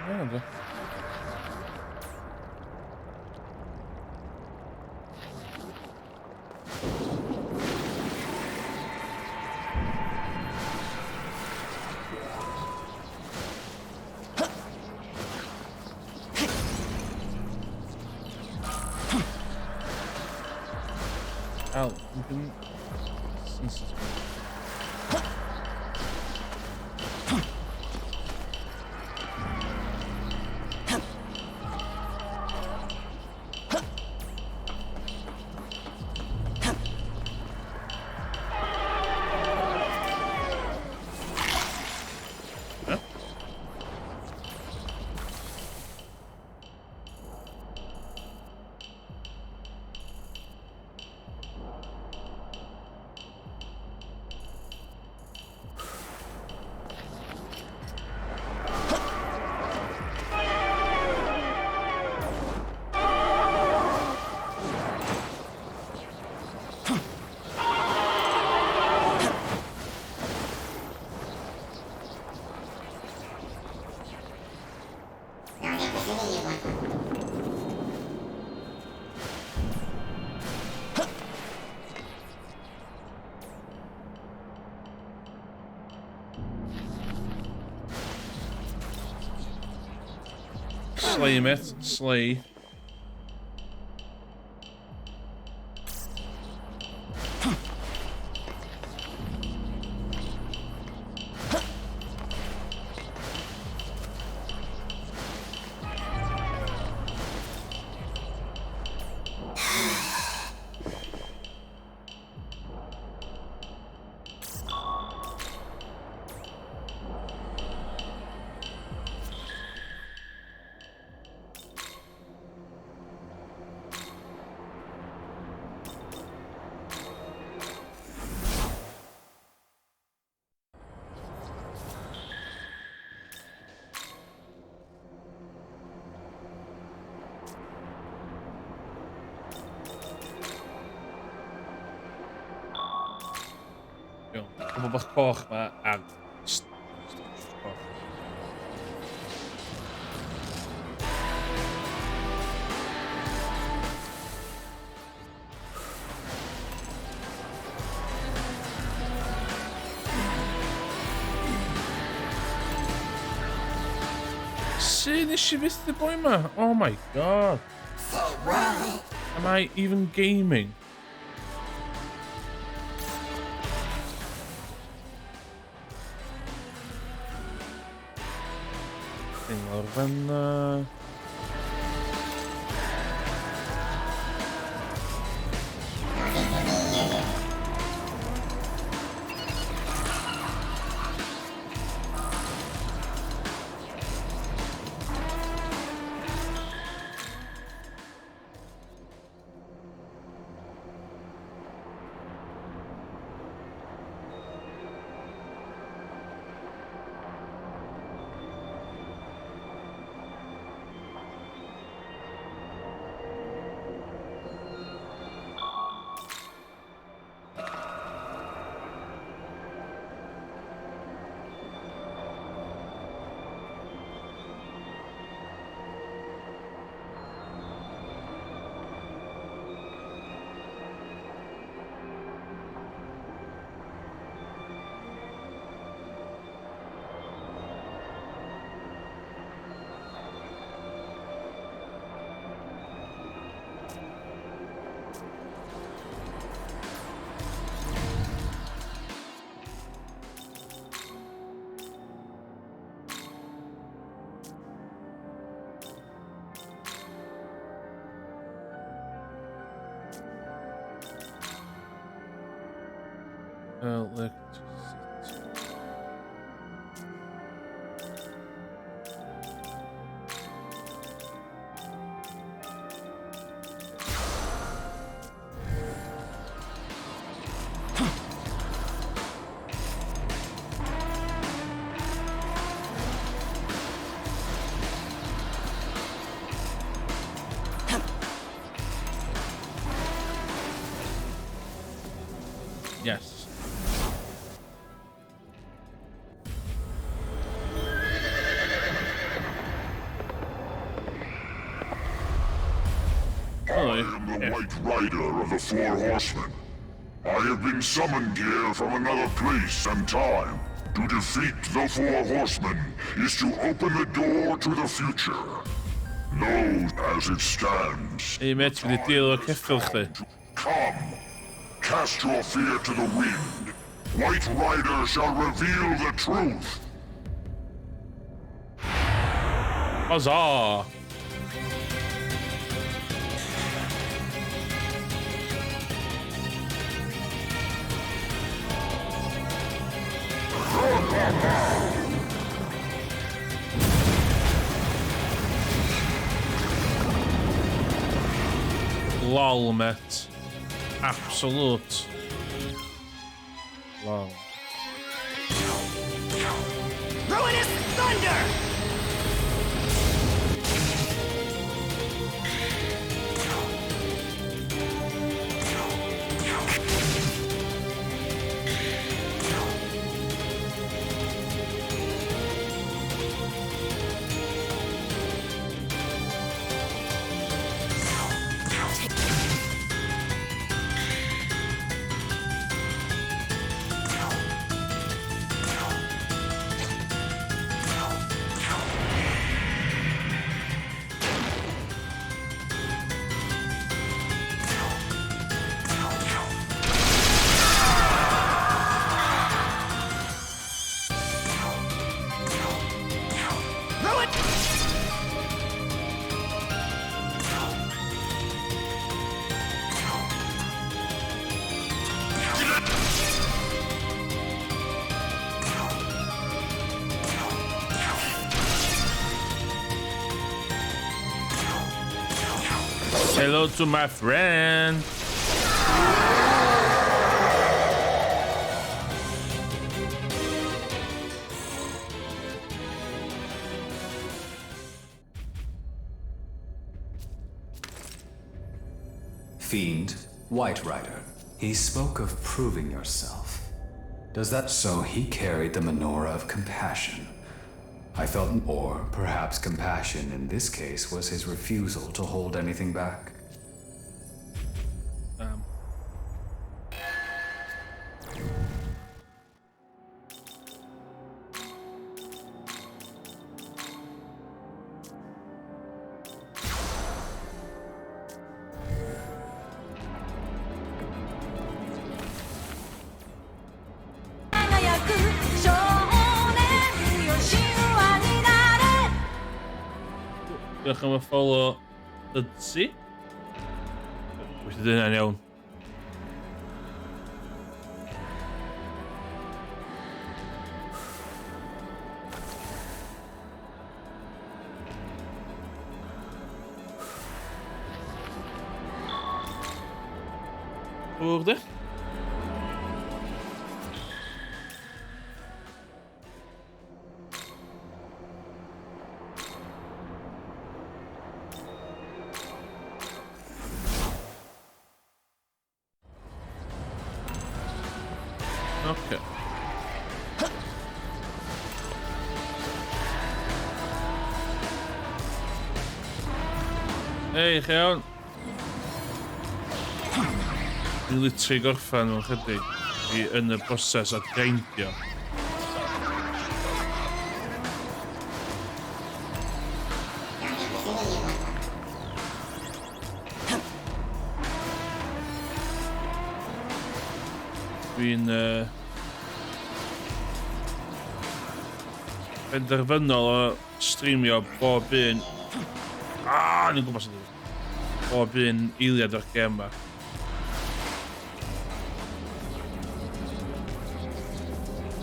Nerede? Al, bugün sinsiz. Slay, mate. Slay. Kom op, koch maar aan. Seriously, Mr. Boimer? Oh my god. Am I even gaming? Ben Yes. I am the White Rider of the Four Horsemen. I have been summoned here from another place and time. To defeat the Four Horsemen is to open the door to the future. Know as it stands. Hey mate, we dit hier ook heftig. Come, cast your fear to the wind. White Rider shall reveal the truth. Huzzah! Lol, met. Absoluut. Lol. Ruinous thunder! Hello to my friend. Fiend, White Rider. He spoke of proving yourself. Does that so he carried the menorah of compassion? I felt, or perhaps compassion in this case was his refusal to hold anything back. Dan gaan we follow the sea. Moet je dit nou doen? Woorden. Okay. Hey, gaan. Jullie trigger fan van gedekt die in het proces het treintje. En er van al stream je Bobin. Nu kom maar zo. Bobin Ilya door Kemba.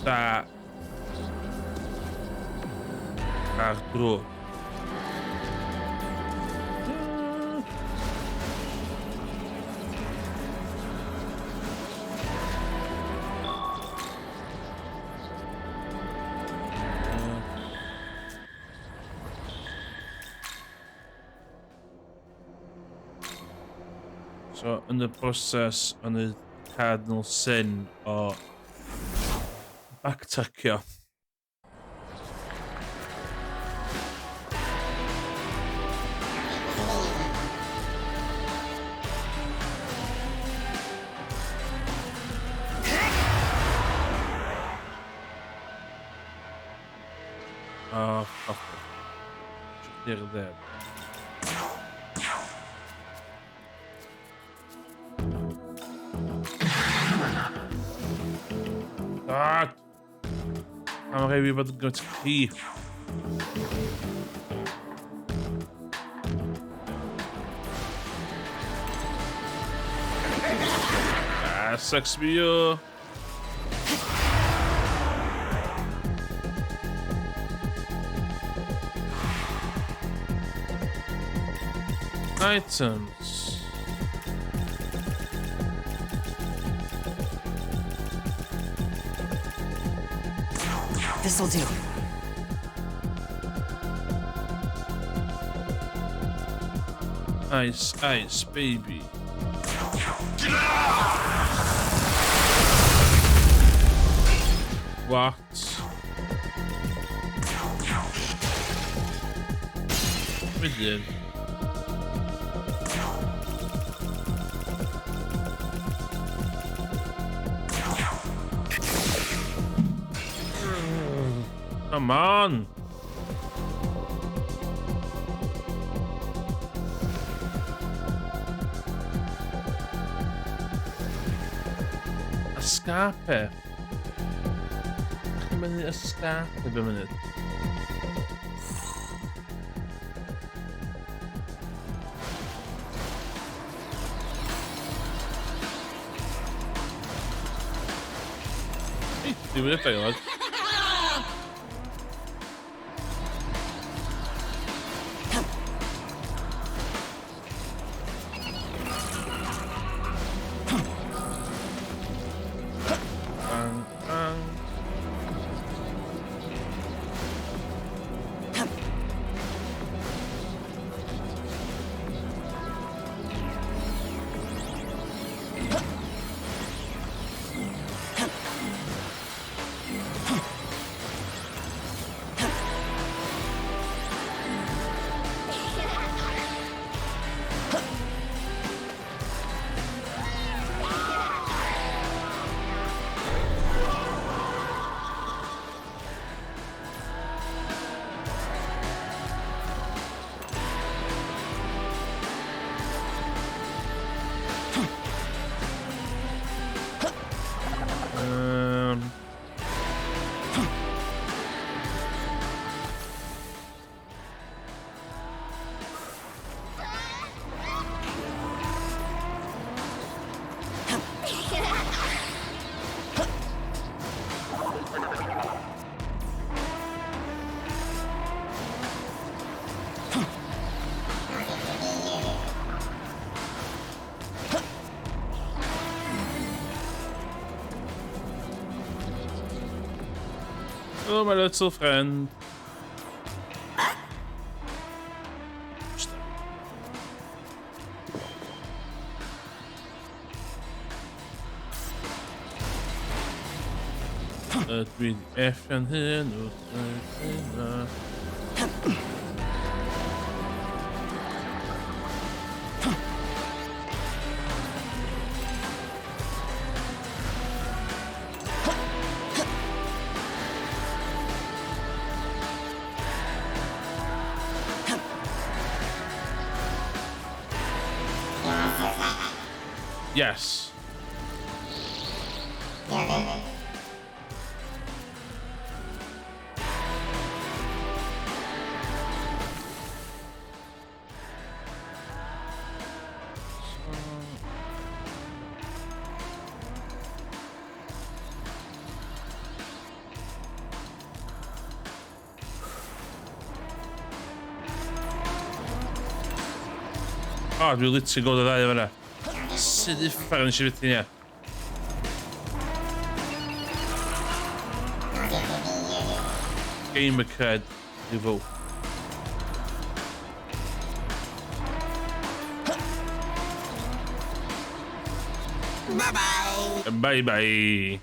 Daar. Daar bro. Zo in de proces van het cardinal sin o backtrackio. Oh, fuck it. Should clear that. God! I'm ready about to go to pee. Ah, sucks for you. Items. This'll do. Ice, ice, baby. What? We did. Come on. Escape. Come in, escape a minute. Hey, do it if I like. Oh, my little friend. Between F and N. Yes. Ah, dwi literally god o ddau efo yna. Sut uffar yn eisiau fytyn ia? Gamer cred i fo. Bye-bye. Bye bye.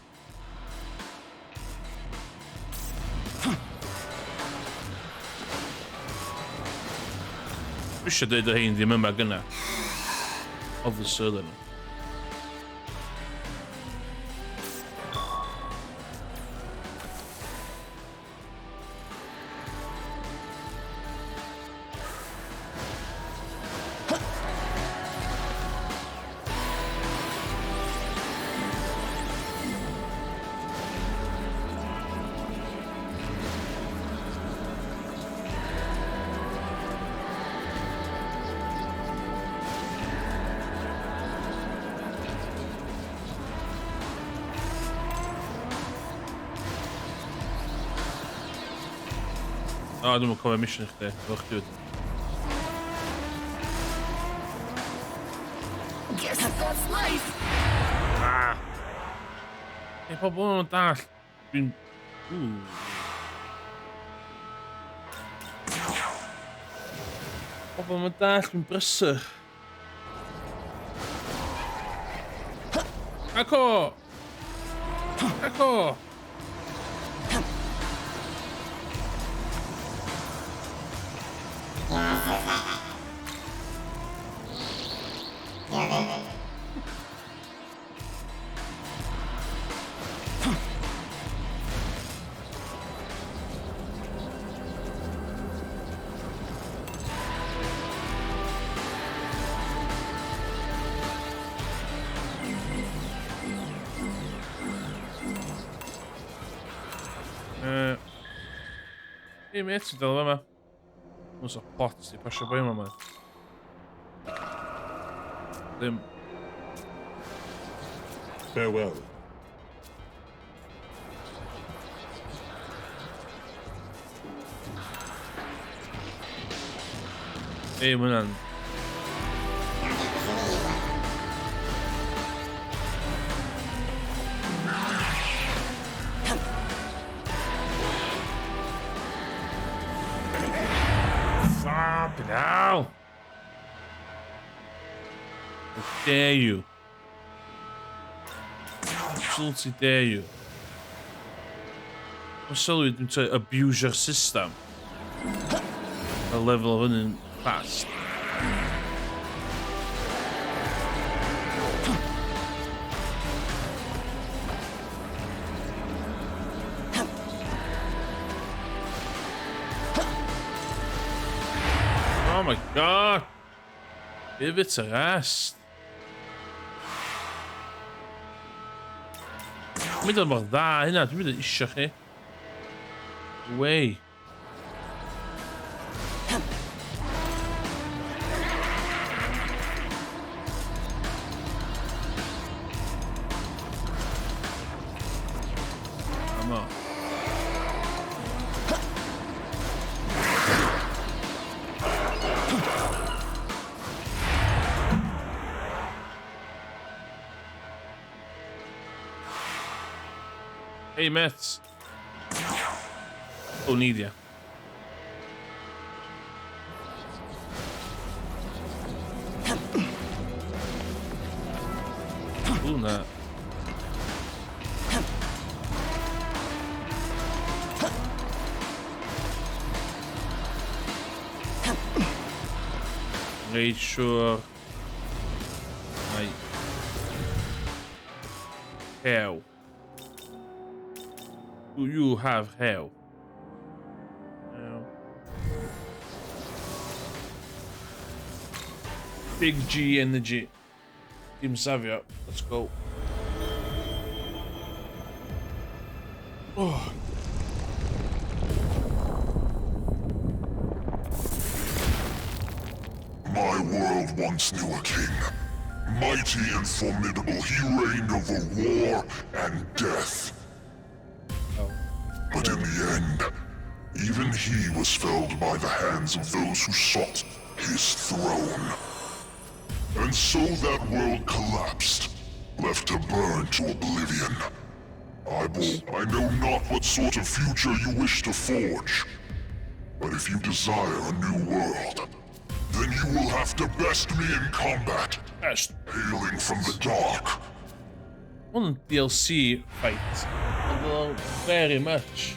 Wist je dat iedereen die me maar kunnen? Of de zullen. Ah, doe maar gewoon een mission echt. Wacht, dude. Guess that's life. Ah. Ik heb gewoon een taak. Oeh. Op een taak een presser. Akko. Akko. Hey mate, zit er maar. Onze pot, die pas je bij me man. Dem. Farewell. Hey man. Now, how dare you? Absolutely dare you? What shall we do to abuse your system? A level of running fast. Oh my god! Give it a rest. Midden maar daar, in het midden is je. Way. Come on. Hey Mets. Oh, need ya. Ooh, nah. Make sure I hell. Do you have hell? No. Big G energy. Team Savia, let's go. Oh. My world once knew a king. Mighty and formidable, he reigned over war and death. But in the end, even he was felled by the hands of those who sought his throne. And so that world collapsed, left to burn to oblivion. Eyeball, I know not what sort of future you wish to forge. But if you desire a new world, then you will have to best me in combat. Best. Hailing from the dark, want a DLC fight. Very much.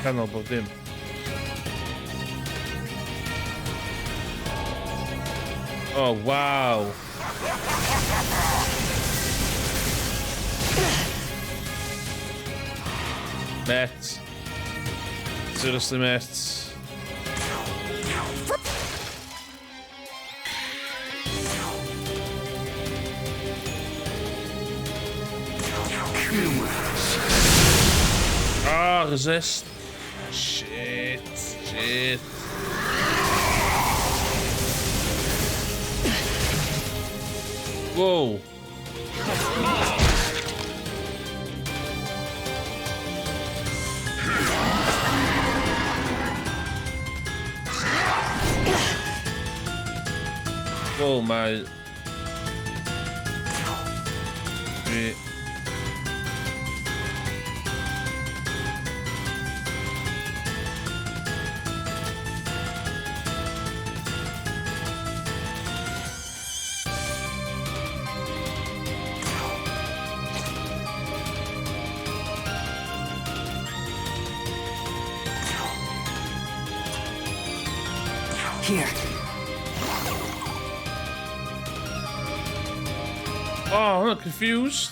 Kan al bod dim. Oh wow. Mate. Seriously, mate. Ah, resist. Shit. Whoa. Whoa, my. Shit. Here. Oh, I'm not confused.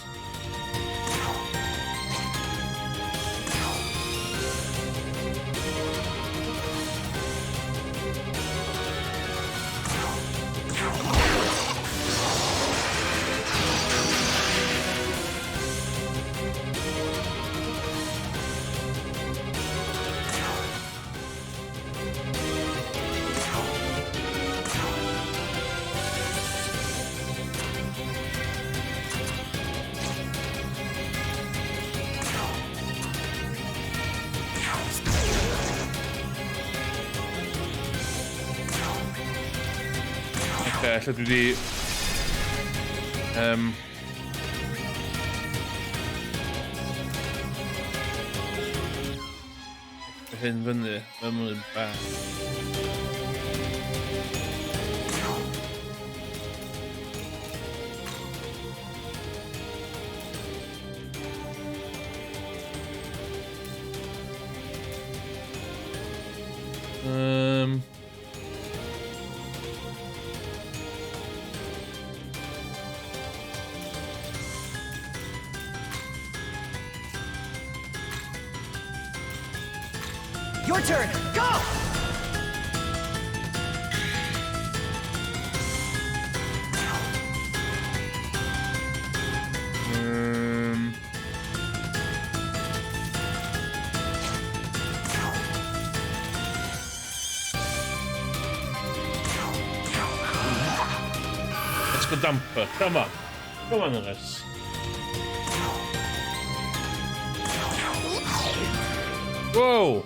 Okay, lle dwi di... hyn fyny, ymwneud bach. Your turn. Go! Let's go dumper. Come on. Come on, Alice. Whoa!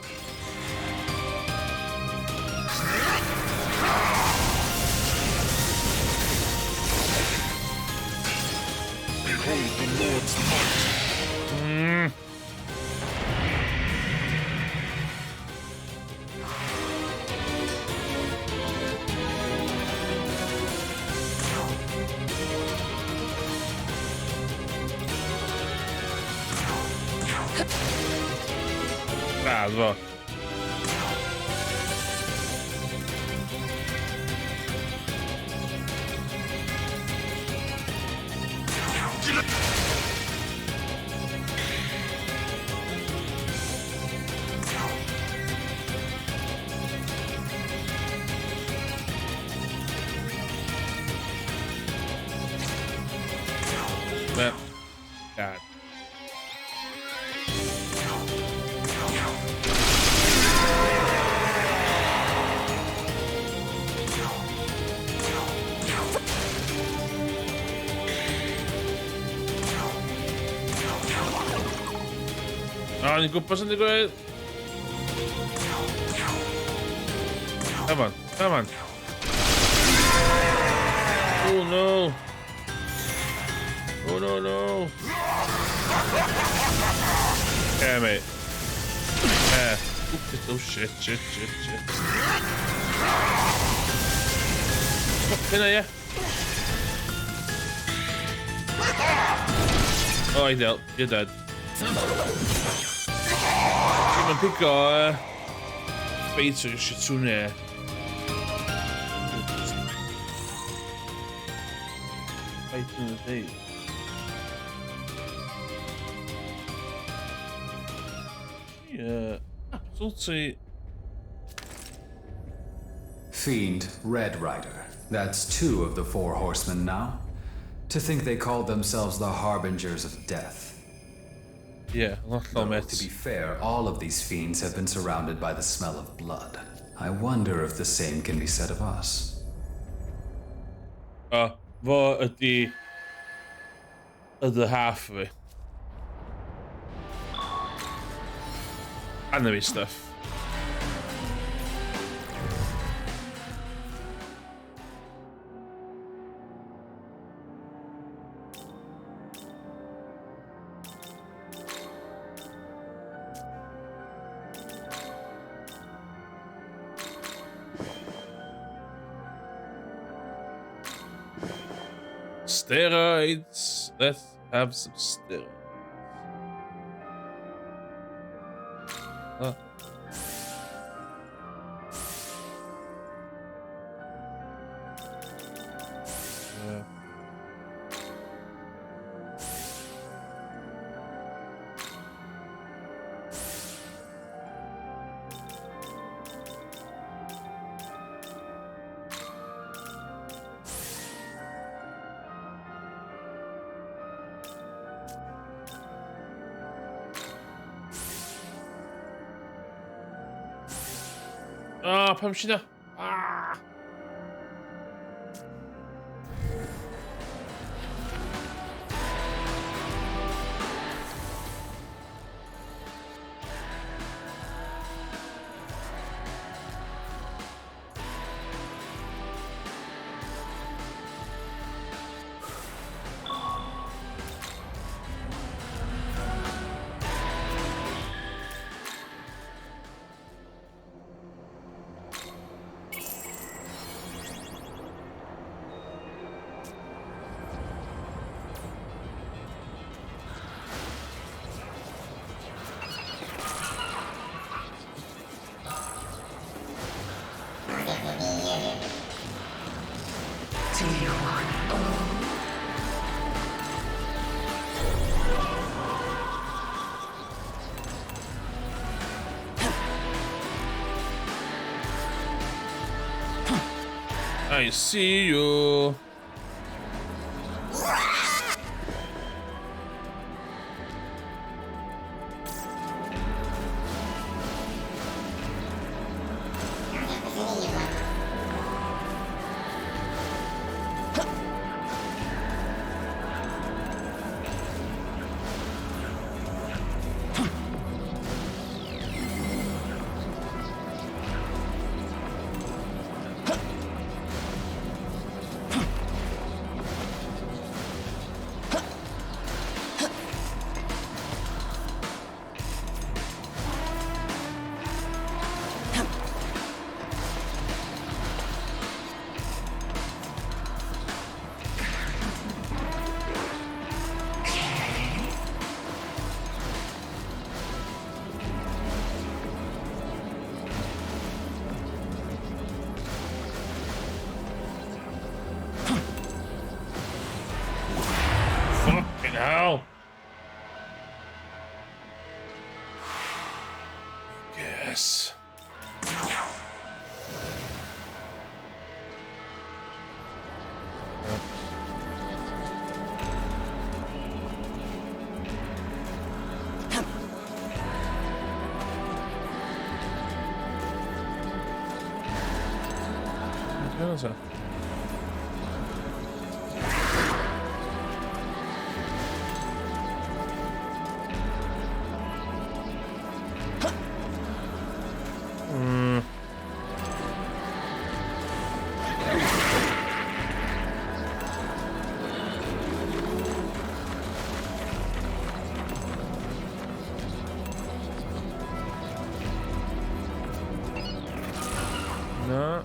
Bravo. Well, God. Ah, ni'n gwybod sy'n digwydd. Come on, come on. Oh no. Oh no, no. Yeah, mate. Yeah. Oh shit, shit, shit, shit. Fucking hell, yeah. Oh, I dealt. You're dead. Come and pick up. Peter Shitsune. Fighting the day. Yeah. Absolutely. Fiend Red Rider. That's 2 of the 4 horsemen now. To think they called themselves the Harbingers of Death. Yeah, not Though, to be fair, all of these fiends have been surrounded by the smell of blood. I wonder if the same can be said of us. Vad är the halfway? Enemy stuff. Steroids. Let's have some steroids. Huh. Yeah. Ah, Pamshina. Ah. I see you. Fucking hell. Yes. Cosa? No.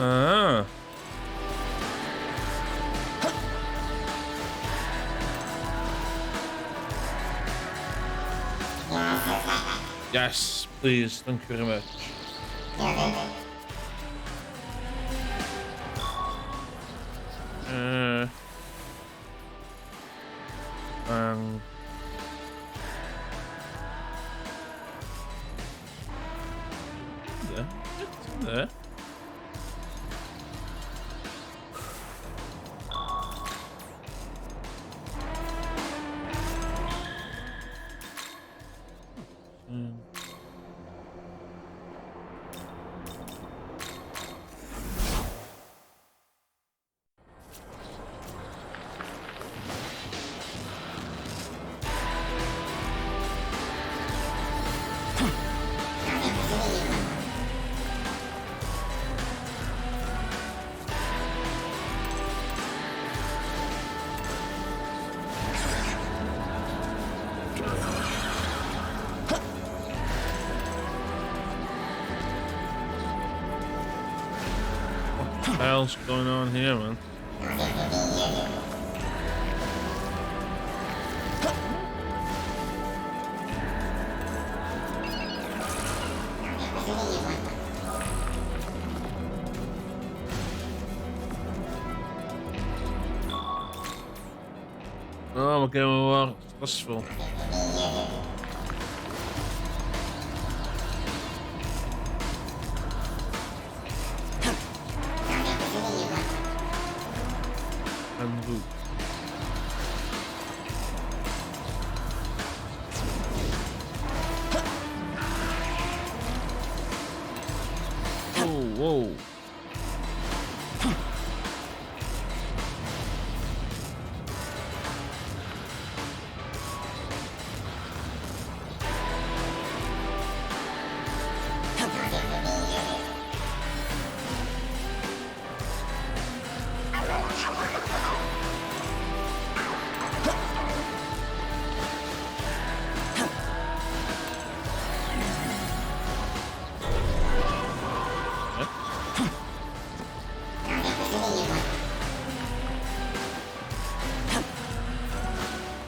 Ah. Yes, please. Thank you very much. There. What the hell's going on here, man? Oh, we gaan wel stressvol. En goed. Oh, wow.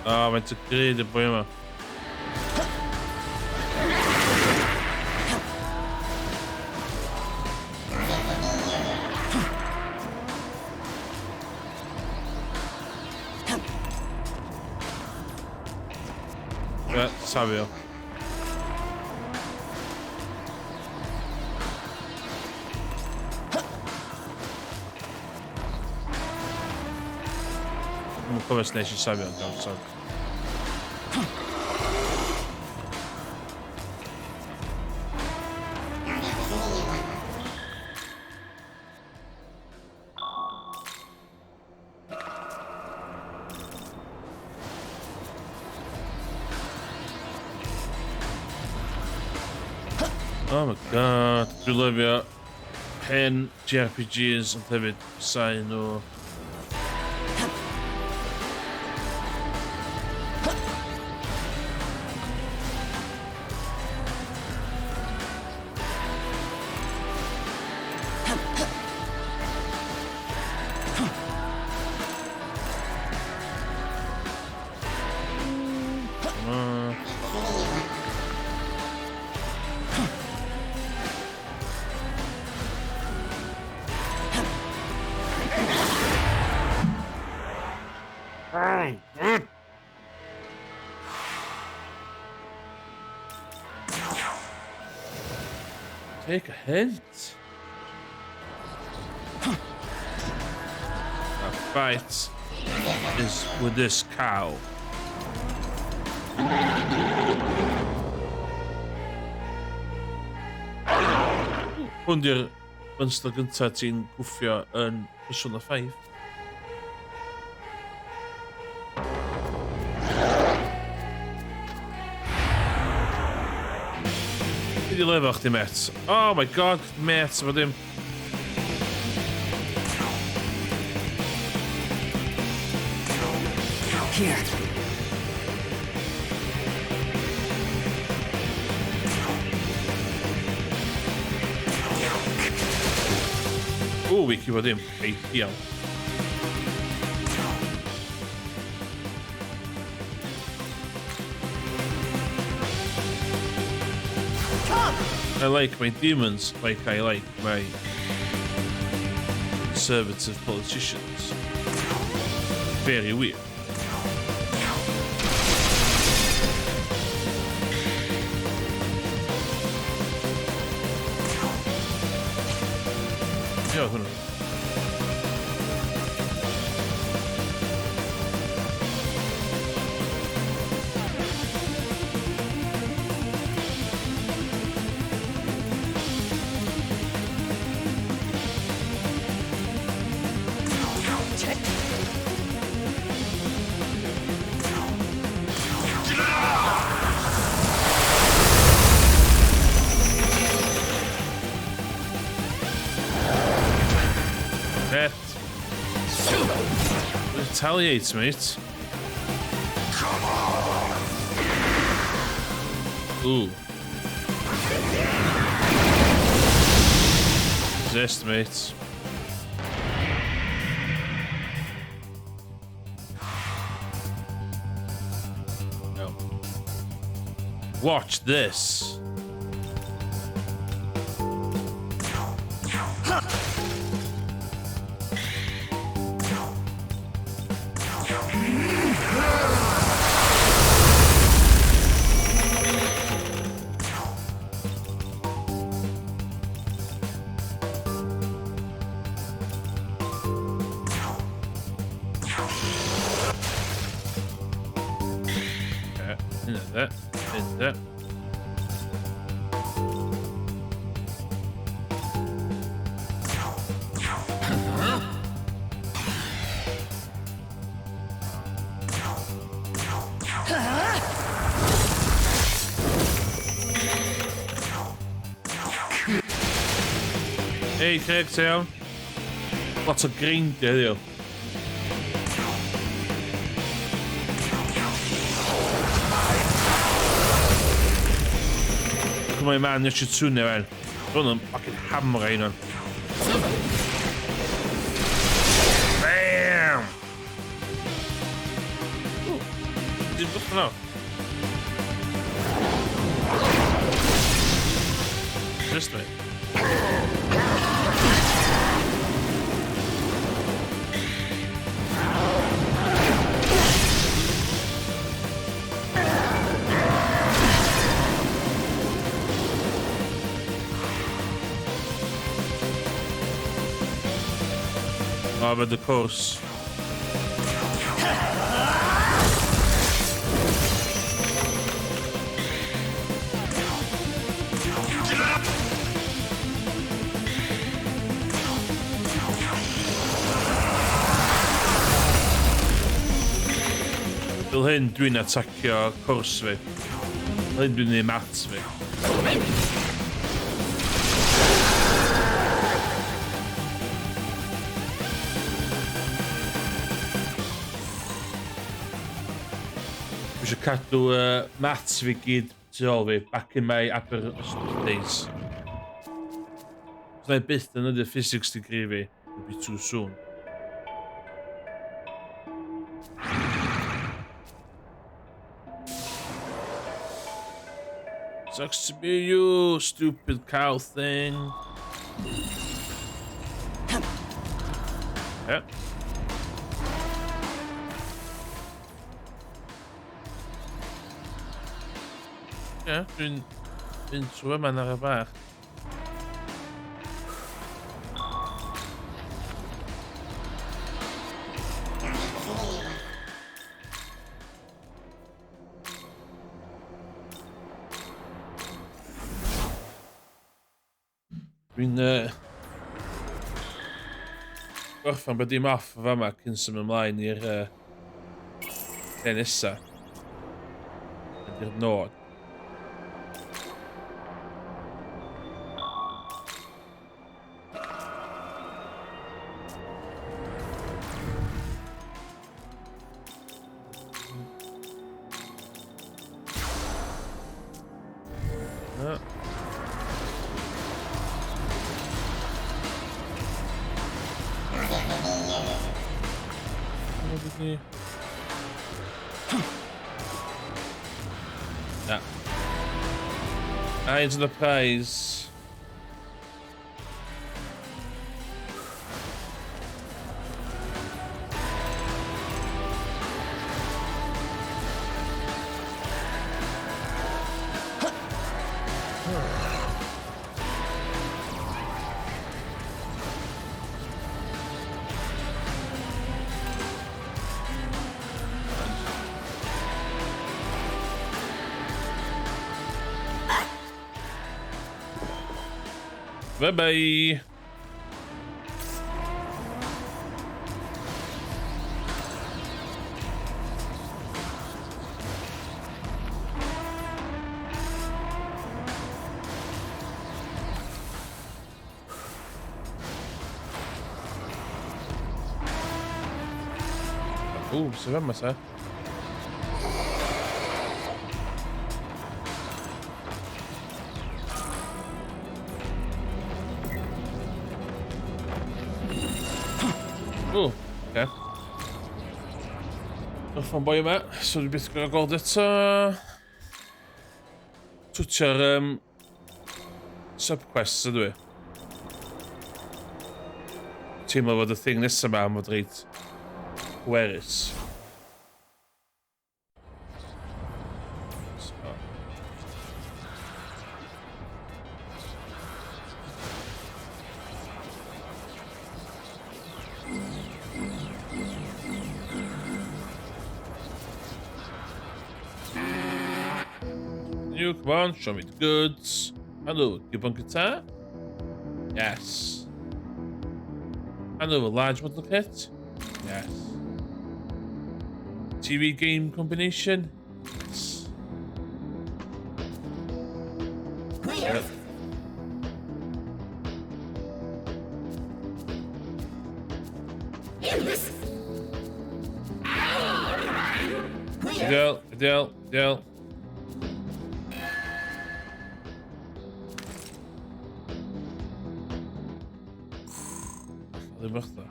Ah, met z'n kreden, prima. Ja, sabio. Come snatch sabio, então, sabe? Oh my god, dwi'n lyfio hen JRPGs ond hefyd sain nhw. Take a hint. A fight is with this cow. Hwn di'r monster gynta ti'n gwffio yn Persona 5. Did you live off the met? Oh my god, met with him. Here. wiki fod dim eidial. I like my demons like I like my conservative politicians. Very weird. Ja, who knows? Retaliates, mate. Come on. Ooh. Resist, mate. No. Watch this. That. Hey, kijk zo. Wat een green deal. My man Yoshitsune, man. Run him fucking hammer in on. Bam! Ooh, did good enough. Just me. Over the course. Wil hyn dwi'n atacio cwrs fi. Hyn dwi'n neud mats fi. Dwi eisiau cadw mats fi gyd tu ôl fi back in my upper days. Os na i byth yn ydy'r physics degree fi, it'll be too soon. Sucks to be you, stupid cow thing. Yeah. Yeah, dwi'n trwy yma'n ar y bach. Dwi'n gorffan bod dim off o fama cyn symud ymlaen i'r lle nesa. Ydy'r nod. Yeah. Ja. Eyes of the prize. Bye bye. Se vem massa. Okay. Nog van boeien me. Så du bytte å gå dit, så kjører subquests, du. Team over the thing nisse med Madrid. Where is? You come on, show me the goods. Hello, coupon guitar? Yes. Hello, a large model kit? Yes. TV game combination? Yes. Yep. Deal. Det wacht daar.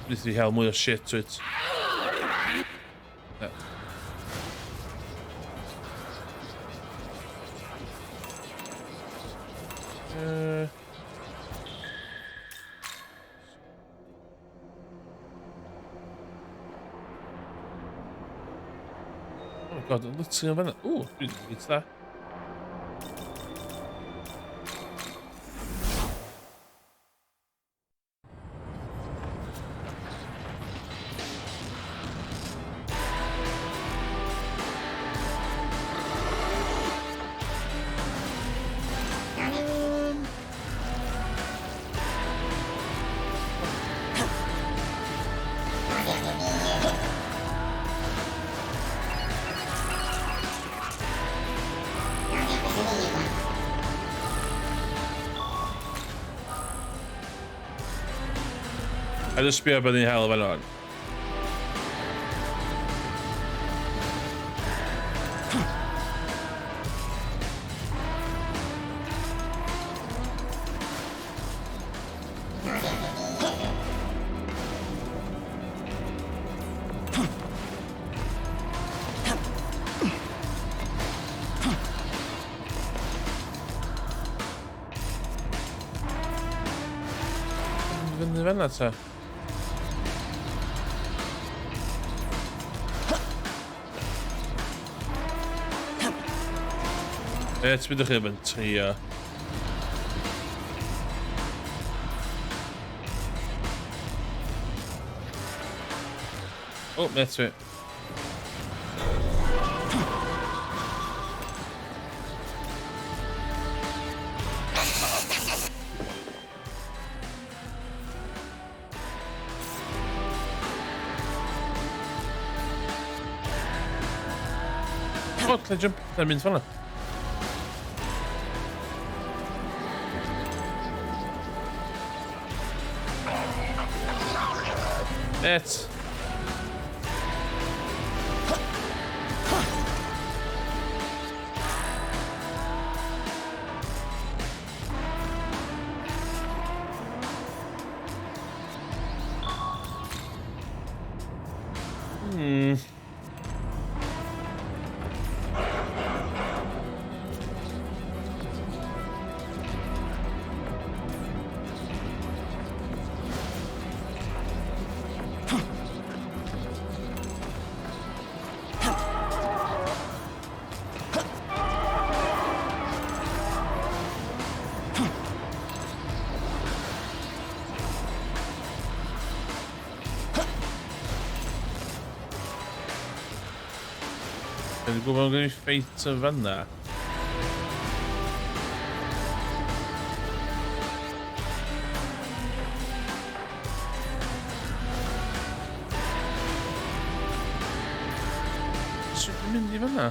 Dit is die heel mooie shit uit. Ja. Oh god, let's see when. Oeh, iets daar. I just spear up in the hell of a lot. That's a it's with the ribbon here. Oh, that's it. Oh, can I jump? That means fun. That's Hmm. Dwi'n gwybod yn gwneud ffeit yn fanna. Sut dwi'n mynd i fanna?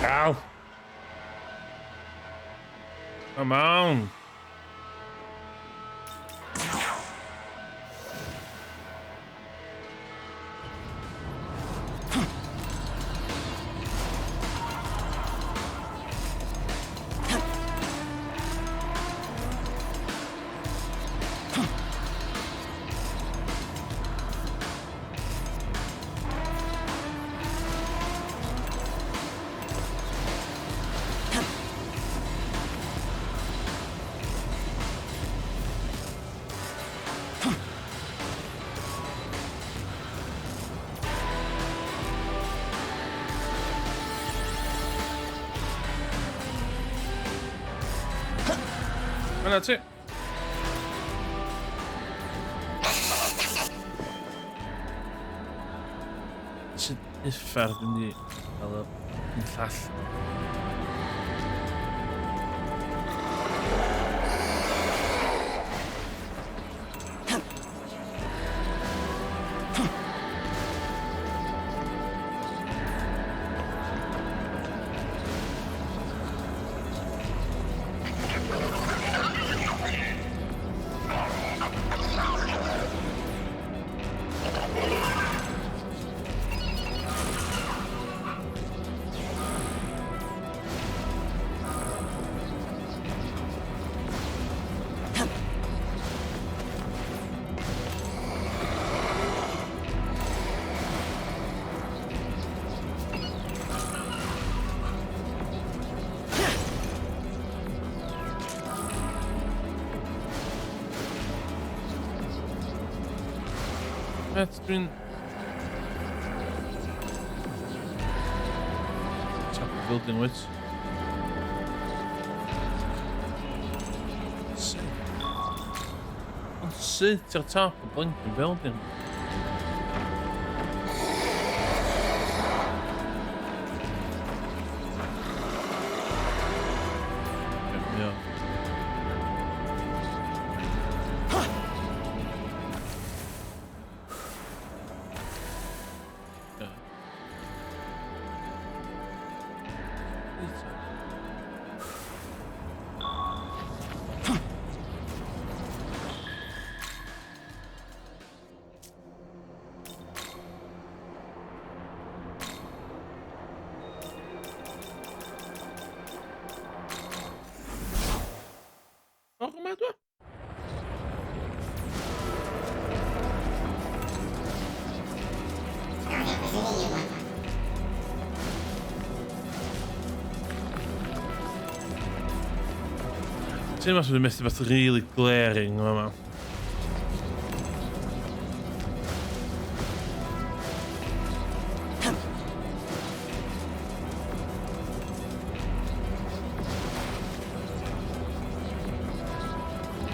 Ow! Come on! And that's it. Sut uffar dwi'n di cael y llall? That's been top of building with. Sit at top of blinking building. Yeah. Welkom met me. It must have missed what's really glaring, mama.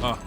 Ah.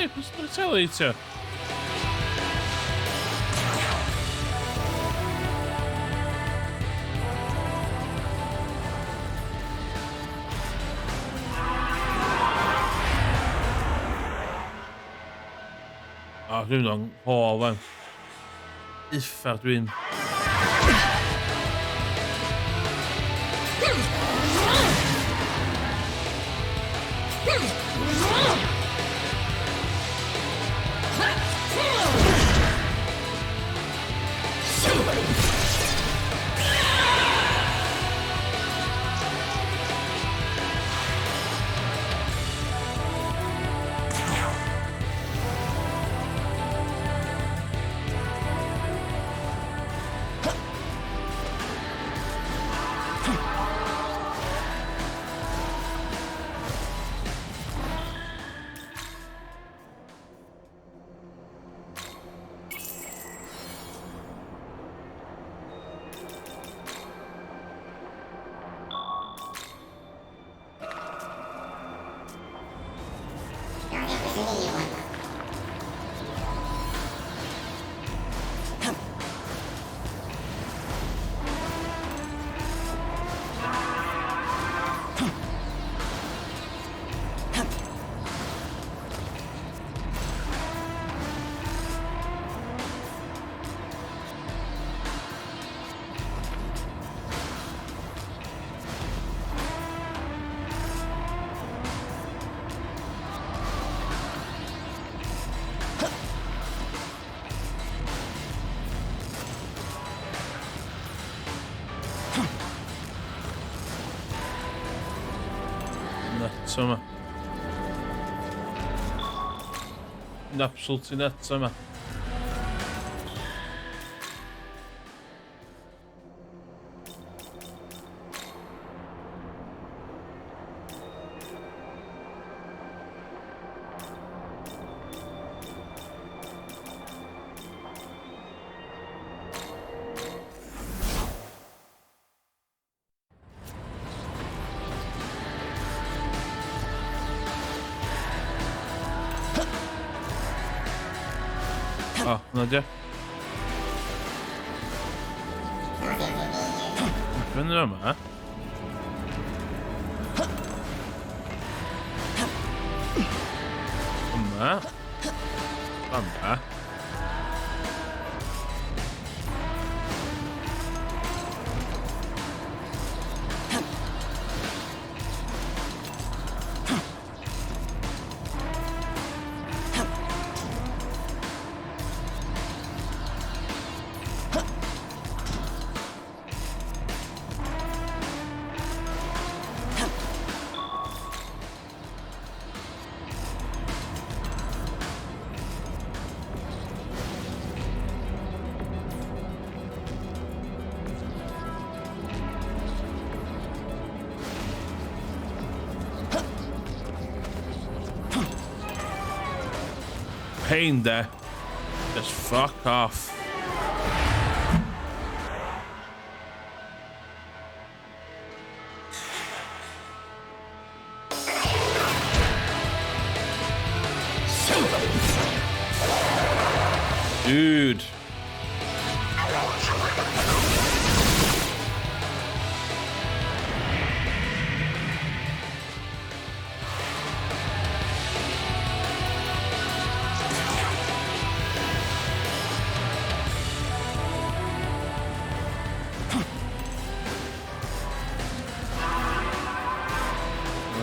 Nej, przeleciało i co? Ja, nu då haven. Iffert du in. Nätsamma. Absolut nätsamma. Ah, Nadia. Ben de ama. Ama. Ama. Pain there. Just fuck off. Dude.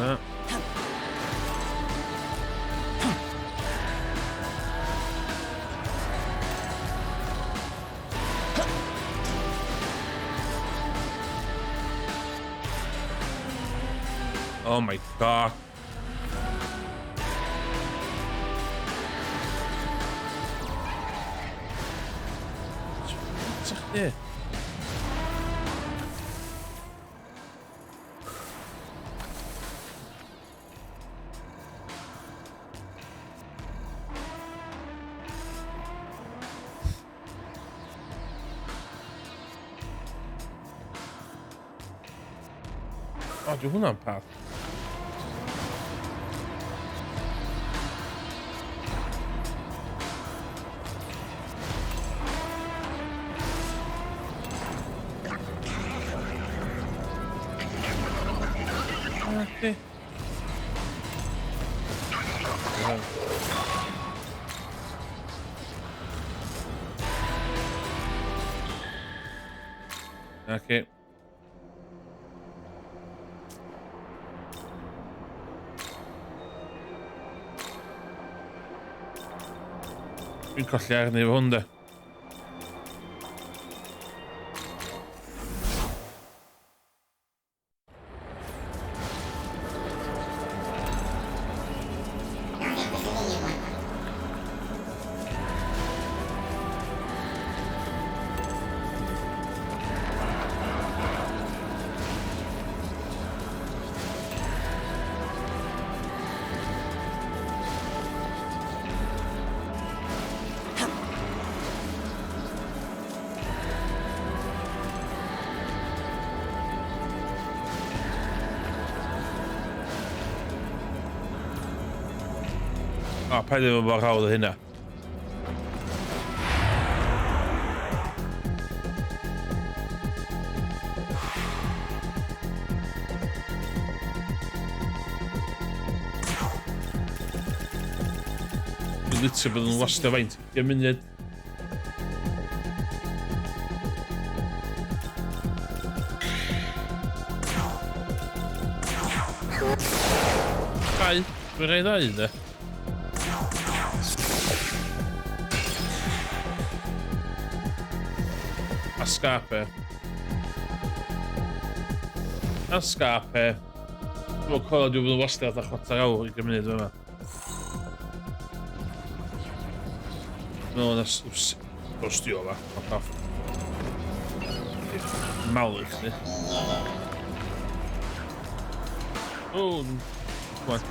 Ja. Oh my god. Wat zeg je? Oh, doe hoe nou een paard? Okay. Okay. Dwi'n colli arni fo hwn de. Paid efo mor hawdd o hynna. Dwi'n litio bod yn wastio faint. 10 munud. Rai, dwi'n rhaid ddau de. Escape. Escape. Dwi'n coelio dwi'n bod yn wastio at a chwarter awr i 10 munud yma. No, that's ostio fa. Fuck off. Malu chdi. Oh, come on.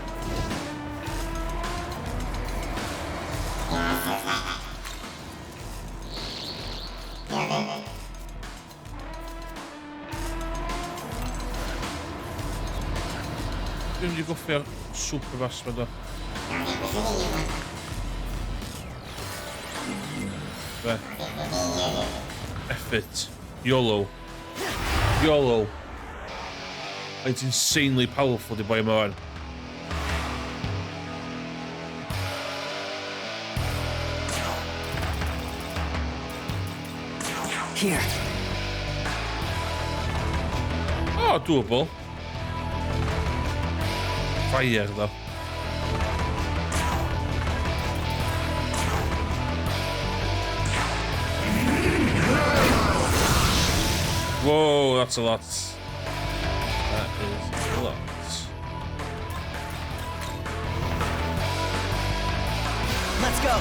Dwi'n mynd i goffio'r super fast ma do. Be? Effort. YOLO. YOLO. It's insanely powerful di boi yma wan. Here. Oh, doable. Fire though. Whoa, that's a lot. That is a lot. Let's go.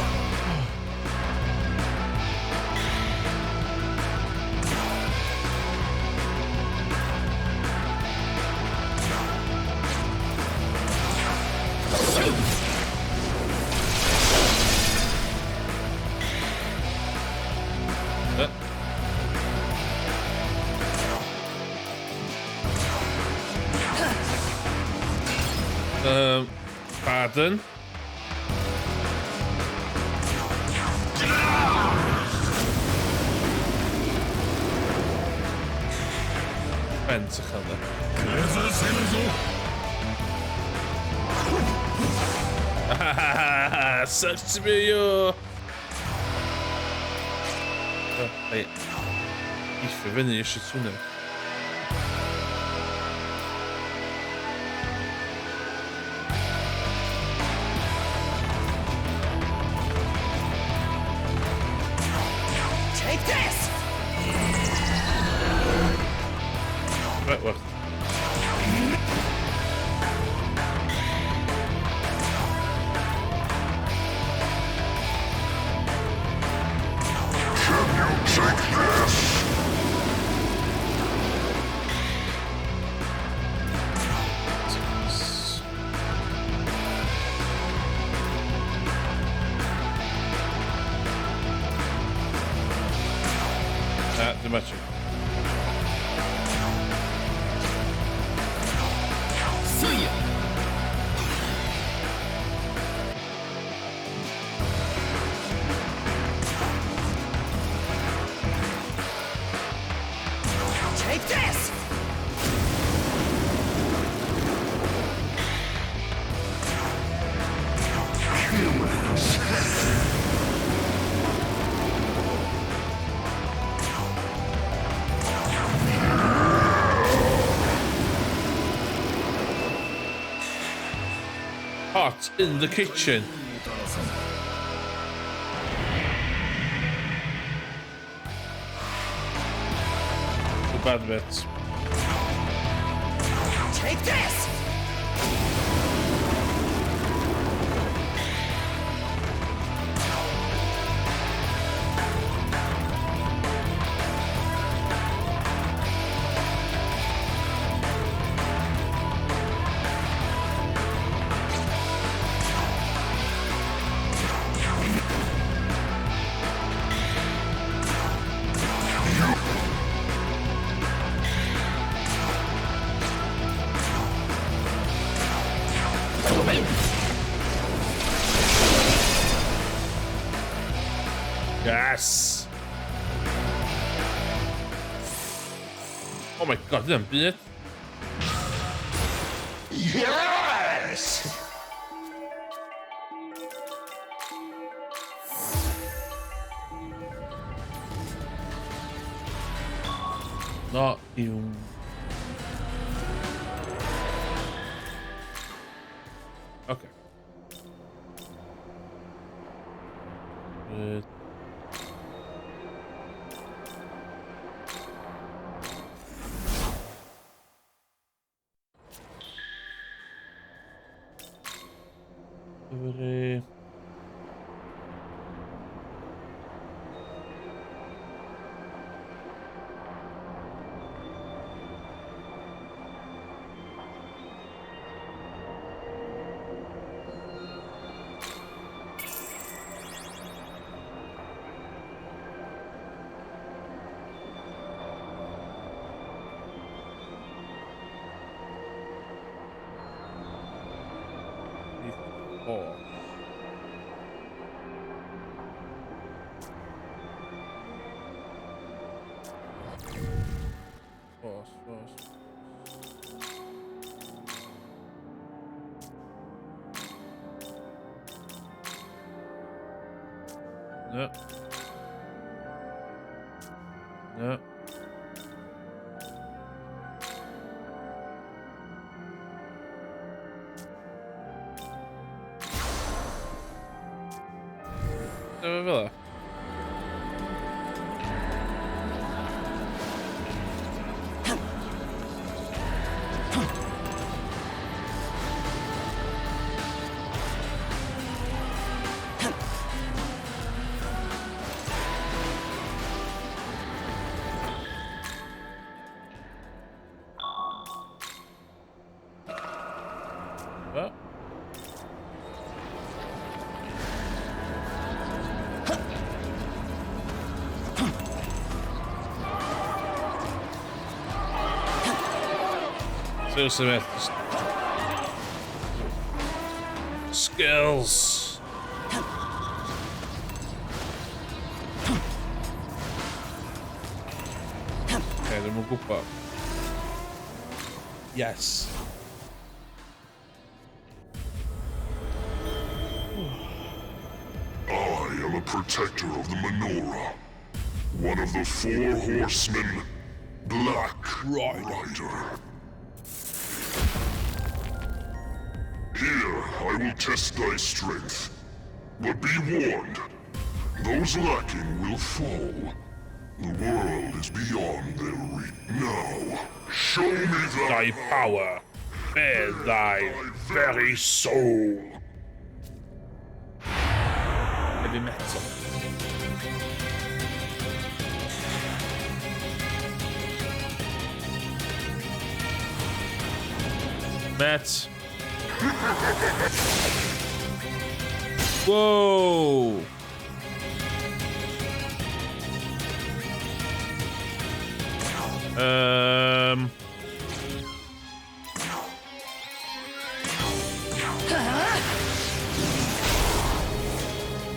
Pardon? Bent Hahaha, such to be you. Wait. Ich verwende jeszcze tunel. Right, well. The match. See ya. Take this. hot in the kitchen. The bad bits. Take this! Yes. Oh my god, didn't beat it. Yes! Not even. Okay. Good. Every. Oh. Fast. No. No. Villa. What? Seriously, man. Skills. Okay, then we'll go back. Yes. I am a protector of the menorah. One of the 4 horsemen, Black Rider. Here, I will test thy strength. But be warned, those lacking will fall. The world is beyond their reach. Now, show me Thy power, bare thy very soul. Heavy metal. Matt. Whoa.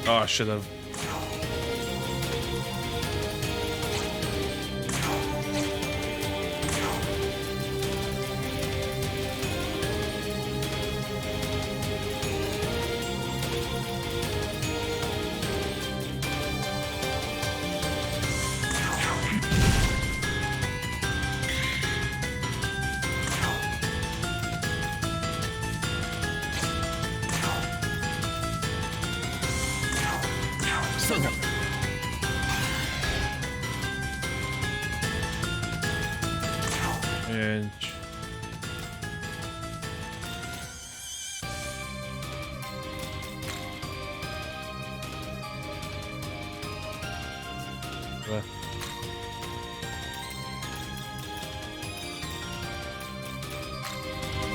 Oh, I should have. And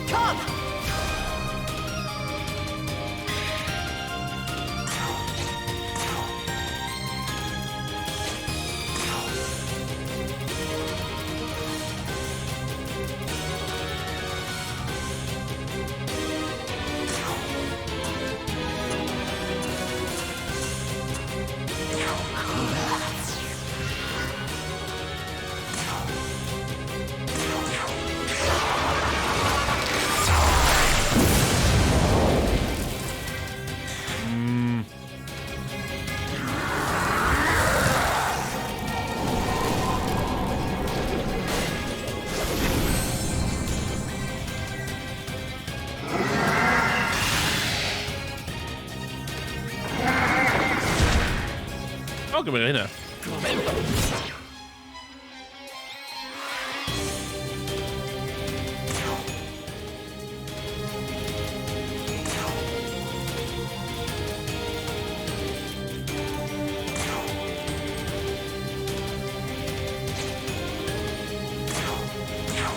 Come! Kom er inne.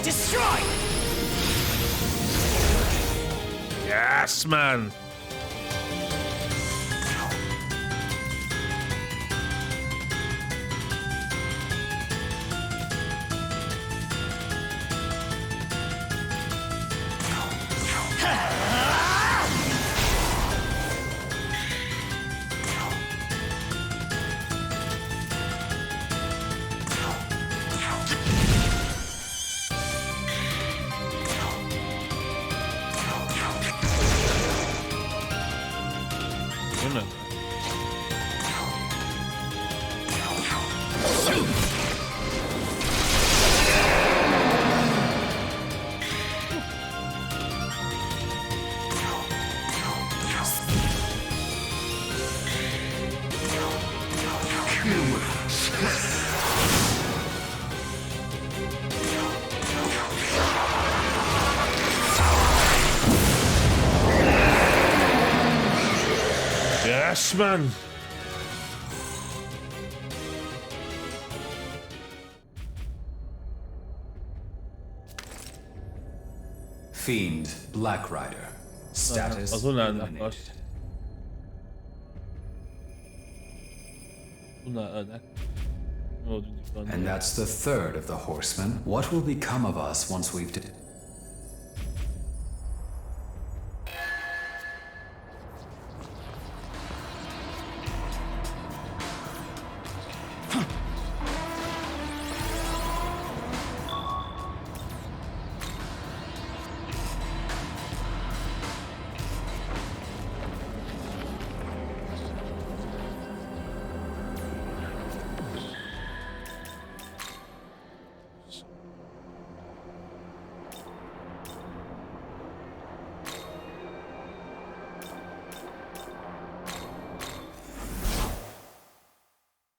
Destroy! Yes, man. Yes, man. Fiend, Black Rider. Status eliminated. And that's the third of the horsemen. What will become of us once we've did?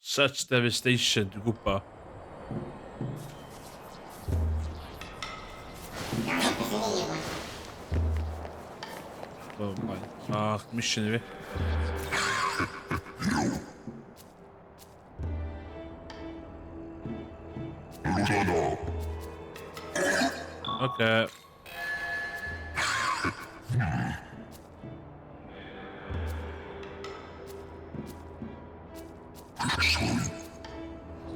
Such devastation to Koopa. Oh my. Mission weer. Okay.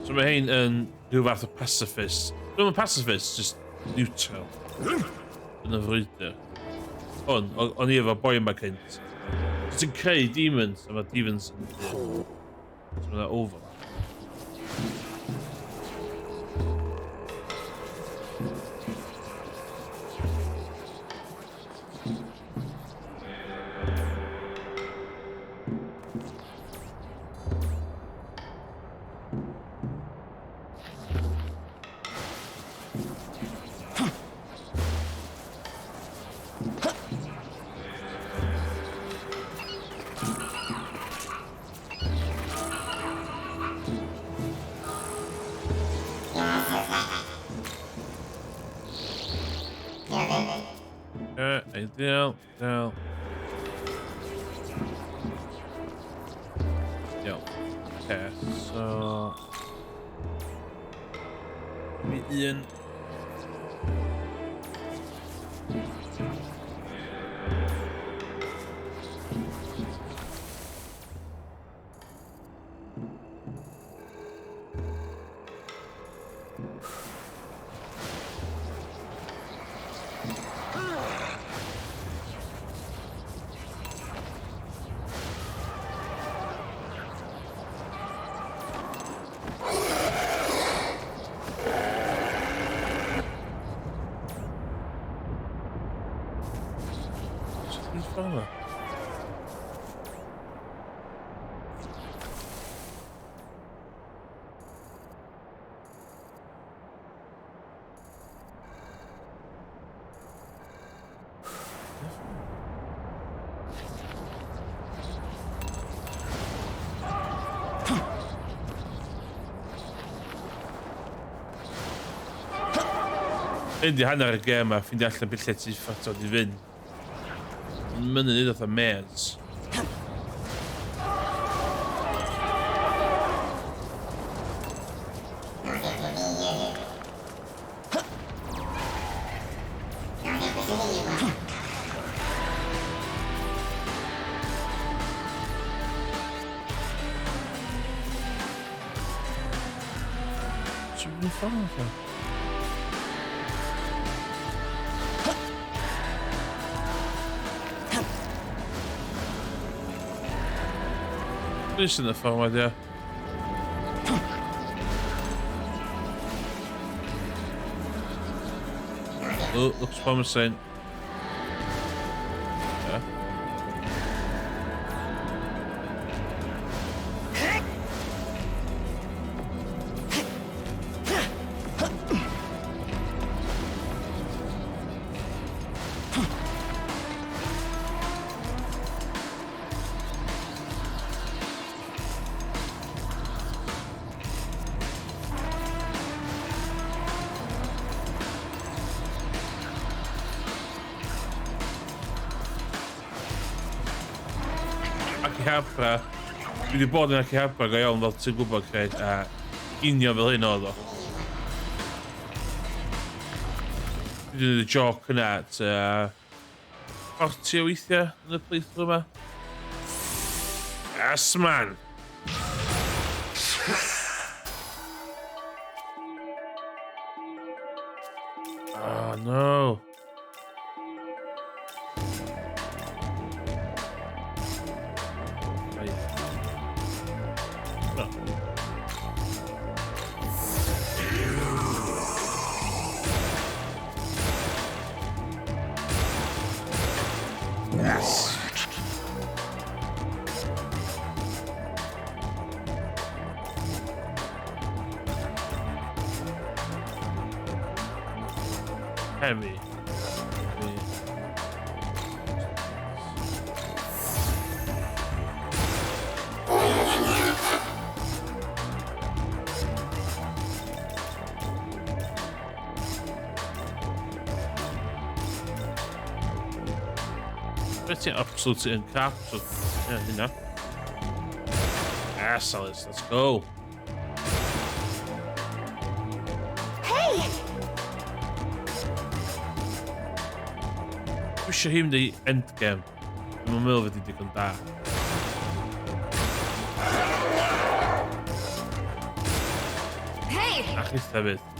So we heen een duurwaardig pacifist. Doe een pacifist, just neutral. En een vrienden. On hier wat boeien bekend. Het is een krijg demons en wat demons. Zo naar over. Ideal. Ideal. Yep. Okay, so Ian. Fella. Yndi hanner y gêm a ffindi allan beth lle ti ffato di fynd. Yn mynd yn edrych o maze. Ti'n mynd i ffordd o? Is in the phone idea. Oh, looks promising. Yeah. Akihabara. Dwi wedi bod yn Akihabara go iawn fel ti'n gwybod Craig a union fel hyn oedd o. Dwi wedi gwneud y joc yna at 40 o weithiau yn y playthrough yma. Yes man! Oh no! Yes. Heavy. Pretty absolutely in caps. Yeah, you know. Yes, Alice, let's go. Hey! Pwysio him the endgame. Dwi'n meddwl fyddi digon da. Hey! A chitha fydd.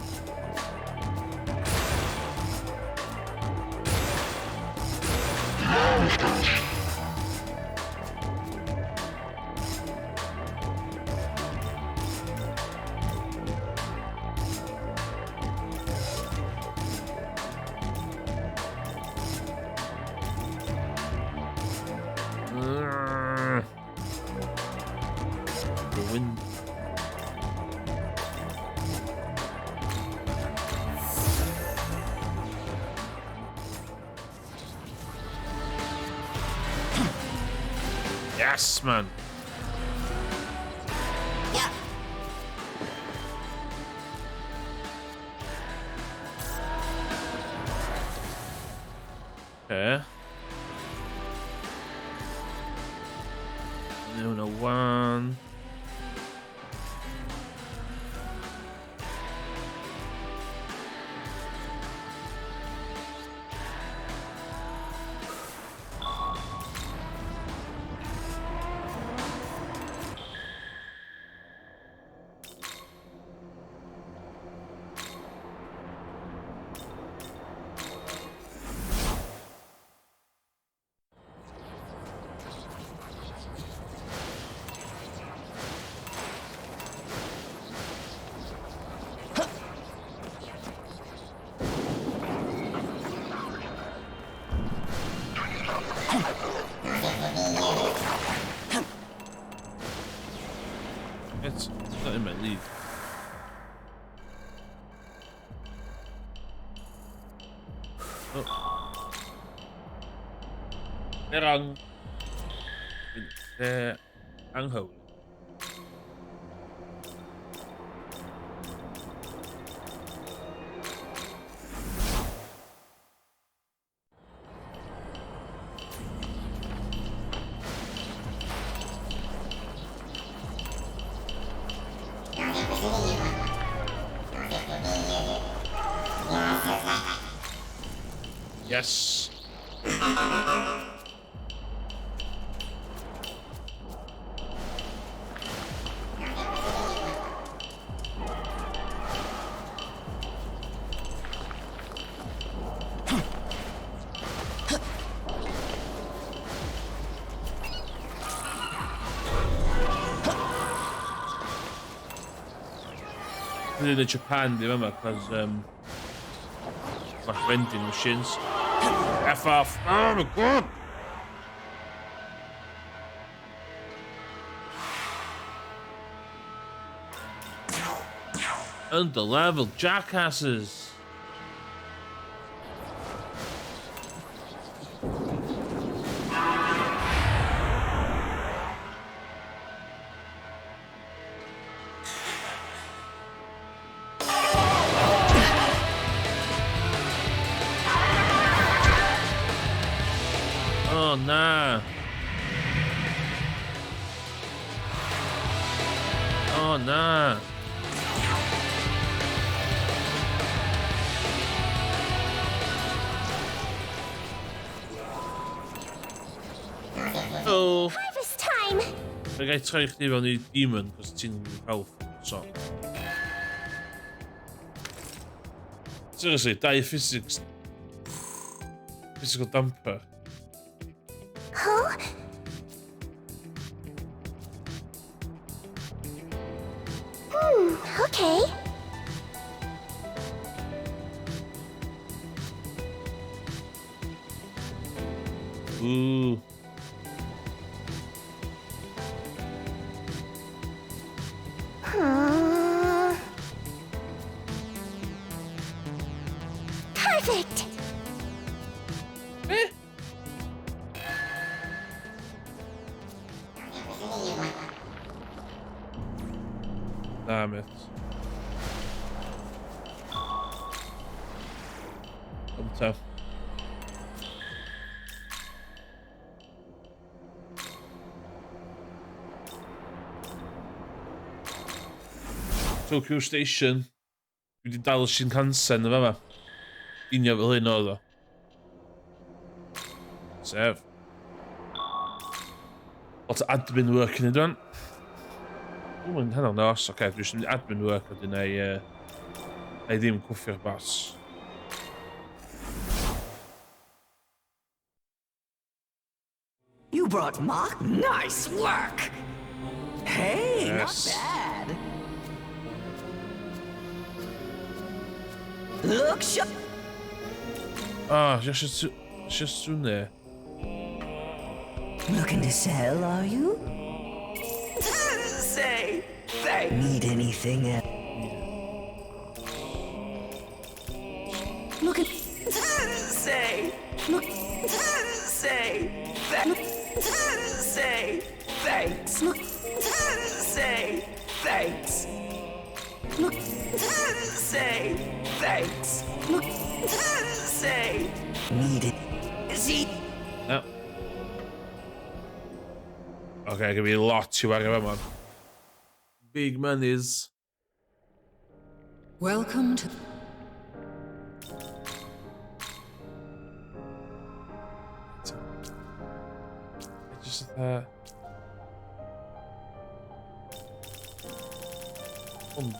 The wind. Yes, man. Yeah. Okay. No one. It's not in my league. Oh. Terang. Unholy. Yes. In Japan, do you remember? Because like vending machines. F off! Oh my god! Under-level jackasses. Oh, nah. Oh, nah. Oh. Harvest time! Ik ga terug nemen aan die demon, because it's in health. So. Seriously, die physics. Physical damper. Huh? Okay. Ooh. Perfect! Damn it. I'm tough. Tokyo Station. Dwi wedi dal Shinkansen yn fama. Unio fel hyn oedd o. Sef. Lot o admin work yn ydwan. Ww, yn hynny'n nos. Oce, dwi eisiau mynd admin work a dyn ei ddim cwffio'r bas. You brought Mach? Nice work! Hey, Yes. not bad. Look, Ah, just soon there. looking to sell, are you? Say, thanks. Need anything else? Look at. Say, look. Say, say, thanks. Look. Say, thanks. Look. Say, thanks. Look. Say, need it. See? No. Okay, gonna be a lot to worry about, man. Big monies. Welcome to... Just on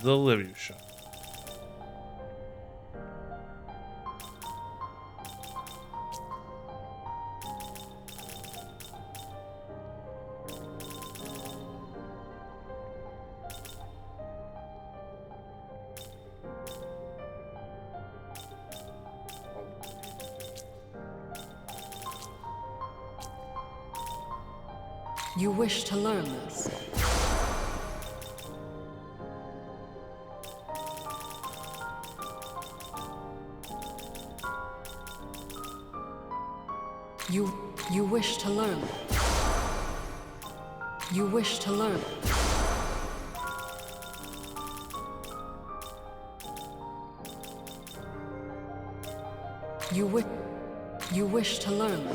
the review shop. You wish to learn this? You wish to learn? You wish to learn? You wish to learn?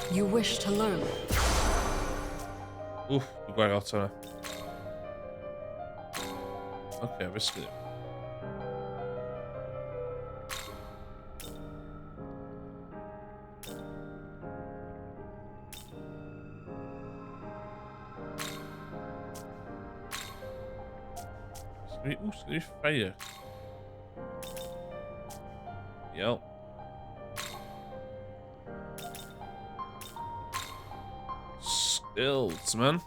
You wish to learn? Oof, igual altura. Ok, risky. Ooh, skal fire. Yep. Skills, man.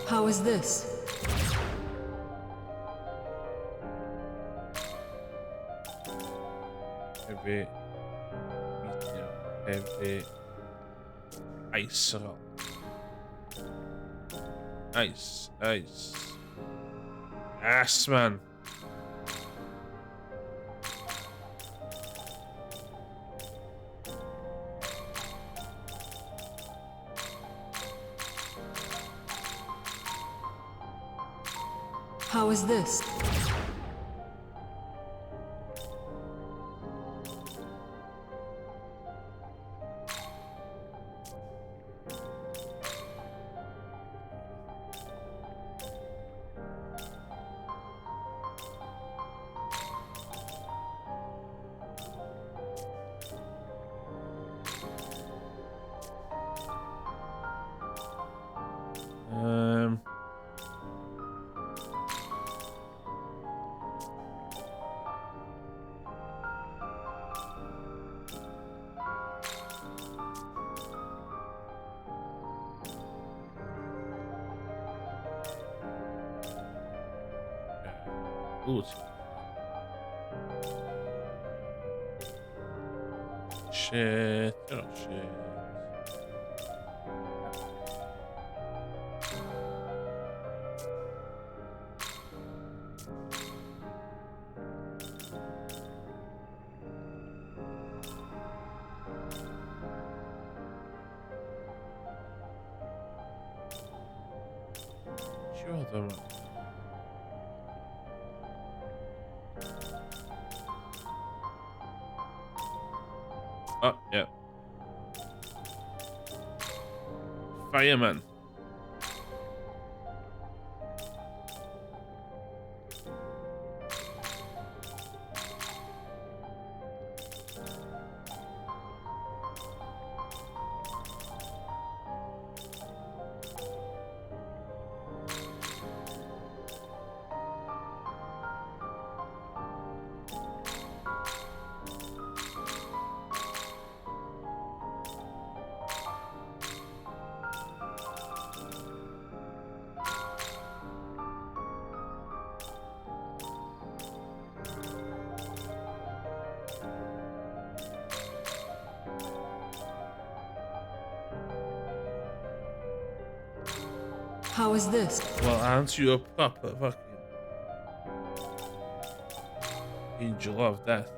How is this? Heavy. Medium. Heavy. Ice rock. Ice. Ice. Yes, man. How is this? Good. Shit. Oh, shit. Sure, though. Oh, yeah. Fireman. How is this? Well, aren't you a proper fucking angel of death?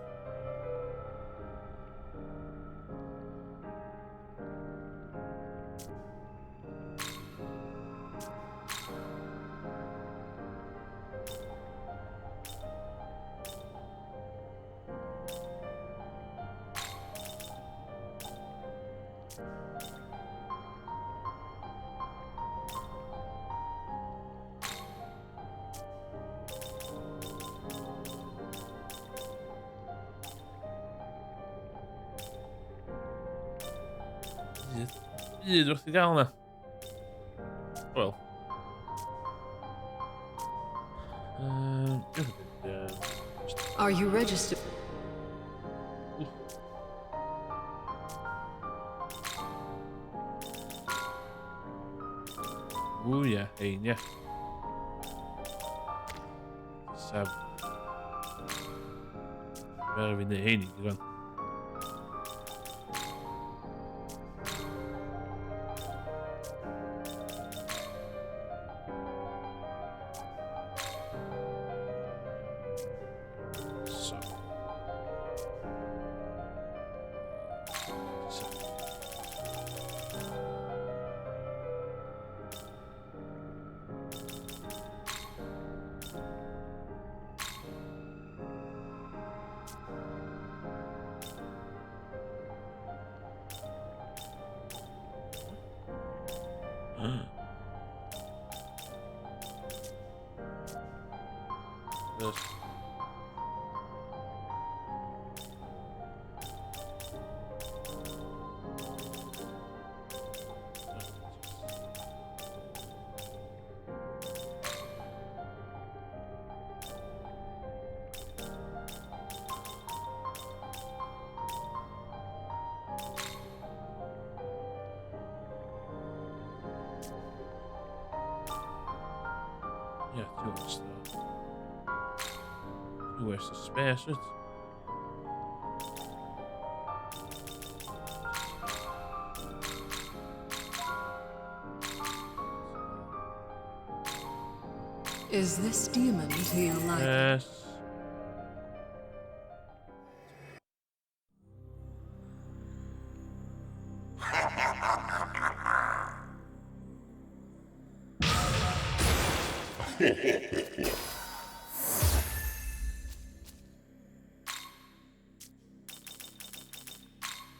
Wrth i gael na. Wel. Are you registered? Oeh ja, één ja. Sab. Waar we in de heen gegaan? Zo. Zo. Dus. Ja, tuurlijk. Hoe is de space het? Is this demon to your liking? Yes.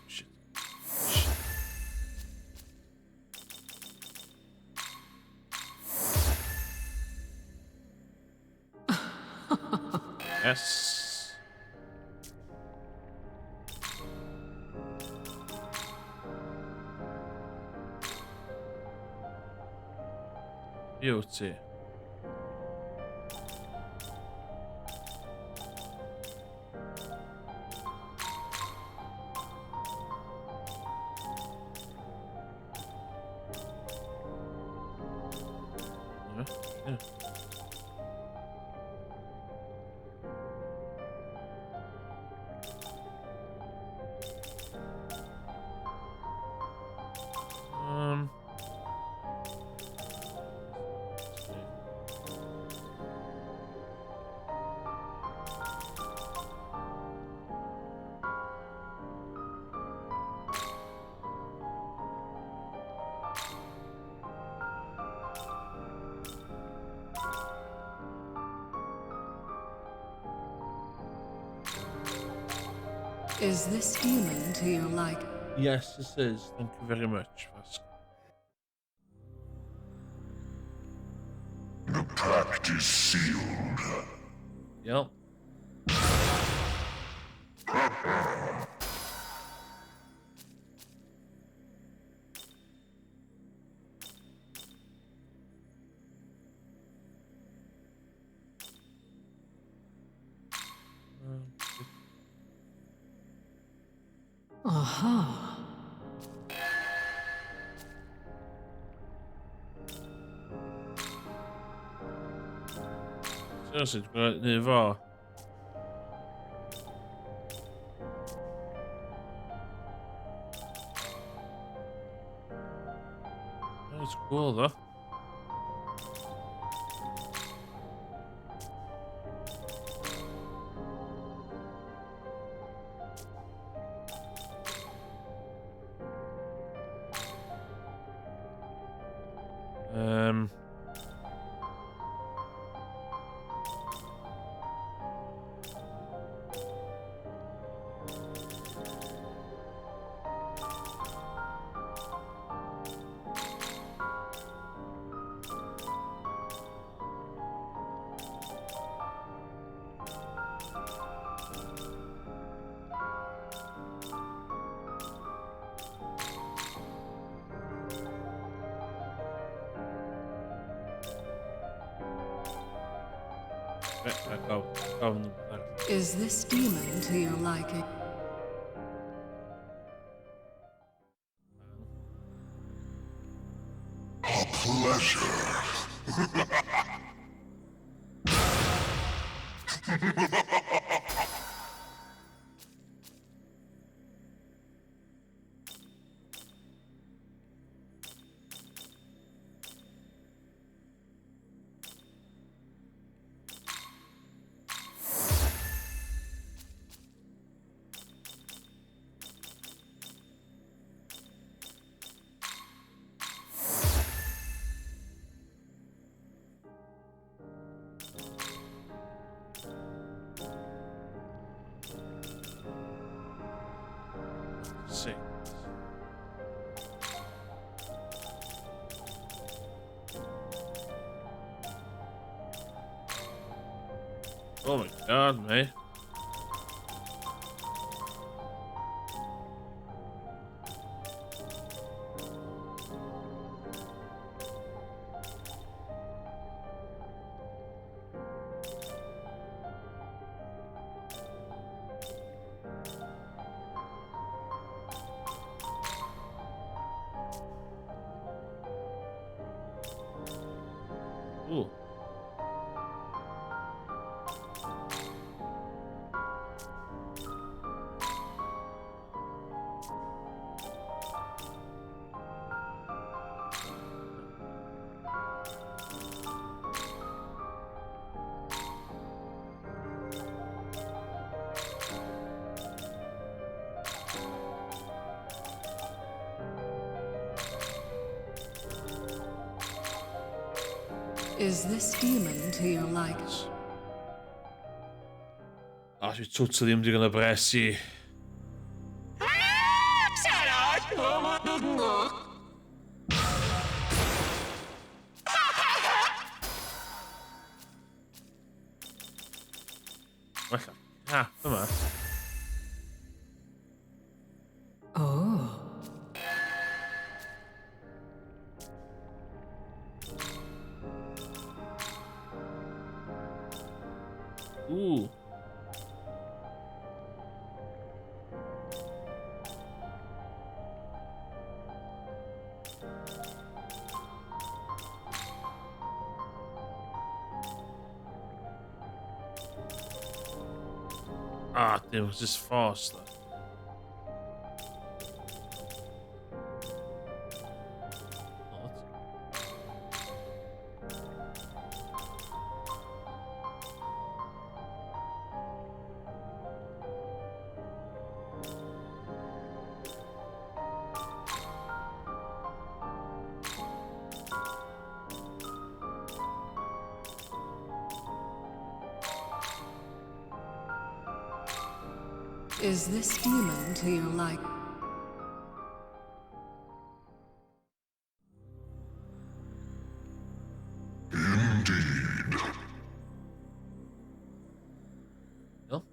Shit. Shit. Yes. Beauty. Ja, ja. Um. Is this demon to your liking? Yes, this is. Thank you very much, Vasco. The pact is sealed. Yep. Aha. Seriously, nu var. That's cool though. Is this demon to your liking? A pleasure. See. Oh my god, mate. Ooh. Is this demon to your liking? Als je totally om die gaan pressie. Wacht. Ja, kom maar. Oh. Oeh. Ah, it was just faster. Is this demon to your liking? Indeed. No?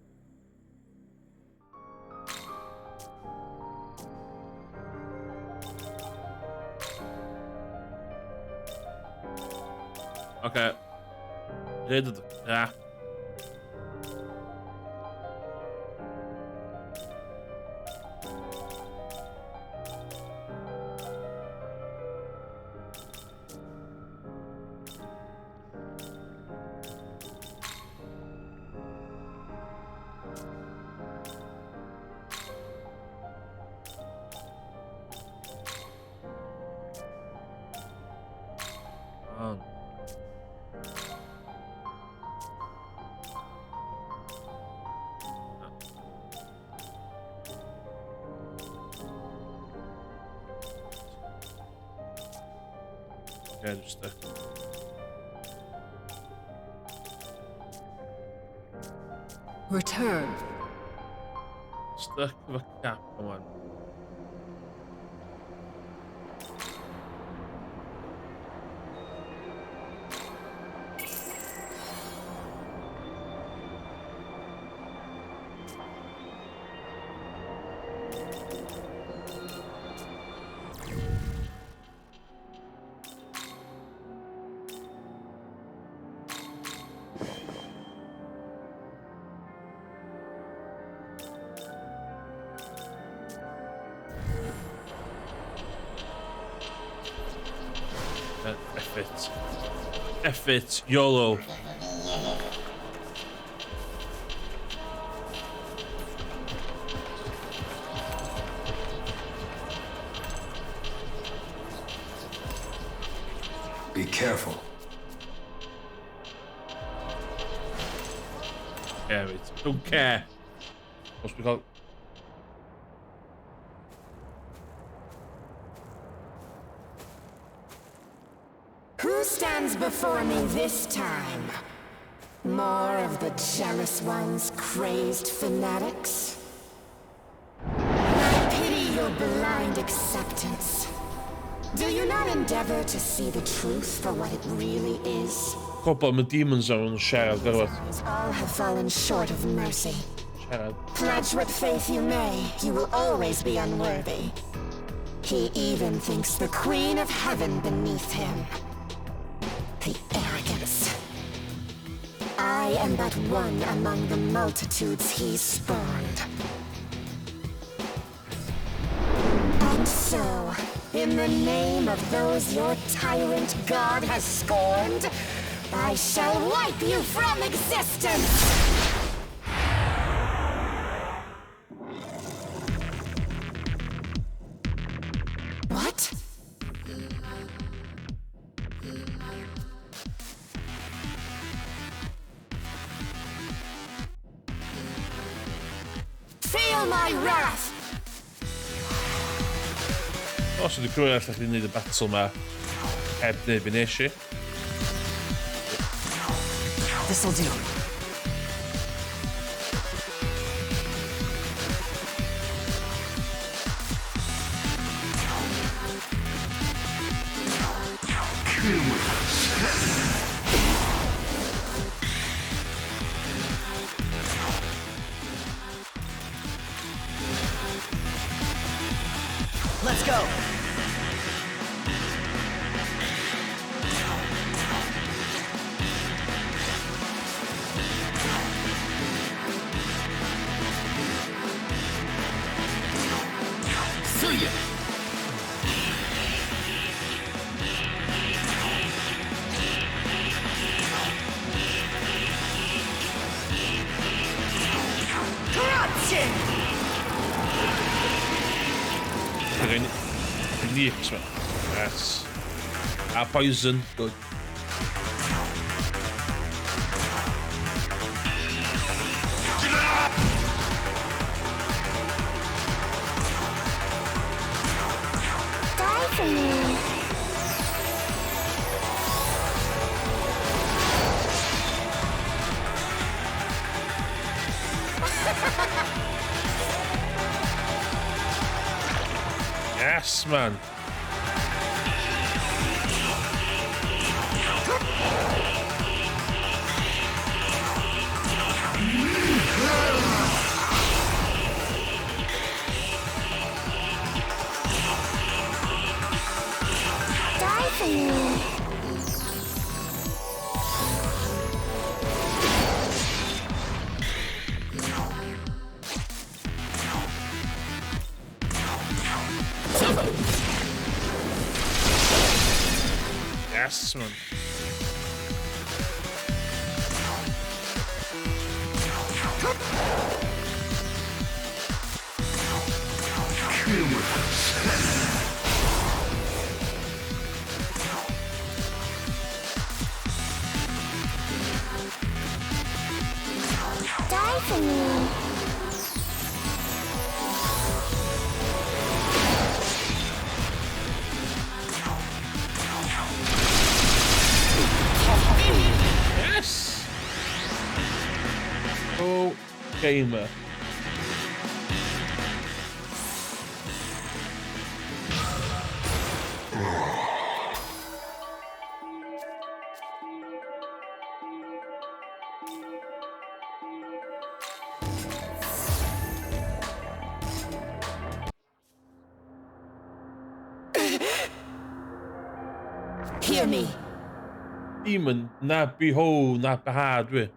Okay. Reden. Ja. Okay, just Return. stuck with a cap, come on. F it. F it, YOLO. Be careful. Care it. Don't care. Must be called. Who stands before me this time? More of the jealous ones, crazed fanatics? I pity your blind acceptance. Do you not endeavor to see the truth for what it really is? Koppel met demons aan siarad gorfod. All have fallen short of mercy. Siarad. Pledge what faith you may, you will always be unworthy. He even thinks the Queen of Heaven beneath him. The arrogance. I am but one among the multitudes he spurned. And so, in the name of those your tyrant god has scorned, I shall wipe you from existence! What? Feel my wrath! Os ydy crwy'n allach chi'n neud y battle ma heb neu byn eisiau. This'll do. Let's go. See ya! Corruption! Techniques, man. Yes. Poison. Good. Die for me. Yes, man. Die for me. Yes, man. Die for me. Yes! Oh, gamer. Hear me. Demon, na behold, na behad we.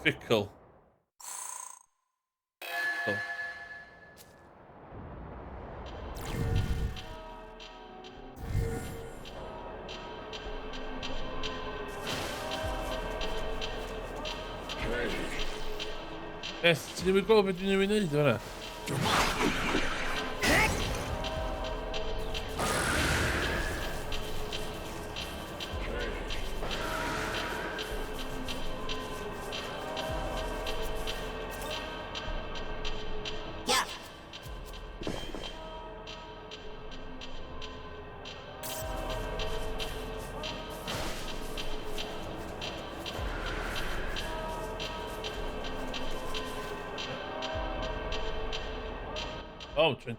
Fickle. Fickle. Yes, ti'n ddim yn gwybod beth dwi'n ei wneud hwnna. Oh, Trent.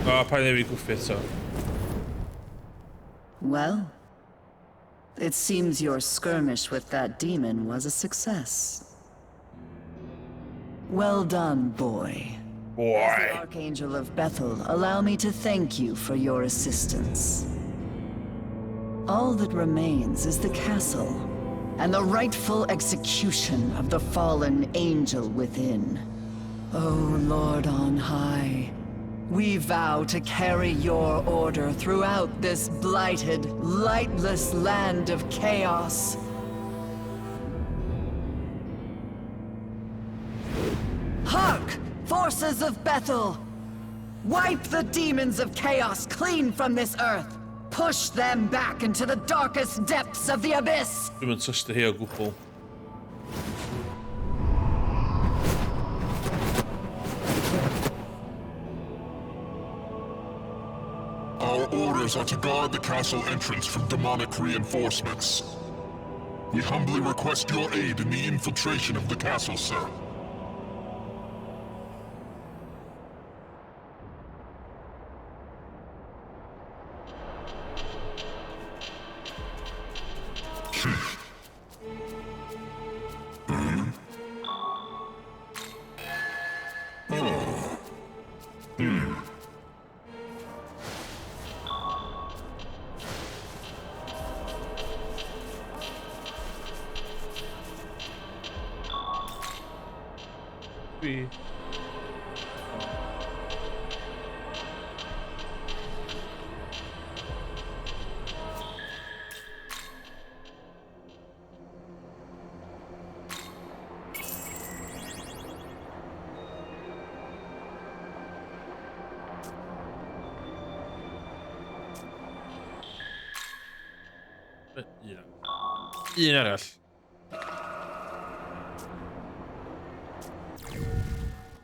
Oh, pa ddim i gwffio eto. Well, it seems your skirmish with that demon was a success. Well done, boy. As the Archangel of Bethel, allow me to thank you for your assistance. All that remains is the castle, and the rightful execution of the fallen angel within. Oh, Lord on high, we vow to carry your order throughout this blighted, lightless land of chaos. Hark! Forces of Bethel! Wipe the demons of chaos clean from this earth! Push them back into the darkest depths of the abyss! Dwi'n mynd syste hi o gwbl. Our orders are to guard the castle entrance from demonic reinforcements. We humbly request your aid in the infiltration of the castle, sir. Un arall.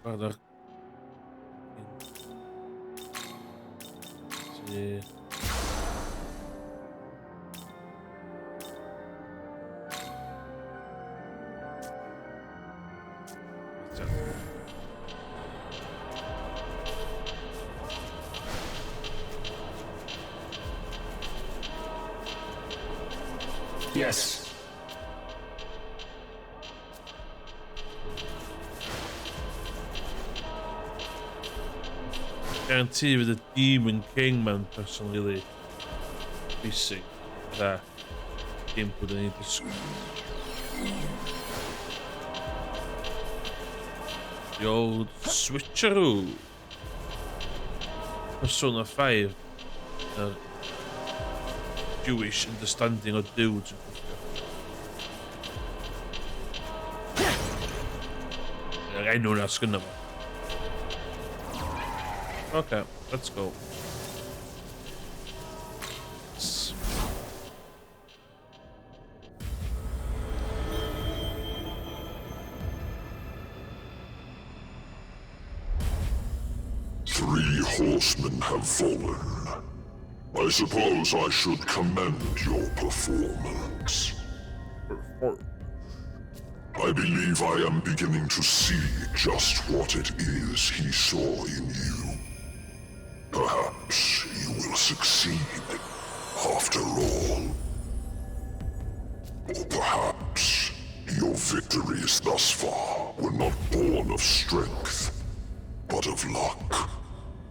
Guarda. Sì. Yes. Guarantee with the Demon King man personally. PC. Där inputen inte the old switcheroo. Persona 5. Jewish understanding of dudes. I know that's good enough. Okay, let's go. Three horsemen have fallen. I suppose I should commend your performance. I believe I am beginning to see just what it is he saw in you. Perhaps you will succeed, after all. Or perhaps your victories thus far were not born of strength, but of luck.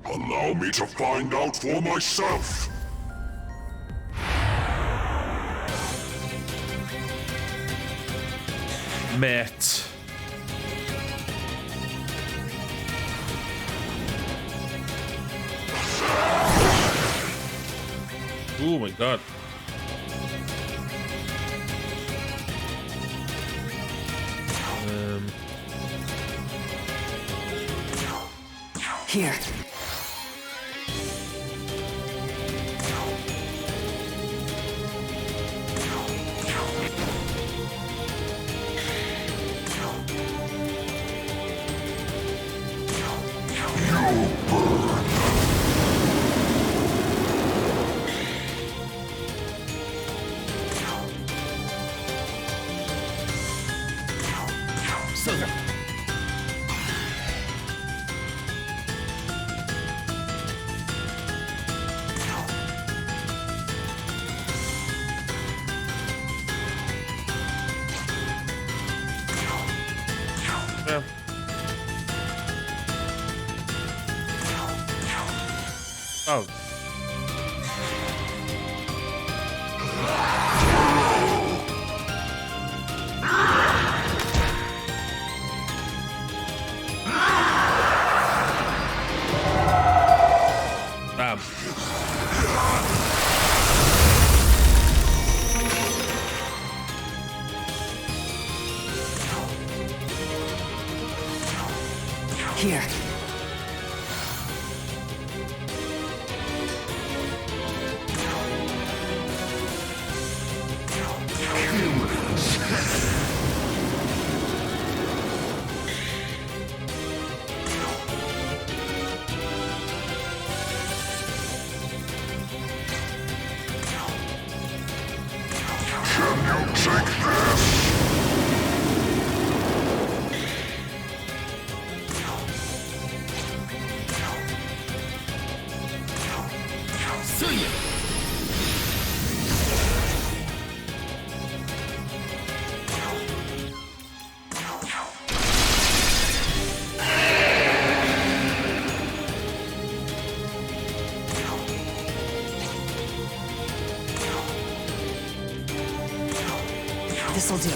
Allow me to find out for myself! Matt. Oh my god. Here. Yeah. Oh. Damn. Here. This'll do.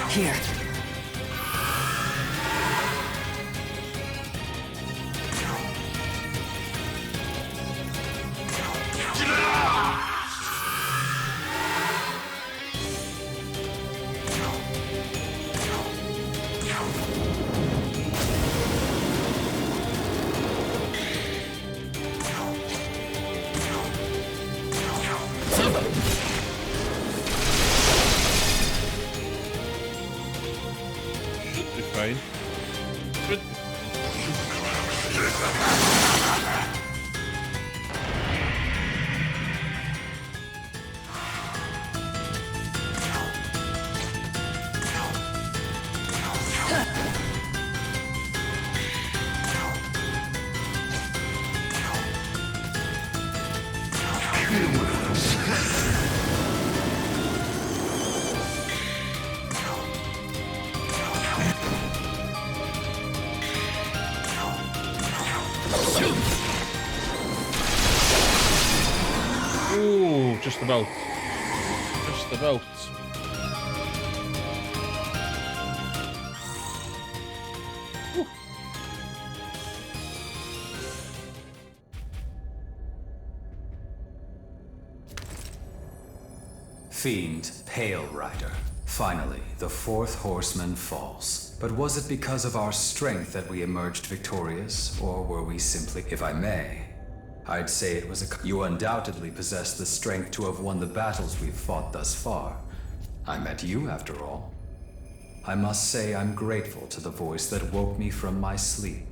Here. Fine. Good. Ooh, just about. Just about. Ooh. Fiend, Pale Rider. Finally, the fourth horseman falls. But was it because of our strength that we emerged victorious, or were we simply, if I may, I'd say it was you undoubtedly possess the strength to have won the battles we've fought thus far. I met you, after all. I must say I'm grateful to the voice that woke me from my sleep.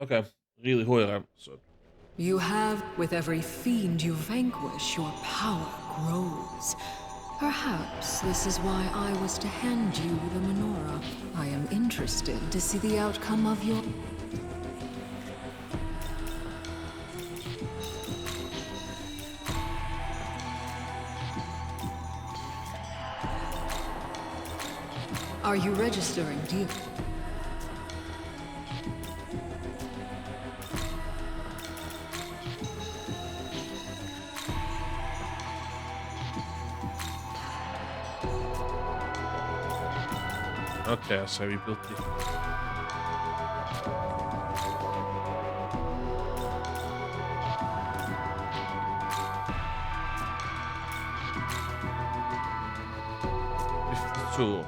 Okay, really hoor så. You have, with every fiend you vanquish, your power grows. Perhaps this is why I was to hand you the menorah. I am interested to see the outcome of your... Are you registering, deal? Okay, så vi built it. Tool.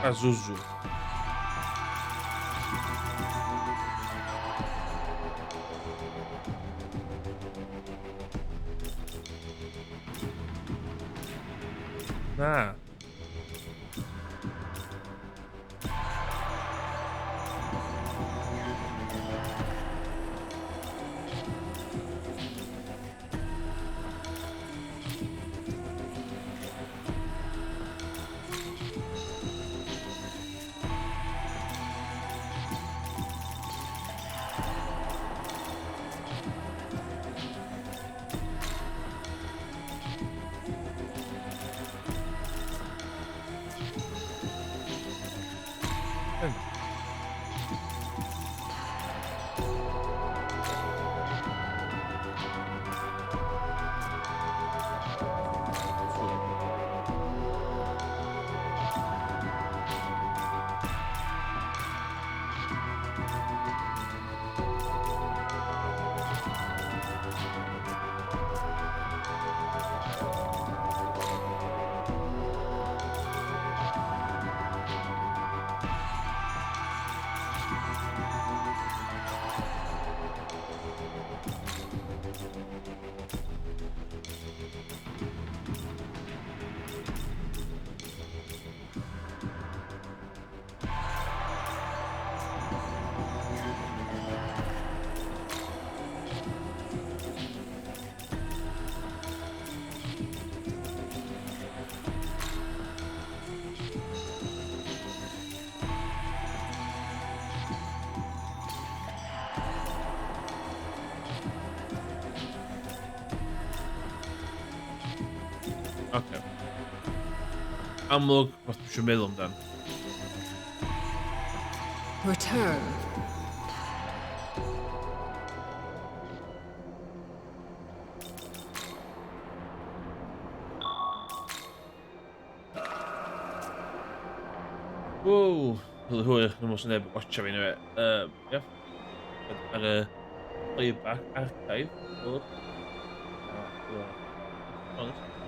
Azuzu. Ah. Ocê. Amlwg, beth dwi eisiau meddwl amdan. Return. Ww, hwyl hwyl, ddim os neb yn watcha fi nhw. Ie. Ar y playback archive. Honest.